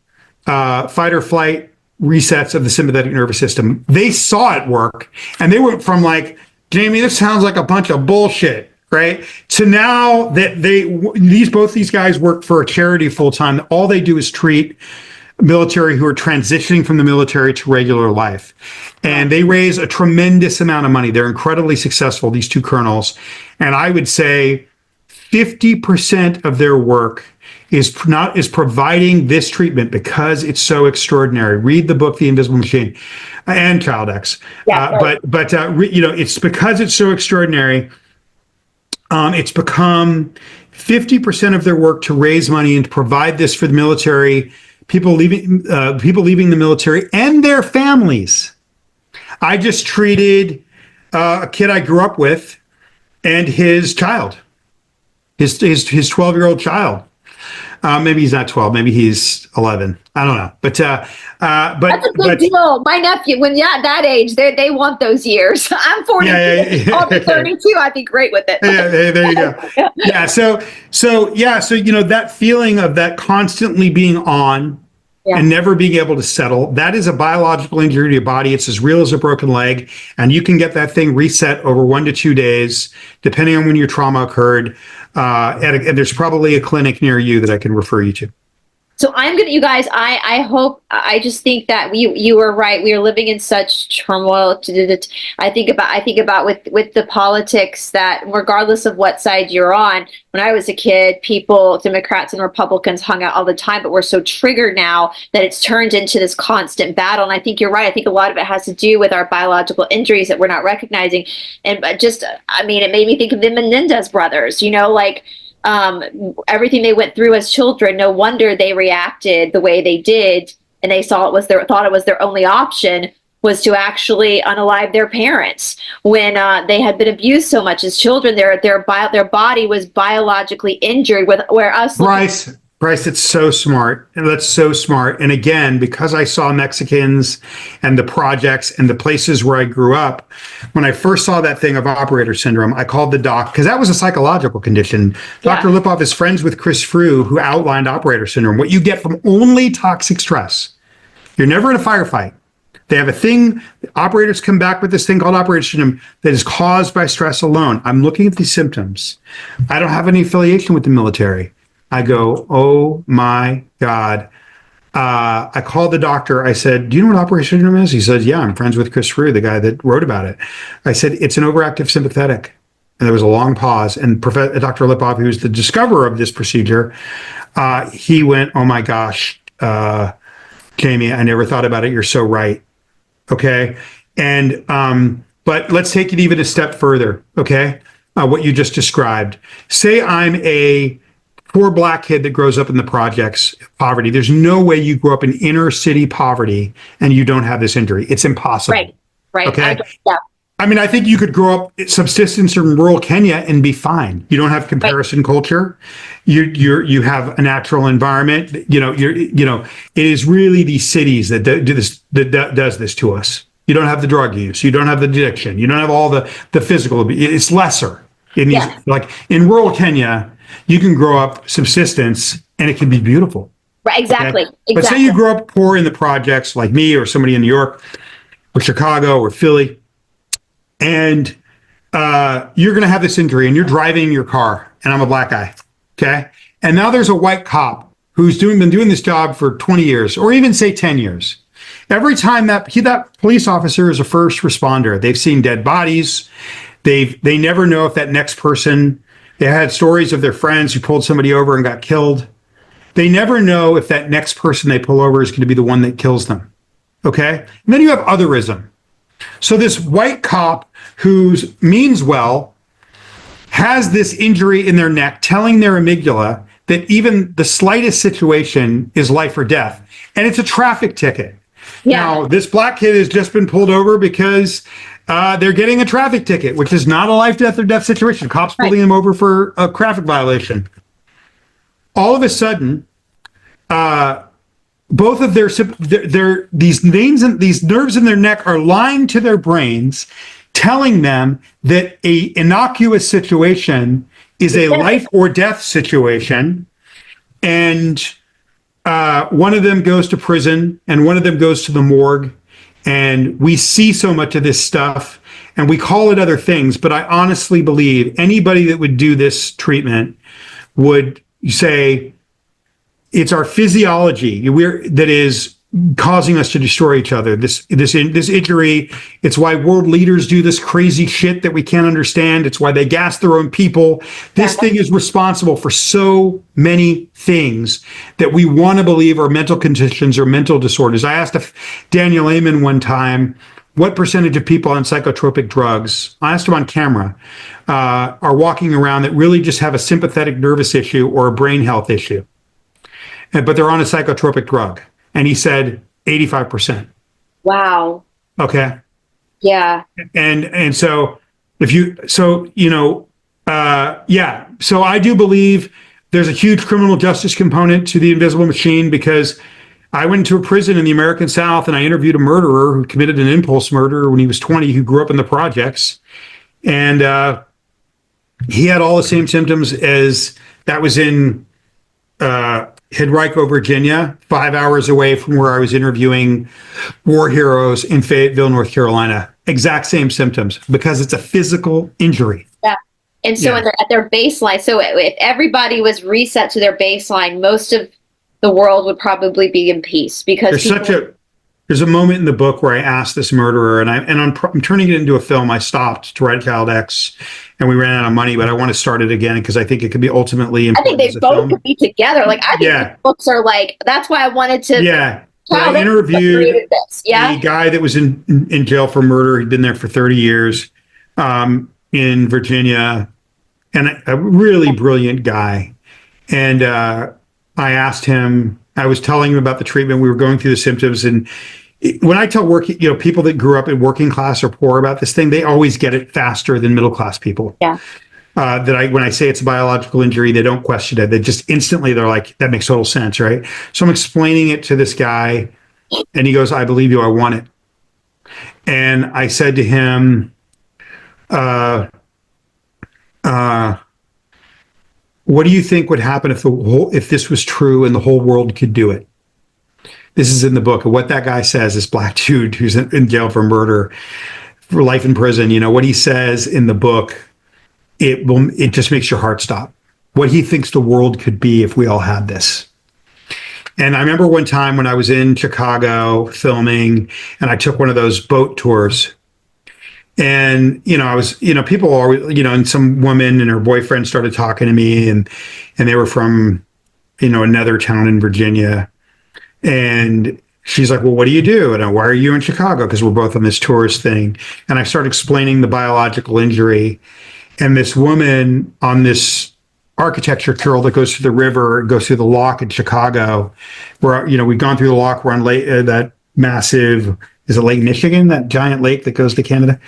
fight or flight resets of the sympathetic nervous system. They saw it work, and they went from like, Jamie, this sounds like a bunch of bullshit, right? To now that both these guys work for a charity full time. All they do is treat military who are transitioning from the military to regular life. And they raise a tremendous amount of money. They're incredibly successful, these two colonels. And I would say 50% of their work is providing this treatment because it's so extraordinary. Read the book, The Invisible Machine, and Child X. It's because it's so extraordinary. It's become 50% of their work to raise money and to provide this for the military, people leaving the military and their families. I just treated a kid I grew up with and his child, his 12-year-old child. Maybe he's not 12. Maybe he's 11. I don't know. But that's a good deal. My nephew, when you're at that age, they want those years. I'm 42. I'll be 32. I'd be great with it. Yeah, there you go. Yeah. So that feeling of that constantly being on and never being able to settle, that is a biological injury to your body. It's as real as a broken leg, and you can get that thing reset over 1 to 2 days, depending on when your trauma occurred. And there's probably a clinic near you that I can refer you to. So you guys, I just think that you were right. We are living in such turmoil. I think about with the politics that regardless of what side you're on, when I was a kid, people, Democrats and Republicans hung out all the time, but we're so triggered now that it's turned into this constant battle. And I think you're right. I think a lot of it has to do with our biological injuries that we're not recognizing. And it made me think of the Menendez brothers, everything they went through as children. No wonder they reacted the way they did, and they thought it was their only option was to actually unalive their parents when they had been abused so much as children. Their body was biologically injured. Bryce, it's so smart. And that's so smart. And again, because I saw Mexicans and the projects and the places where I grew up, when I first saw that thing of operator syndrome, I called the doc because that was a psychological condition. Dr. Lipoff is friends with Chris Frew, who outlined operator syndrome, what you get from only toxic stress. You're never in a firefight. They have a thing, operators come back with this thing called operator syndrome that is caused by stress alone. I'm looking at these symptoms. I don't have any affiliation with the military. I go, oh my God. I called the doctor. I said, do you know what operation syndrome is? He said, yeah, I'm friends with Chris Frew, the guy that wrote about it. I said, it's an overactive sympathetic. And there was a long pause. And Dr. Lipov, who was the discoverer of this procedure, he went, oh my gosh, Jamie, I never thought about it. You're so right. Okay. And, but let's take it even a step further. Okay. What you just described. Say I'm a poor black kid that grows up in the projects, poverty. There's no way you grow up in inner city poverty and you don't have this injury. It's impossible. Right. Okay. I mean, I think you could grow up subsistence in rural Kenya and be fine. You don't have comparison culture. You have a natural environment. It is really these cities that do this, that does this to us. You don't have the drug use. You don't have the addiction. You don't have all the physical. It's lesser in these, like in rural Kenya, you can grow up subsistence and it can be beautiful. Right. Exactly. Okay? But say you grow up poor in the projects like me or somebody in New York or Chicago or Philly, and you're going to have this injury and you're driving your car and I'm a black guy. Okay. And now there's a white cop who's been doing this job for 20 years or even say 10 years. Every time that police officer is a first responder, they've seen dead bodies. They never know if that next person, they had stories of their friends who pulled somebody over and got killed. They never know if that next person they pull over is going to be the one that kills them. Okay. And then you have otherism. So this white cop who means well has this injury in their neck, telling their amygdala that even the slightest situation is life or death. And it's a traffic ticket. Yeah. Now, this black kid has just been pulled over because they're getting a traffic ticket, which is not a life, death, or death situation. Cops pulling him over for a traffic violation. All of a sudden, both of these veins and these nerves in their neck are lying to their brains, telling them that a innocuous situation is a life or death situation. And one of them goes to prison and one of them goes to the morgue. And we see so much of this stuff and we call it other things. But I honestly believe anybody that would do this treatment would say, it's our physiology that is causing us to destroy each other. This injury. It's why world leaders do this crazy shit that we can't understand. It's why they gas their own people. This thing is responsible for so many things that we want to believe are mental conditions or mental disorders. I asked Daniel Amen one time, what percentage of people on psychotropic drugs, I asked him on camera, are walking around that really just have a sympathetic nervous issue or a brain health issue? But they're on a psychotropic drug. And he said 85%. Wow. Okay. Yeah. And so so I do believe there's a huge criminal justice component to the invisible machine, because I went into a prison in the American South and I interviewed a murderer who committed an impulse murder when he was 20, who grew up in the projects. And he had all the same symptoms as that was in Henrico, Virginia, 5 hours away from where I was interviewing war heroes in Fayetteville, North Carolina. Exact same symptoms, because it's a physical injury. Yeah. And so when they're at their baseline, so if everybody was reset to their baseline, most of the world would probably be in peace, because there's a moment in the book where I asked this murderer, and I'm turning it into a film. I stopped to write Child X, and we ran out of money, but I want to start it again because I think it could be ultimately important. I think they both could be together. Like, I think these books are like, that's why I wanted to. Yeah. I interviewed a guy that was in jail for murder. He'd been there for 30 years in Virginia, and a really brilliant guy. And I asked him, I was telling him about the treatment. We were going through the symptoms. And when I tell people that grew up in working class or poor about this thing, they always get it faster than middle class people. Yeah. When I say it's a biological injury, they don't question it. They just instantly, they're like, that makes total sense, right? So I'm explaining it to this guy, and he goes, I believe you, I want it. And I said to him, what do you think would happen if this was true and the whole world could do it? This is in the book. What that guy says, this black dude who's in jail for murder, for life in prison, what he says in the book, it just makes your heart stop. What he thinks the world could be if we all had this. And I remember one time when I was in Chicago filming, and I took one of those boat tours. And, I was, people always, and some woman and her boyfriend started talking to me, and they were from, another town in Virginia. And she's like, well, what do you do? And why are you in Chicago? Because we're both on this tourist thing. And I started explaining the biological injury. And this woman on this architecture trail that goes through the river, goes through the lock in Chicago, where, we've gone through the lock, we're on that massive, is it Lake Michigan, that giant lake that goes to Canada?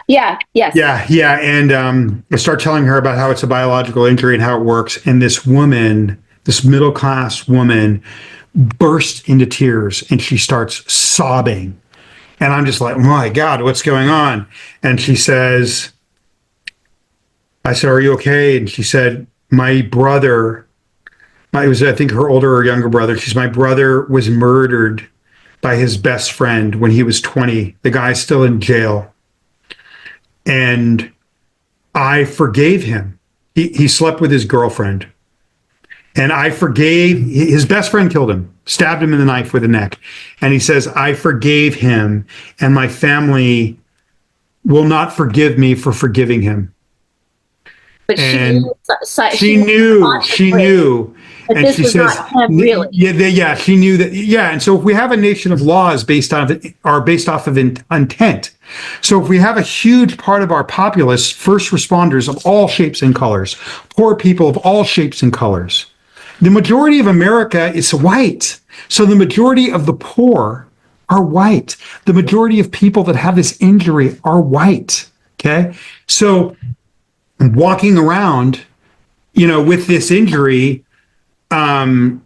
Yes. Yeah. And I start telling her about how it's a biological injury and how it works. And this woman, this middle-class woman, bursts into tears and she starts sobbing. And I'm just like, oh my God, what's going on? And she says, I said, are you okay? And she said, my brother, it was, I think, her older or younger brother. She's, my brother was murdered by his best friend when he was 20. The guy's still in jail. And I forgave him. He slept with his girlfriend. And I forgave, his best friend killed him, stabbed him in the knife with a neck. And he says, I forgave him, and my family will not forgive me for forgiving him. But and she knew. But and this she was says, not him, really. Yeah, she knew that. Yeah, and so if we have a nation of laws based off of intent, so if we have a huge part of our populace, first responders of all shapes and colors, poor people of all shapes and colors, the majority of America is white. So the majority of the poor are white. The majority of people that have this injury are white. Okay, so walking around, with this injury, and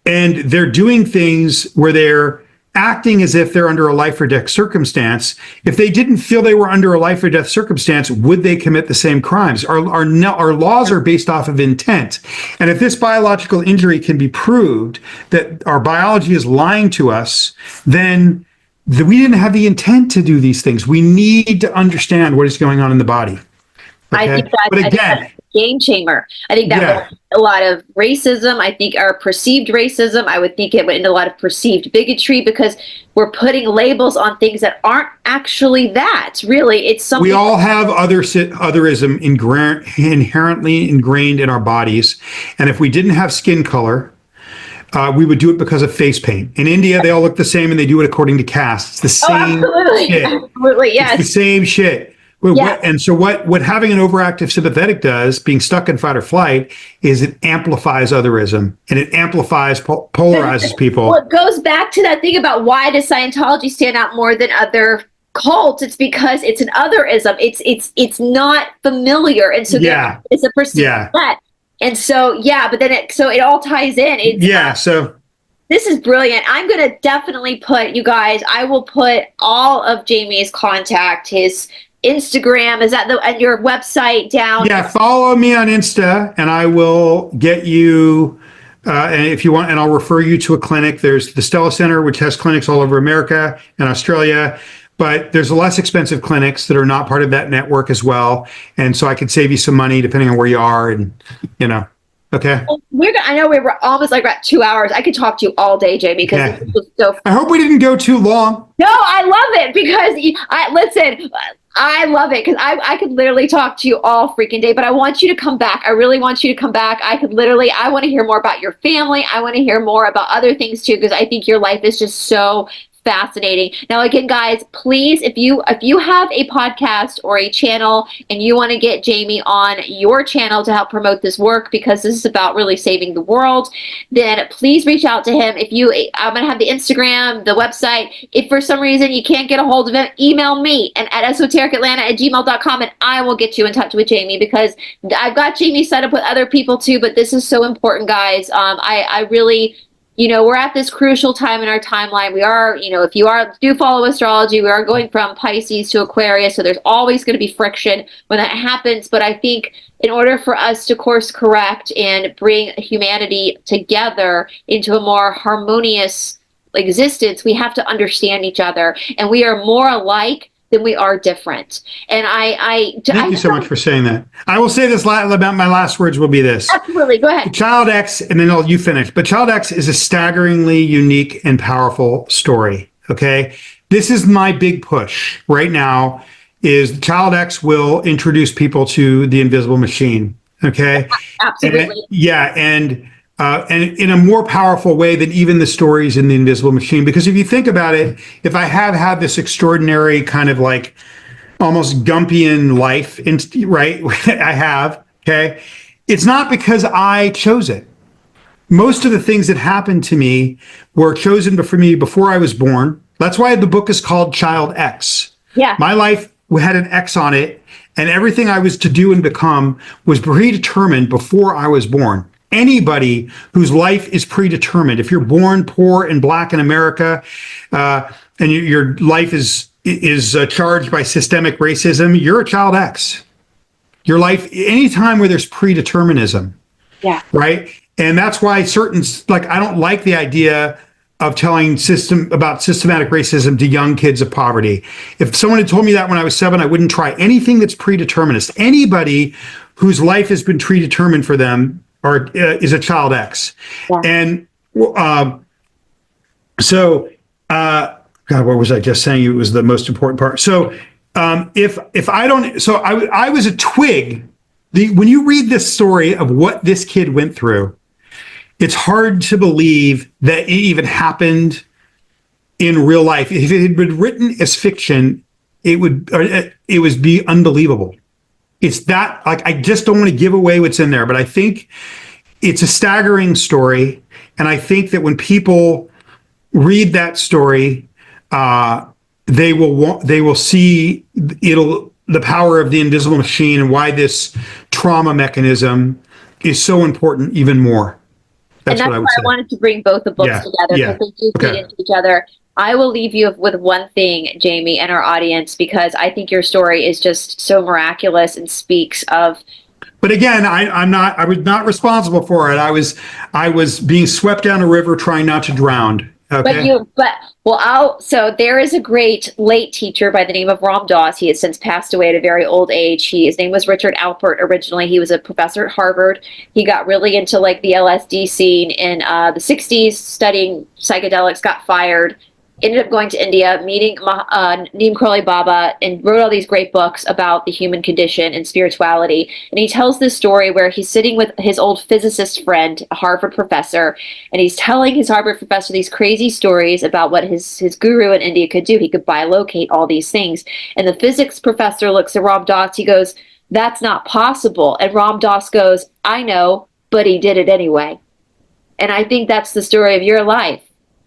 they're doing things where they're acting as if they're under a life or death circumstance. If they didn't feel they were under a life or death circumstance, would they commit the same crimes? Our laws are based off of intent. And if this biological injury can be proved that our biology is lying to us, then we didn't have the intent to do these things. We need to understand what is going on in the body. Okay? I think that's a game changer. I think that would a lot of racism. I think our perceived racism. I would think it would end a lot of perceived bigotry because we're putting labels on things that aren't actually that. Really, it's something. We all have otherism inherently ingrained in our bodies, and if we didn't have skin color, we would do it because of face paint. In India, they all look the same, and they do it according to caste. It's the same shit. Absolutely, yes. It's the same shit. And so what having an overactive sympathetic does, being stuck in fight or flight, is it amplifies otherism, and it amplifies, polarizes people. Well, it goes back to that thing about why does Scientology stand out more than other cults? It's because it's an otherism. It's not familiar, and so it's a perceived threat. And so but then it all ties in. So this is brilliant. I'm going to definitely put, you guys, I will put all of Jamie's contact, his Instagram, is that and your website down? Yeah, follow me on Insta, and I will get you, and if you want, and I'll refer you to a clinic. There's the Stella Center, which has clinics all over America and Australia, but there's less expensive clinics that are not part of that network as well. And so I could save you some money depending on where you are, and okay. I know we're almost like about 2 hours. I could talk to you all day, Jamie, because this was so. I hope we didn't go too long. No, I love it because I love it because I could literally talk to you all freaking day, but I want you to come back. I really want you to come back. I want to hear more about your family. I want to hear more about other things too, because I think your life is just so fascinating. Now, again, guys, please, if you have a podcast or a channel and you want to get Jamie on your channel to help promote this work, because this is about really saving the world, then please reach out to him. I'm going to have the Instagram, the website. If for some reason you can't get a hold of him, email me at esotericatlanta@gmail.com, and I will get you in touch with Jamie, because I've got Jamie set up with other people too, but this is so important, guys. I really, we're at this crucial time in our timeline. We are, if you do follow astrology, we are going from Pisces to Aquarius. So there's always going to be friction when that happens. But I think in order for us to course correct and bring humanity together into a more harmonious existence, we have to understand each other, and we are more alike than we are different. And Thank you so much for saying that. I will say this about my last words will be this. Absolutely. Go ahead. Child X, and then you finish. But Child X is a staggeringly unique and powerful story. Okay. This is my big push right now is Child X will introduce people to the invisible machine. Okay. Absolutely. And in a more powerful way than even the stories in the invisible machine. Because if you think about it, if I have had this extraordinary kind of like almost Gumpian life, right? I have, okay? It's not because I chose it. Most of the things that happened to me were chosen for me before I was born. That's why the book is called Child X. Yeah. My life had an X on it, and everything I was to do and become was predetermined before I was born. Anybody whose life is predetermined, if you're born poor and black in America, and your life is charged by systemic racism, you're a Child X. Your life, any time where there's predeterminism, yeah, right? And that's why I don't like the idea of telling about systematic racism to young kids of poverty. If someone had told me that when I was 7, I wouldn't try anything that's predeterminist. Anybody whose life has been predetermined for them is a Child X. Yeah. And God, what was I just saying? It was the most important part. So if I don't, so I was a twig. When you read this story of what this kid went through, it's hard to believe that it even happened in real life. If it had been written as fiction, it would be unbelievable. It's that, like, I just don't want to give away what's in there, but I think it's a staggering story. And I think that when people read that story, they will see the power of the invisible machine and why this trauma mechanism is so important even more. That's why I wanted to bring both the books together, because they do feed into each other. I will leave you with one thing, Jamie, and our audience, because I think your story is just so miraculous and speaks of. But again, I was not responsible for it. I was being swept down a river trying not to drown. Okay. So there is a great late teacher by the name of Ram Dass. He has since passed away at a very old age. His name was Richard Alpert originally. He was a professor at Harvard. He got really into like the LSD scene in the 60s, studying psychedelics, got fired, ended up going to India, meeting Neem Karoli Baba, and wrote all these great books about the human condition and spirituality. And he tells this story where he's sitting with his old physicist friend, a Harvard professor, and he's telling his Harvard professor these crazy stories about what his guru in India could do. He could bilocate all these things. And the physics professor looks at Ram Dass. He goes, "That's not possible." And Ram Dass goes, "I know, but he did it anyway." And I think that's the story of your life.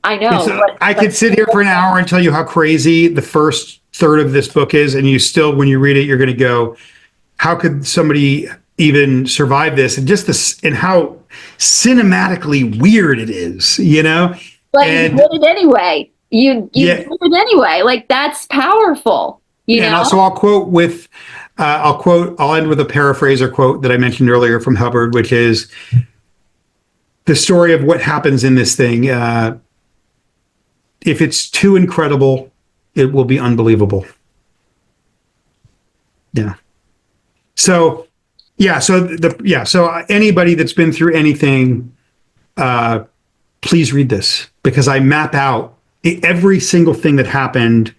I know. I could sit here for an hour and tell you how crazy the first third of this book is, and you still, when you read it, you're going to go, how could somebody even survive this? And just this, and how cinematically weird it is, you know? But you did it anyway. You did it anyway. Like, that's powerful, you know? And so I'll end with a paraphraser quote that I mentioned earlier from Hubbard, which is the story of what happens in this thing. If it's too incredible, it will be unbelievable. Yeah. So anybody that's been through anything, please read this, because I map out every single thing that happened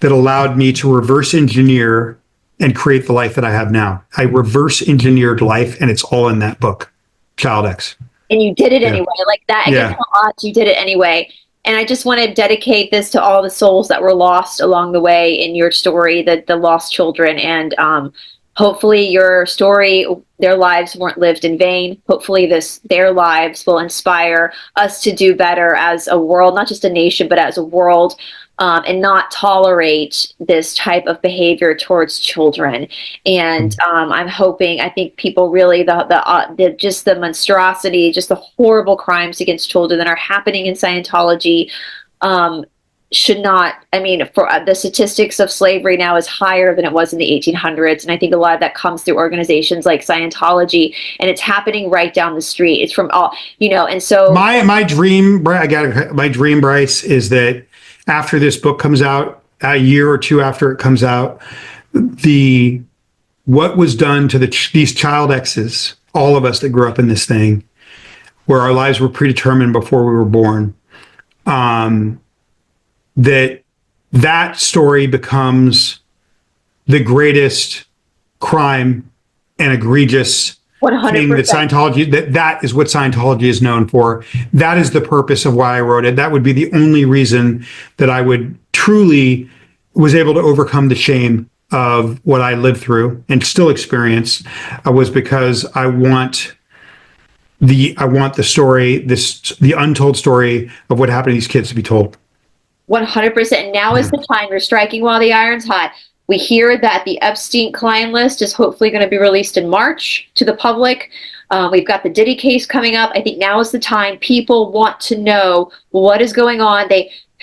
that allowed me to reverse engineer and create the life that I have now. I reverse engineered life, and it's all in that book, Child X. And you did it anyway. Like that, against all odds, you did it anyway. And I just want to dedicate this to all the souls that were lost along the way in your story, the lost children. And hopefully your story, their lives weren't lived in vain. Hopefully their lives will inspire us to do better as a world, not just a nation, but as a world, and not tolerate this type of behavior towards children. And I think people really, just the monstrosity, just the horrible crimes against children that are happening in Scientology, should not, I mean, for the statistics of slavery now is higher than it was in the 1800s. And I think a lot of that comes through organizations like Scientology, and it's happening right down the street. It's from all, and so my dream, my dream, Bryce, is that after this book comes out, a year or two after it comes out, what was done to these child X's, all of us that grew up in this thing, where our lives were predetermined before we were born, that story becomes the greatest crime and egregious 100%. thing that Scientology, that is what Scientology is known for. That is the purpose of why I wrote it. That would be the only reason that I would truly was able to overcome the shame of what I lived through and still experience, was because I want the story, the untold story of what happened to these kids to be told. 100%. Now is the time. You're striking while the iron's hot. We hear that the Epstein client list is hopefully going to be released in March to the public. We've got the Diddy case coming up. I think now is the time. People want to know what is going on.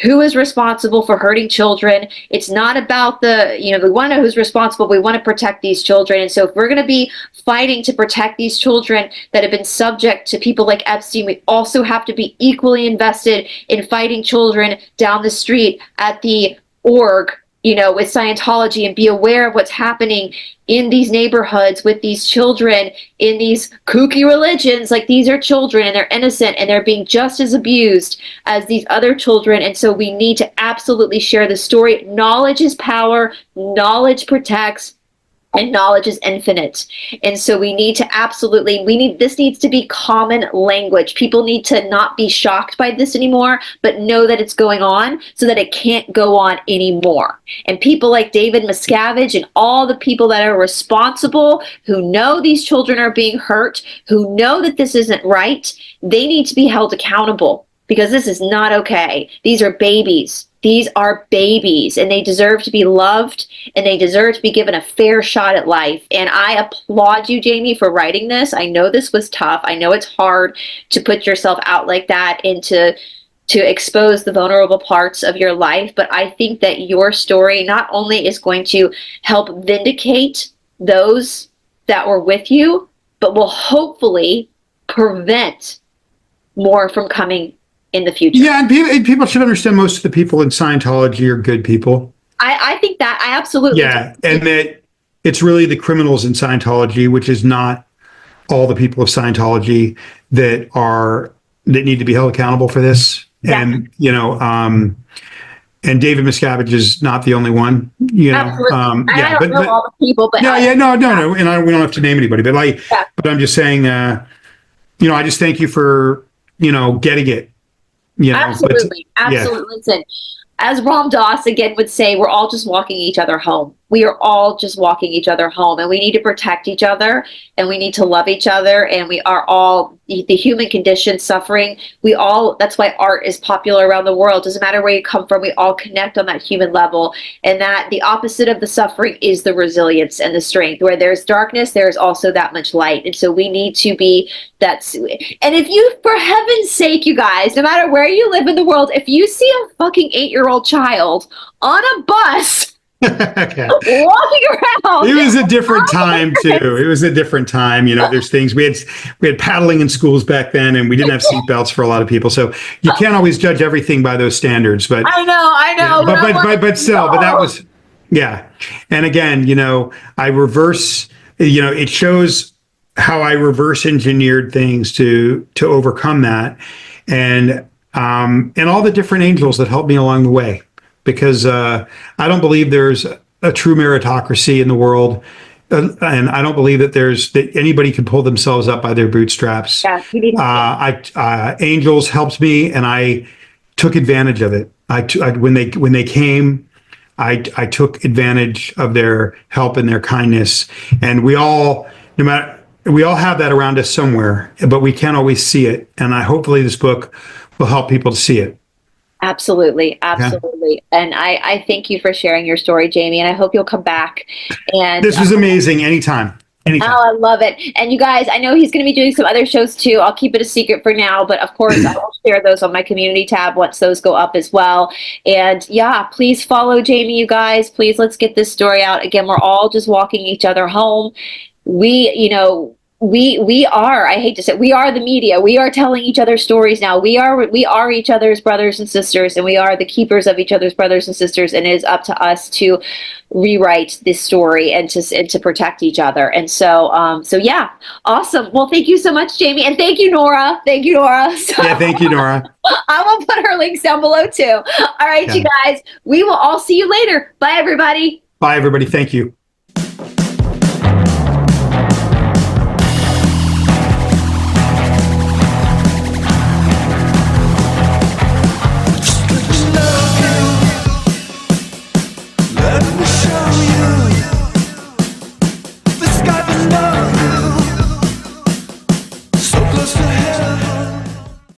Who is responsible for hurting children? It's not about we want to know who's responsible. We want to protect these children. And so if we're going to be fighting to protect these children that have been subject to people like Epstein, we also have to be equally invested in fighting children down the street at the org, with Scientology, and be aware of what's happening in these neighborhoods with these children in these kooky religions. Like, these are children and they're innocent and they're being just as abused as these other children. And so we need to absolutely share the story. Knowledge is power, knowledge protects, and knowledge is infinite. And so we need to this needs to be common language. People need to not be shocked by this anymore, but know that it's going on so that it can't go on anymore. And people like David Miscavige and all the people that are responsible, who know these children are being hurt, who know that this isn't right, they need to be held accountable, because this is not okay. These are babies. These are babies, and they deserve to be loved, and they deserve to be given a fair shot at life. And I applaud you, Jamie, for writing this. I know this was tough. I know it's hard to put yourself out like that and to expose the vulnerable parts of your life. But I think that your story not only is going to help vindicate those that were with you, but will hopefully prevent more from coming in the future. Yeah, and people should understand most of the people in Scientology are good people. I think that I absolutely and that it's really the criminals in Scientology, which is not all the people of Scientology that need to be held accountable for this. Yeah. And and David Miscavige is not the only one. Absolutely. I don't know all the people, but no, and we don't have to name anybody, but but I'm just saying, I just thank you for getting it. Absolutely. Listen, as Ram Dass again would say, we're all just walking each other home. We are all just walking each other home, and we need to protect each other, and we need to love each other, and we are all the human condition suffering. That's why art is popular around the world. Doesn't matter where you come from, we all connect on that human level, and that the opposite of the suffering is the resilience and the strength. Where there's darkness, there's also that much light. And so we need to be that. And if you, for heaven's sake, you guys, no matter where you live in the world, if you see a fucking 8-year-old child on a bus, okay, walking around. It was a different time too. It was a different time. There's things we had paddling in schools back then, and we didn't have seatbelts for a lot of people. So you can't always judge everything by those standards. But I know. But still, but that was, yeah. And again, I reverse. It shows how I reverse engineered things to overcome that, and all the different angels that helped me along the way. Because I don't believe there's a true meritocracy in the world, and I don't believe that anybody can pull themselves up by their bootstraps. Yeah, you need help. Angels helped me, and I took advantage of it. When they came, I took advantage of their help and their kindness. And we all have that around us somewhere, but we can't always see it. And hopefully this book will help people to see it. Absolutely. And I thank you for sharing your story, Jamie, and I hope you'll come back. And this was amazing. Anytime. Anytime. Oh, I love it. And you guys, I know he's going to be doing some other shows too. I'll keep it a secret for now, but of course I will share those on my community tab once those go up as well. And yeah, please follow Jamie, you guys. Please, let's get this story out. Again, we're all just walking each other home. We are, I hate to say, we are the media. We are telling each other stories now. We are each other's brothers and sisters, and we are the keepers of each other's brothers and sisters, and it is up to us to rewrite this story and to protect each other. And so yeah, awesome. Well, thank you so much, Jamie, and thank you, Nora. Thank you, Nora. Yeah, thank you, Nora. I will put her links down below too. All right, you guys, we will all see you later. Bye, everybody. Bye, everybody. Thank you.